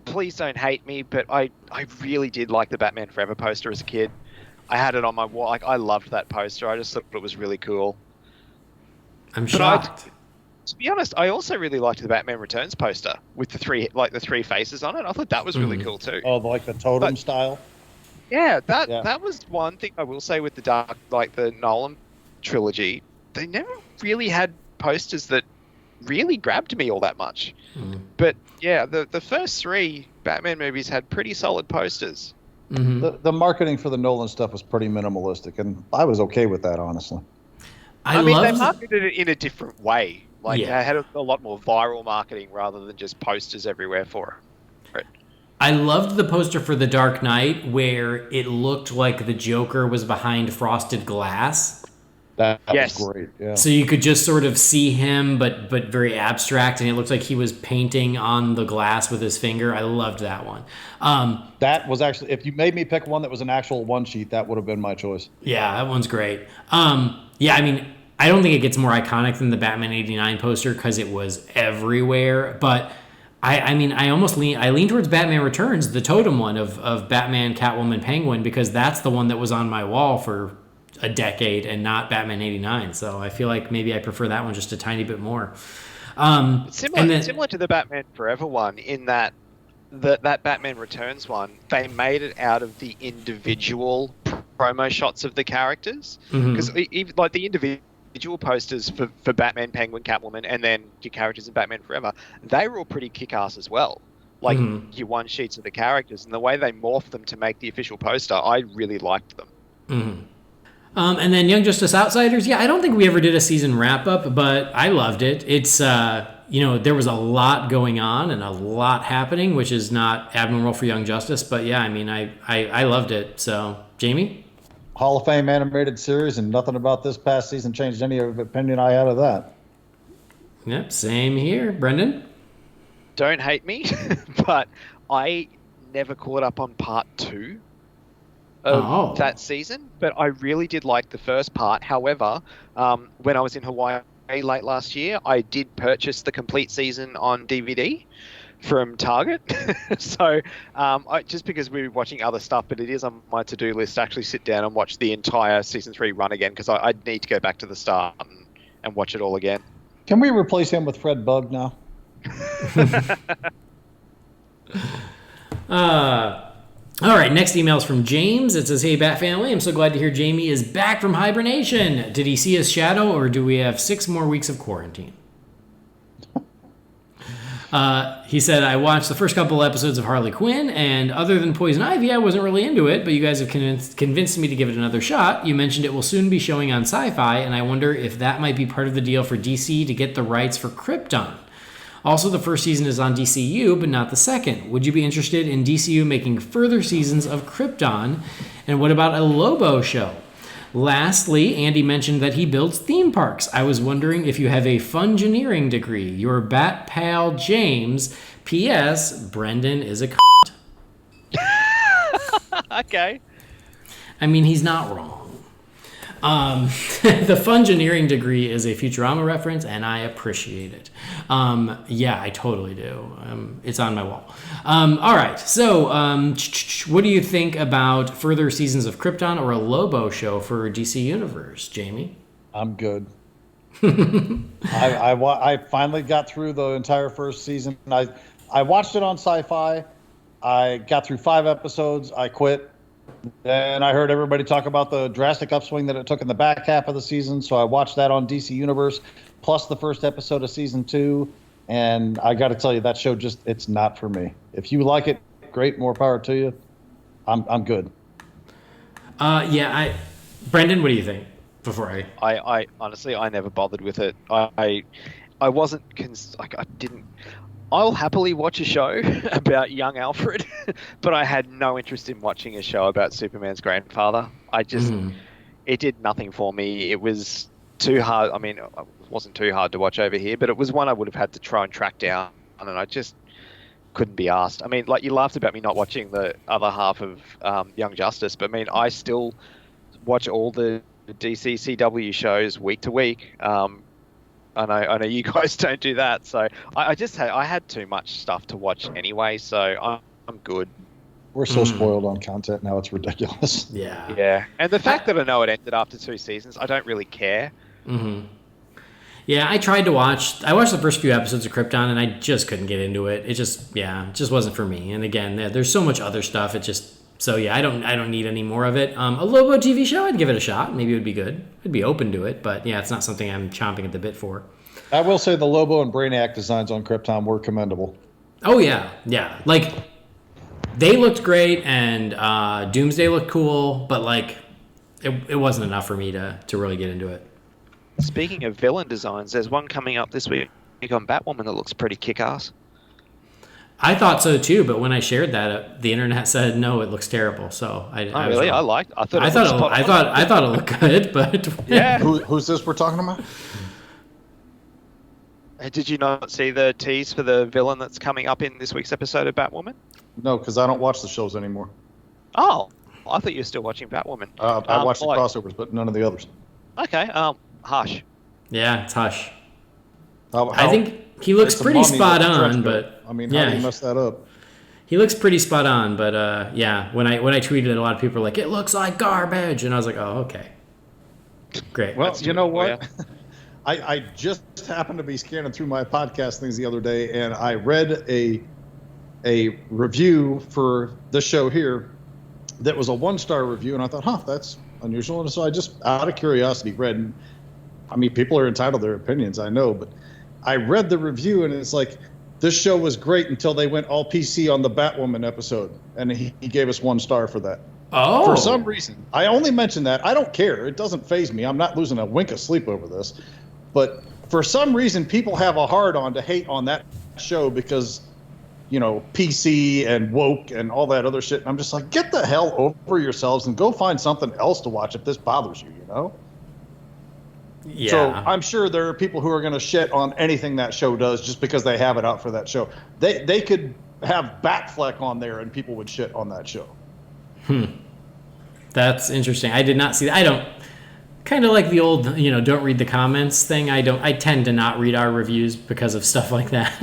please don't hate me, but I really did like the Batman Forever poster as a kid. I had it on my wall. Like, I loved that poster. I just thought it was really cool. I'm shocked. To be honest, I also really liked the Batman Returns poster with the three faces on it. I thought that was really cool too. Oh, like the totem style? Yeah, that was one thing I will say with the Nolan trilogy. They never really had posters that really grabbed me all that much. But yeah, the first three Batman movies had pretty solid posters. The marketing for the Nolan stuff was pretty minimalistic, and I was okay with that, honestly. I mean, they marketed it in a different way. Like, they had a lot more viral marketing rather than just posters everywhere for it. I loved the poster for The Dark Knight where it looked like the Joker was behind frosted glass. That was great, yeah. So you could just sort of see him, but very abstract, and it looked like he was painting on the glass with his finger. I loved that one. That was actually, if you made me pick one that was an actual one sheet, that would have been my choice. Yeah, that one's great. Yeah, I mean, I don't think it gets more iconic than the Batman 89 poster because it was everywhere, but I mean, I lean towards Batman Returns, the totem one of Batman, Catwoman, Penguin, because that's the one that was on my wall for a decade and not Batman 89. So I feel like maybe I prefer that one just a tiny bit more. Similar to the Batman Forever one in that Batman Returns one, they made it out of the individual promo shots of the characters. Because even like the individual posters for Batman, Penguin, Catwoman, and then your characters in Batman Forever, they were all pretty kick-ass as well. Like your one sheets of the characters, and the way they morphed them to make the official poster, I really liked them. And then Young Justice Outsiders, I don't think we ever did a season wrap-up, but I loved it. It's, there was a lot going on and a lot happening, which is not abnormal for Young Justice, but I mean, I loved it. So, Jamie? Hall of Fame animated series, and nothing about this past season changed any of the opinion I had of that. Yep, same here. Brendan? Don't hate me, but I never caught up on part 2 of that season, but I really did like the first part. However, when I was in Hawaii late last year, I did purchase the complete season on DVD from Target. So just because we were watching other stuff, but it is on my to-do list to actually sit down and watch the entire season 3 run again, because I need to go back to the start and watch it all again. Can we replace him with Fred Bug now? All right, next email is from James. It says, "Hey, Bat Family, I'm so glad to hear Jamie is back from hibernation. Did he see his shadow, or do we have 6 more weeks of quarantine?" He said, "I watched the first couple episodes of Harley Quinn, and other than Poison Ivy, I wasn't really into it, but you guys have convinced me to give it another shot. You mentioned it will soon be showing on Sci-Fi, and I wonder if that might be part of the deal for DC to get the rights for Krypton. Also, the first season is on DCAU, but not the second. Would you be interested in DCU making further seasons of Krypton? And what about a Lobo show? Lastly, Andy mentioned that he builds theme parks. I was wondering if you have a fungineering degree. Your Bat Pal James. P.S. Brendan is a Okay. I mean, he's not wrong. The fungineering degree is a Futurama reference, and I appreciate it. I totally do. It's on my wall. All right. So, what do you think about further seasons of Krypton or a Lobo show for DC Universe, Jamie? I'm good. I finally got through the entire first season. I watched it on Sci-Fi. I got through 5 episodes. I quit. Then I heard everybody talk about the drastic upswing that it took in the back half of the season, so I watched that on DC Universe, plus the first episode of season 2, and I got to tell you, that show it's not for me. If you like it, great, more power to you. I'm good. Brendan, what do you think? Before I honestly, I never bothered with it. I wasn't I didn't. I'll happily watch a show about young Alfred, but I had no interest in watching a show about Superman's grandfather. It did nothing for me. It was too hard. I mean, it wasn't too hard to watch over here, but it was one I would have had to try and track down, and I just couldn't be asked. I mean, like, you laughed about me not watching the other half of Young Justice, but I mean, I still watch all the DCCW shows week to week. I know you guys don't do that, so I had too much stuff to watch anyway, so I'm good. We're so spoiled on content now; it's ridiculous. Yeah. And the fact that I know it ended after 2 seasons, I don't really care. Mm-hmm. Yeah, I tried to watch. I watched the first few episodes of Krypton, and I just couldn't get into it. It just wasn't for me. And again, there's so much other stuff. I don't need any more of it. A Lobo TV show, I'd give it a shot. Maybe it would be good. I'd be open to it, but yeah, it's not something I'm chomping at the bit for. I will say the Lobo and Brainiac designs on Krypton were commendable. Oh yeah. Like, they looked great, and Doomsday looked cool, but like, it wasn't enough for me to really get into it. Speaking of villain designs, there's one coming up this week on Batwoman that looks pretty kick-ass. I thought so too, but when I shared that, the internet said no, it looks terrible. So I really? I thought it looked good, but yeah. Who's this we're talking about? Did you not see the tease for the villain that's coming up in this week's episode of Batwoman? No, because I don't watch the shows anymore. Oh, I thought you were still watching Batwoman. I watch the crossovers, but none of the others. Okay. Hush. Yeah, it's Hush. I think he looks pretty spot on, but I mean, how do you mess that up? He looks pretty spot on, but when I tweeted it, a lot of people were like, "It looks like garbage," and I was like, "Oh, okay, great." Well, you know what? I just happened to be scanning through my podcast things the other day, and I read a review for this show here that was a 1-star review, and I thought, that's unusual, and so I just, out of curiosity, read. And, I mean, people are entitled to their opinions, I know, but I read the review, and it's like, this show was great until they went all PC on the Batwoman episode, and he gave us 1 star for that. Oh. For some reason. I only mention that. I don't care. It doesn't faze me. I'm not losing a wink of sleep over this. But for some reason, people have a hard-on to hate on that show because, PC and woke and all that other shit. And I'm just like, get the hell over yourselves and go find something else to watch if this bothers you, Yeah. So I'm sure there are people who are going to shit on anything that show does just because they have it out for that show. They could have Batfleck on there and people would shit on that show. That's interesting. I did not see that. I don't, kind of like the old, don't read the comments thing. I tend to not read our reviews because of stuff like that.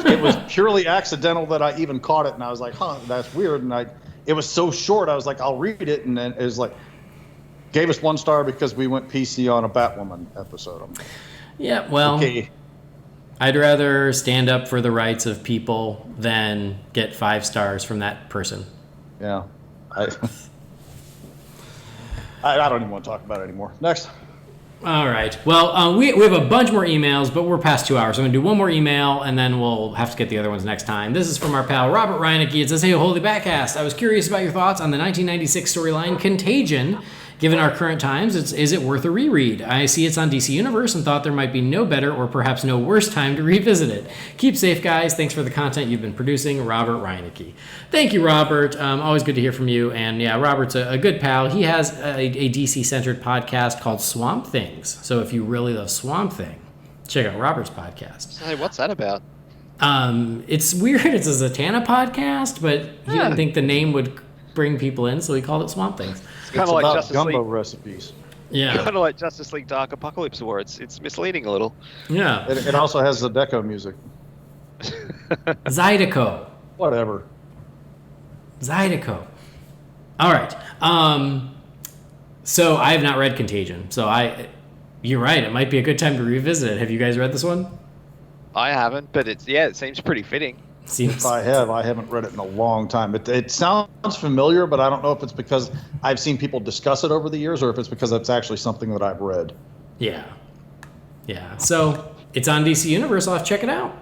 It was purely accidental that I even caught it, and I was like, that's weird. And it was so short, I was like, I'll read it, and then it was like, gave us 1 star because we went PC on a Batwoman episode. Yeah, well, okay. I'd rather stand up for the rights of people than get 5 stars from that person. Yeah. I don't even want to talk about it anymore. Next. All right. Well, we have a bunch more emails, but we're past 2 hours. So I'm going to do one more email, and then we'll have to get the other ones next time. This is from our pal Robert Reinecke. It says, "Hey, Holy BatCast. I was curious about your thoughts on the 1996 storyline Contagion. Given our current times, is it worth a reread? I see it's on DC Universe and thought there might be no better or perhaps no worse time to revisit it. Keep safe, guys. Thanks for the content you've been producing, Robert Reinecke." Thank you, Robert. Always good to hear from you. And yeah, Robert's a good pal. He has a DC-centered podcast called Swamp Things. So if you really love Swamp Thing, check out Robert's podcast. Hey, what's that about? It's weird. It's a Zatanna podcast, but he didn't think the name would bring people in, so he called it Swamp Things. It's kind of like Justice gumbo League recipes. Yeah, kind of like Justice League Dark Apokolips War. It's misleading a little. Yeah. It also has the Deco music. Zydeco. Whatever. Zydeco. All right. So I have not read Contagion. So you're right. It might be a good time to revisit it. Have you guys read this one? I haven't, but it seems pretty fitting. If I haven't read it in a long time. It sounds familiar, but I don't know if it's because I've seen people discuss it over the years or if it's because it's actually something that I've read. Yeah. So it's on DC Universe. I'll have to check it out.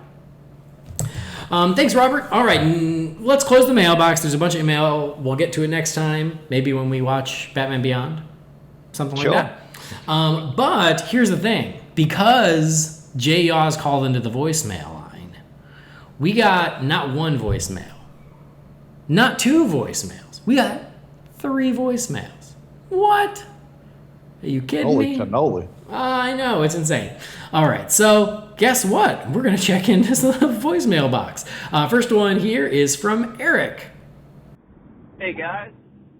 Thanks, Robert. All right, let's close the mailbox. There's a bunch of email. We'll get to it next time, maybe when we watch Batman Beyond, something like that. But here's the thing. Because Jay Yaws called into the voicemail line, we got not 1 voicemail, not 2 voicemails. We got 3 voicemails. What? Are you kidding me? Holy cannoli. I know, it's insane. All right, so guess what? We're going to check into the voicemail box. First one here is from Eric. Hey guys,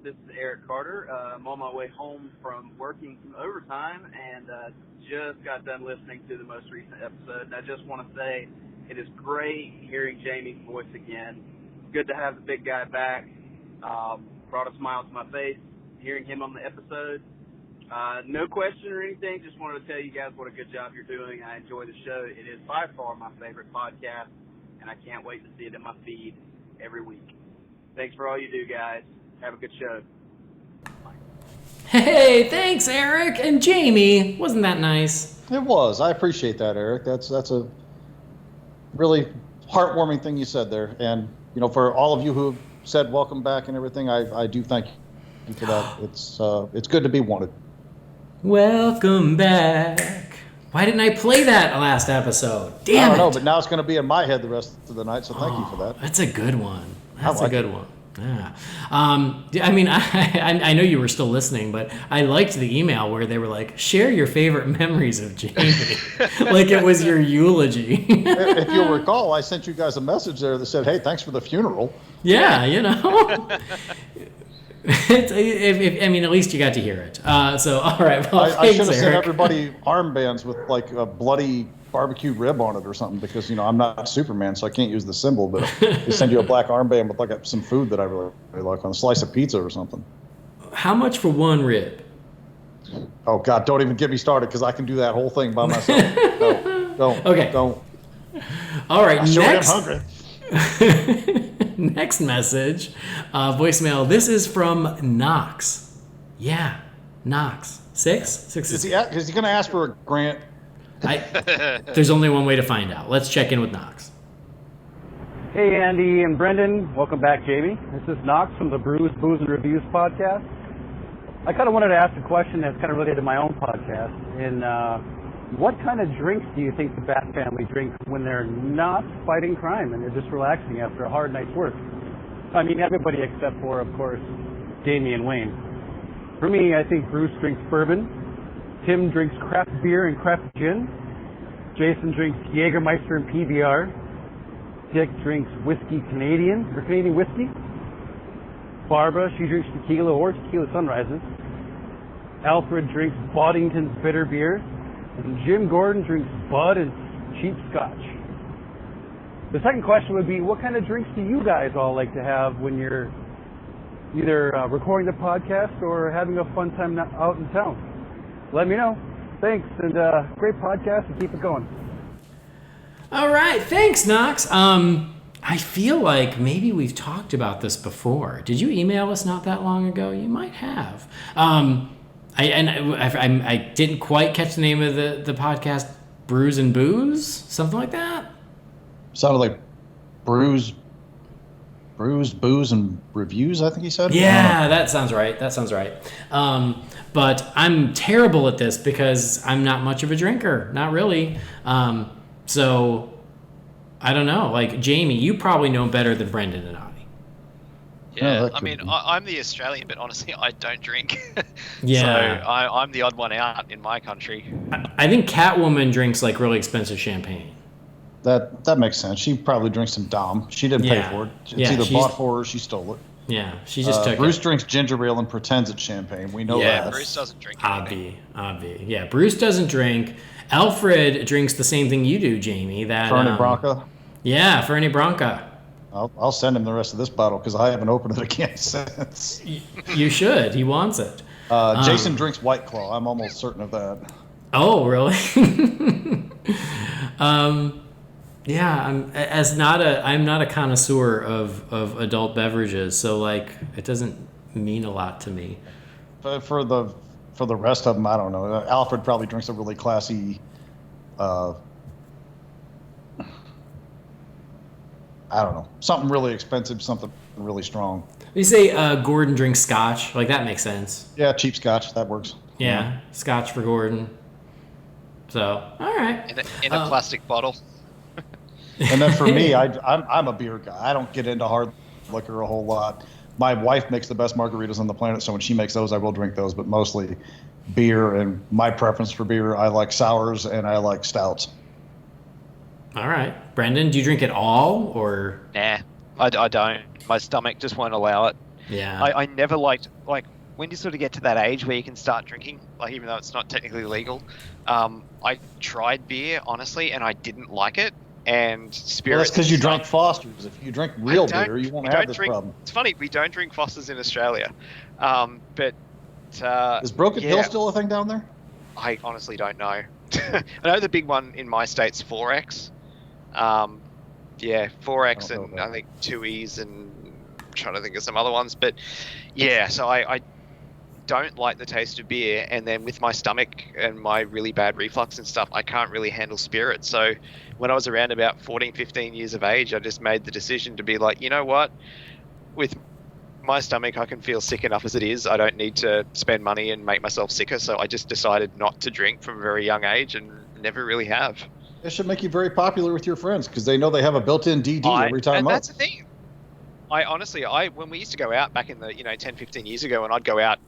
this is Eric Carter. I'm on my way home from working some overtime and just got done listening to the most recent episode. And I just want to say it is great hearing Jamie's voice again. Good to have the big guy back. Brought a smile to my face hearing him on the episode. No question or anything, just wanted to tell you guys what a good job you're doing. I enjoy the show. It is by far my favorite podcast, and I can't wait to see it in my feed every week. Thanks for all you do, guys. Have a good show. Bye. Hey, thanks, Eric. And Jamie, wasn't that nice? It was. I appreciate that, Eric. That's a really heartwarming thing you said there. And, you know, for all of you who have said welcome back and everything, I do thank you for that. It's good to be wanted. Welcome back. Why didn't I play that last episode? Damn it. I don't know, but now it's going to be in my head the rest of the night, so thank you for that. That's a good one. That's a good one. Yeah. I mean, I know you were still listening, but I liked the email where they were like, share your favorite memories of Jamie. Like it was your eulogy. If you'll recall, I sent you guys a message there that said, hey, thanks for the funeral. Yeah, you know. I mean, at least you got to hear it. So, all right. Well, I should have sent everybody armbands with like a bloody barbecue rib on it or something because, you know, I'm not Superman, so I can't use the symbol. But they send you a black armband with like some food that I really like on a slice of pizza or something. How much for one rib? Oh, God, don't even get me started because I can do that whole thing by myself. No, don't. Okay. Don't. All right. I sure am hungry. Next message, voicemail. This is from Knox. Yeah, Knox. Six. Is he going to ask for a grant? There's only one way to find out. Let's check in with Knox. Hey, Andy and Brendan. Welcome back, Jamie. This is Knox from the Brews, Booze, and Reviews podcast. I kind of wanted to ask a question that's kind of related to my own podcast. What kind of drinks do you think the Bat family drinks when they're not fighting crime and they're just relaxing after a hard night's work? I mean, everybody except for, of course, Jamie and Wayne. For me, I think Bruce drinks bourbon. Tim drinks craft beer and craft gin. Jason drinks Jägermeister and PBR. Dick drinks Canadian whiskey. Barbara, she drinks tequila or tequila sunrises. Alfred drinks Boddington's bitter beer. And Jim Gordon drinks Bud and cheap scotch. The second question would be, what kind of drinks do you guys all like to have when you're either recording the podcast or having a fun time out in town? Let me know. Thanks, and great podcast, and keep it going. All right, thanks, Knox. I feel like maybe we've talked about this before. Did you email us not that long ago? You might have. I didn't quite catch the name of the podcast, Brews and Booze, something like that. Sounded like Brews, Booze, and Reviews, I think he said. Yeah, that sounds right. But I'm terrible at this because I'm not much of a drinker, not really. So I don't know. Like Jamie, you probably know better than Brendan and I. Yeah, I mean, I'm the Australian, but honestly, I don't drink. Yeah. So I'm the odd one out in my country. I think Catwoman drinks like really expensive champagne. That makes sense. She probably drinks some Dom. She didn't pay for it. It's either bought for her or she stole it. Yeah, she just took Bruce it. drinks ginger ale and pretends it's champagne. We know that. Yeah, Bruce doesn't drink anything. Obvi. Yeah, Bruce doesn't drink. Alfred drinks the same thing you do, Jamie. That Fernie Branca? Yeah, Fernie Branca. I'll send him the rest of this bottle because I haven't opened it again since. You should. He wants it. Jason drinks White Claw. I'm almost certain of that. Oh, really? Yeah, I'm not a connoisseur of adult beverages, so like it doesn't mean a lot to me. But for the rest of them, I don't know. Alfred probably drinks a really classy. I don't know, something really expensive, something really strong. You say Gordon drinks scotch, like that makes sense. Yeah, cheap scotch, that works. Yeah, scotch for Gordon. So, all right. In a plastic bottle. And then for me, I'm a beer guy. I don't get into hard liquor a whole lot. my wife makes the best margaritas on the planet, so when she makes those, I will drink those, but mostly beer. And my preference for beer, I like sours and I like stouts. All right. Brendan, do you drink it all, or? Nah, I don't. My stomach just won't allow it. Yeah. I never liked, like, when you sort of get to that age where you can start drinking, like, even though it's not technically legal, I tried beer, honestly, and I didn't like it. And spirits. Well, that's because you drank Foster's. If you drink real beer, you won't have this problem. It's funny, we don't drink Foster's in Australia. Is Broken Hill still a thing down there? I honestly don't know. I know the big one in my state's 4X. 4X and I think 2Es, and I'm trying to think of some other ones. But yeah, so I don't like the taste of beer, and then with my stomach and my really bad reflux and stuff, I can't really handle spirits. So when I was around about 14, 15 years of age, I just made the decision to be like, you know what, with my stomach, I can feel sick enough as it is. I don't need to spend money and make myself sicker. So I just decided not to drink from a very young age, and never really have. It should make you very popular with your friends, because they know they have a built-in DD every time and up. That's the thing. When we used to go out back in the 10, 15 years ago, and I'd go out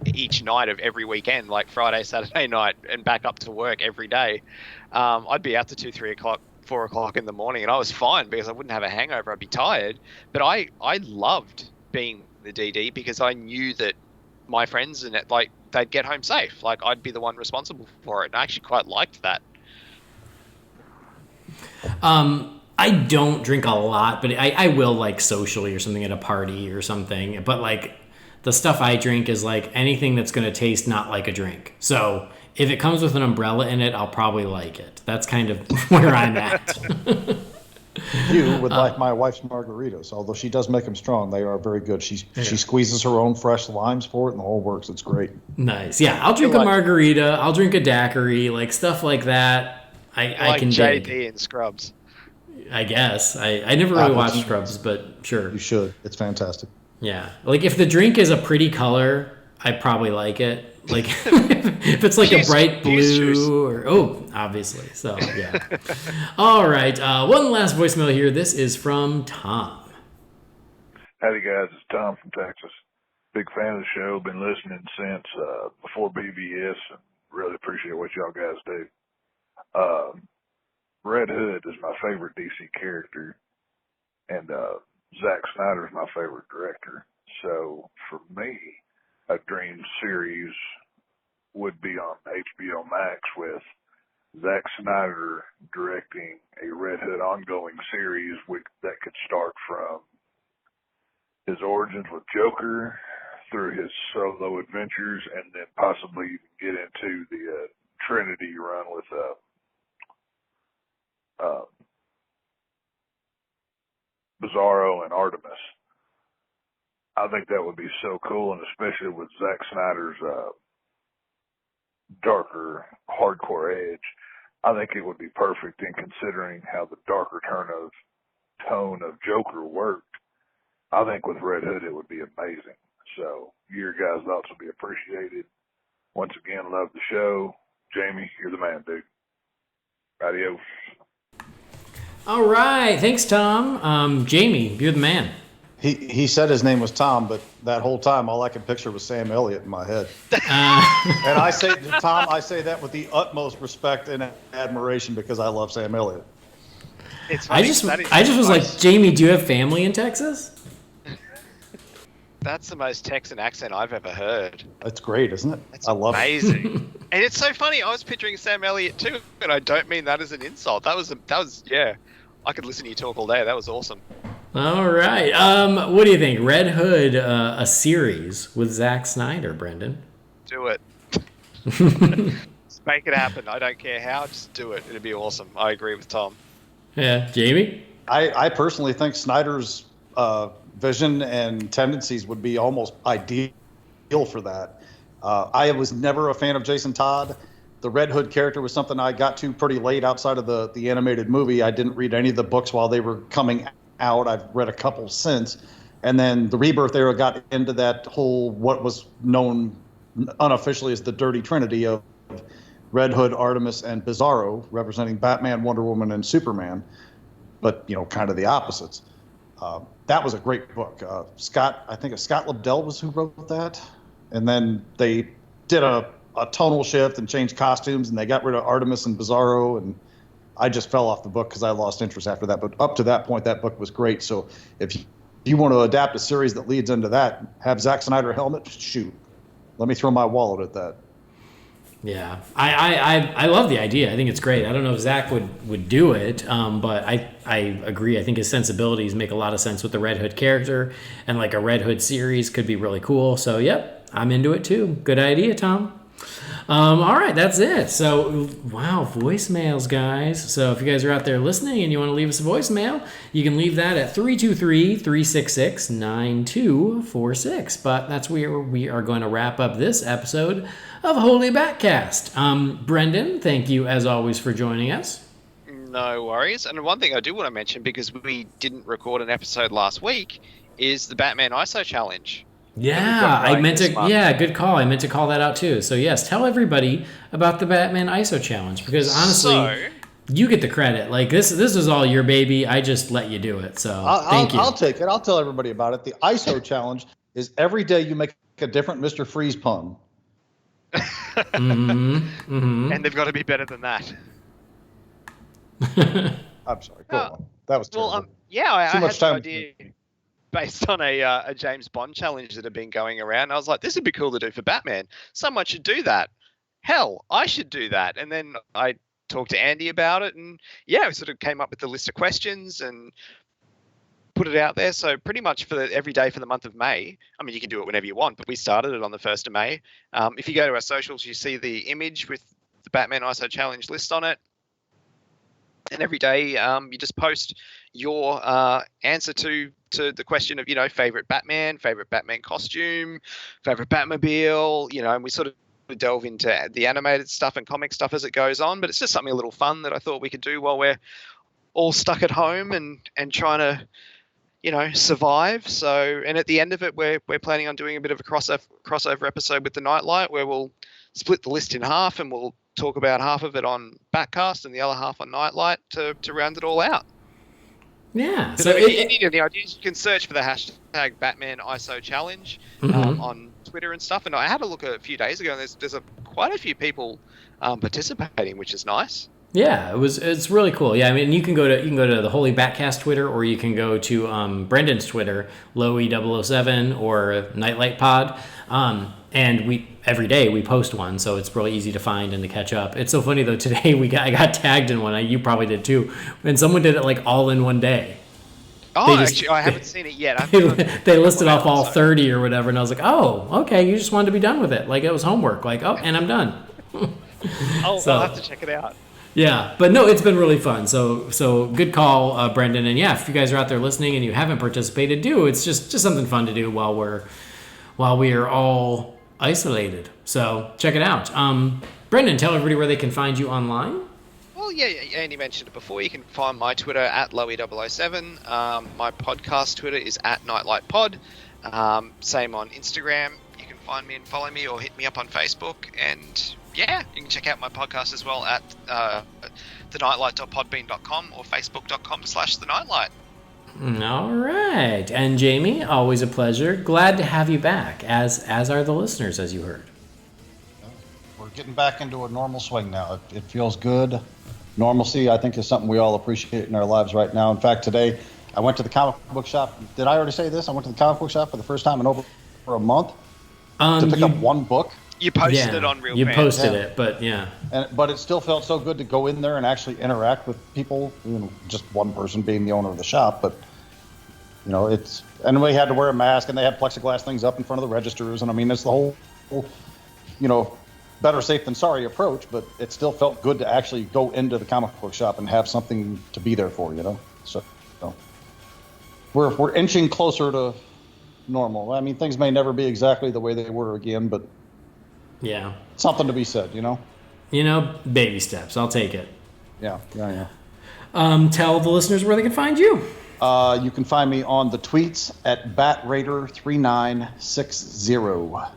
each night of every weekend, like Friday, Saturday night, and back up to work every day, I'd be out to 2, 3 o'clock, 4 o'clock in the morning, and I was fine because I wouldn't have a hangover. I'd be tired, but I loved being the DD because I knew that my friends and it, like, they'd get home safe. Like, I'd be the one responsible for it, and I actually quite liked that. I don't drink a lot, but I will, like, socially or something at a party or something. But, like, the stuff I drink is, like, anything that's going to taste not like a drink. So if it comes with an umbrella in it, I'll probably like it. That's kind of where I'm at. You would like my wife's margaritas, although she does make them strong. They are very good. She squeezes her own fresh limes for it, and the whole works. It's great. Nice. Yeah, I'll drink a margarita. I'll drink a daiquiri, like stuff like that. I can JD dig. and Scrubs. I guess. I never really watched Scrubs, but sure. You should. It's fantastic. Yeah. Like, if the drink is a pretty color, I probably like it. Like, if it's like a bright blue or, obviously. So, yeah. All right. One last voicemail here. This is from Tom. Howdy, guys. It's Tom from Texas. Big fan of the show. Been listening since before BVS, and really appreciate what y'all guys do. Red Hood is my favorite DC character, and Zack Snyder is my favorite director. So for me, a dream series would be on HBO Max with Zack Snyder directing a Red Hood ongoing series that could start from his origins with Joker through his solo adventures, and then possibly even get into the Trinity run with Bizarro and Artemis. I think that would be so cool, and especially with Zack Snyder's darker, hardcore edge, I think it would be perfect in considering how the darker tone of Joker worked. I think with Red Hood it would be amazing. So your guys' thoughts would be appreciated. Once again, love the show. Jamie, you're the man, dude. Adios. All right. Thanks, Tom. Jamie, you're the man. He said his name was Tom, but that whole time all I could picture was Sam Elliott in my head. And I say, Tom, I say that with the utmost respect and admiration because I love Sam Elliott. I just was like, Jamie, do you have family in Texas? That's the most Texan accent I've ever heard. That's great, isn't it? I love amazing. It. And it's so funny. I was picturing Sam Elliott too, and I don't mean that as an insult. That was yeah. I could listen to you talk all day. That was awesome. All right. What do you think? Red Hood, a series with Zack Snyder, Brendan? Do it. Just make it happen. I don't care how. Just do it. It'd be awesome. I agree with Tom. Yeah. Jamie? I personally think Snyder's vision and tendencies would be almost ideal for that. I was never a fan of Jason Todd. The Red Hood character was something I got to pretty late outside of the animated movie. I didn't read any of the books while they were coming out. I've read a couple since. And then the Rebirth era got into that whole, what was known unofficially as the Dirty Trinity of Red Hood, Artemis, and Bizarro, representing Batman, Wonder Woman, and Superman, but, kind of the opposites. That was a great book. I think Scott Lobdell was who wrote that. And then they did a tonal shift and changed costumes, and they got rid of Artemis and Bizarro, and I just fell off the book because I lost interest after that. But up to that point, that book was great. So if you want to adapt a series that leads into that, have Zack Snyder helmet, shoot. Let me throw my wallet at that. Yeah, I love the idea. I think it's great. I don't know if Zach would do it, but I agree. I think his sensibilities make a lot of sense with the Red Hood character, and like a Red Hood series could be really cool. So, yep, I'm into it too. Good idea, Tom. All right, that's it. So, wow, voicemails, guys. So if you guys are out there listening and you want to leave us a voicemail, you can leave that at 323-366-9246. But that's where we are going to wrap up this episode of Holy BatCast. Brendan, thank you as always for joining us. No worries. And one thing I do want to mention, because we didn't record an episode last week, is the Batman ISO Challenge. Yeah, I meant to. Yeah, good call. I meant to call that out too. So yes, tell everybody about the Batman ISO challenge, because honestly, you get the credit. Like this is all your baby. I just let you do it. So thank you. I'll take it. I'll tell everybody about it. The ISO challenge is every day you make a different Mr. Freeze pun. And they've got to be better than that. I'm sorry. Go on. That was terrible. Well, I had an idea based on a James Bond challenge that had been going around. I was like, this would be cool to do for Batman. Someone should do that. Hell, I should do that. And then I talked to Andy about it, and we sort of came up with a list of questions and put it out there. So pretty much for every day for the month of May. I mean, you can do it whenever you want, but we started it on the 1st of May. If you go to our socials, you see the image with the Batman ISO challenge list on it. And every day you just post your answer to the question of, favorite Batman costume, favorite Batmobile, and we sort of delve into the animated stuff and comic stuff as it goes on. But it's just something a little fun that I thought we could do while we're all stuck at home and trying to, survive. So, and at the end of it, we're planning on doing a bit of a crossover episode with the Nightlight, where we'll split the list in half, and we'll talk about half of it on BatCast and the other half on Nightlight to round it all out. Yeah. So if you need any ideas, you can search for the hashtag Batman ISO Challenge on Twitter and stuff. And I had a look a few days ago, and there's quite a few people participating, which is nice. Yeah, it's really cool. Yeah, I mean, you can go to the Holy BatCast Twitter, or you can go to Brendan's Twitter, Loey007 or Nightlight Pod. And every day we post one, so it's really easy to find and to catch up. It's so funny though. Today I got tagged in one. You probably did too. And someone did it like all in one day. Oh, actually, I haven't seen it yet. They listed off all 30 or whatever, and I was like, oh, okay, you just wanted to be done with it. Like it was homework. Like, oh, and I'm done. I'll have to check it out. Yeah, but no, it's been really fun. So good call, Brendan. And yeah, if you guys are out there listening and you haven't participated, do. It's just something fun to do while we are all isolated. So check it out. Brendan, tell everybody where they can find you online. Well, yeah, Andy mentioned it before. You can find my Twitter at Loey007. My podcast Twitter is at NightlightPod. Same on Instagram. You can find me and follow me, or hit me up on Facebook. And yeah, you can check out my podcast as well at thenightlight.podbean.com or facebook.com/thenightlight. All right. And Jamie, always a pleasure. Glad to have you back, as are the listeners, as you heard. We're getting back into a normal swing now. It feels good. Normalcy, I think, is something we all appreciate in our lives right now. In fact, today I went to the comic book shop. Did I already say this? I went to the comic book shop for the first time in over a month to pick up one book. You posted it on Real You Fans. posted it, but yeah. But it still felt so good to go in there and actually interact with people. Just one person being the owner of the shop, but and we had to wear a mask, and they had plexiglass things up in front of the registers, and I mean, it's the whole, better safe than sorry approach, but it still felt good to actually go into the comic book shop and have something to be there for, So we're inching closer to normal. I mean, things may never be exactly the way they were again, but yeah, something to be said, baby steps. I'll take it. Yeah. Tell the listeners where they can find you. You can find me on the tweets at BatRaider3960.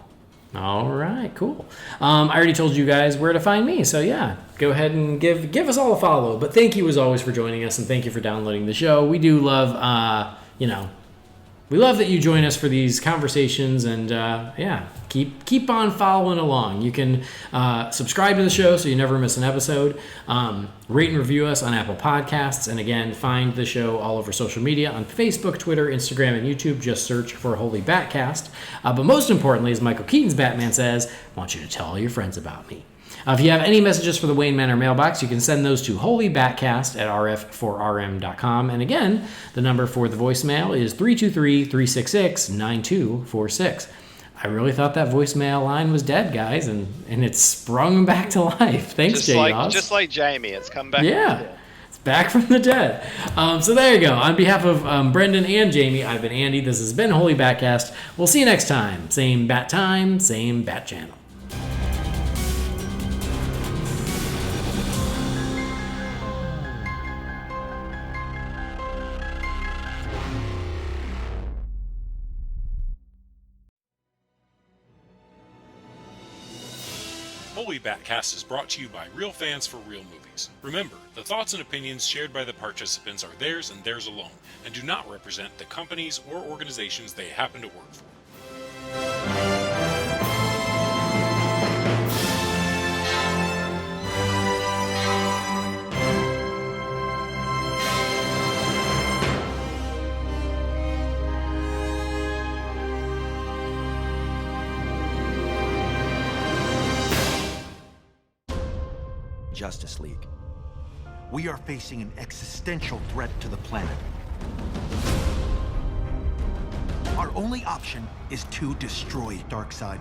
All right, cool. I already told you guys where to find me, so yeah, go ahead and give us all a follow. But thank you as always for joining us, and thank you for downloading the show. We do love we love that you join us for these conversations, and keep on following along. You can subscribe to the show so you never miss an episode. Rate and review us on Apple Podcasts, and again, find the show all over social media on Facebook, Twitter, Instagram, and YouTube. Just search for Holy BatCast. But most importantly, as Michael Keaton's Batman says, I want you to tell all your friends about me. If you have any messages for the Wayne Manor mailbox, you can send those to holybatcast@rf4rm.com. And again, the number for the voicemail is 323-366-9246. I really thought that voicemail line was dead, guys, and it sprung back to life. Thanks, J-Oz. Just like Jamie, it's come back. Yeah, it's back from the dead. So there you go. On behalf of Brendan and Jamie, I've been Andy. This has been Holy BatCast. We'll see you next time. Same bat time, same bat channel. Holy BatCast is brought to you by real fans for real movies. Remember, the thoughts and opinions shared by the participants are theirs and theirs alone, and do not represent the companies or organizations they happen to work for. Justice League. We are facing an existential threat to the planet. Our only option is to destroy Darkseid.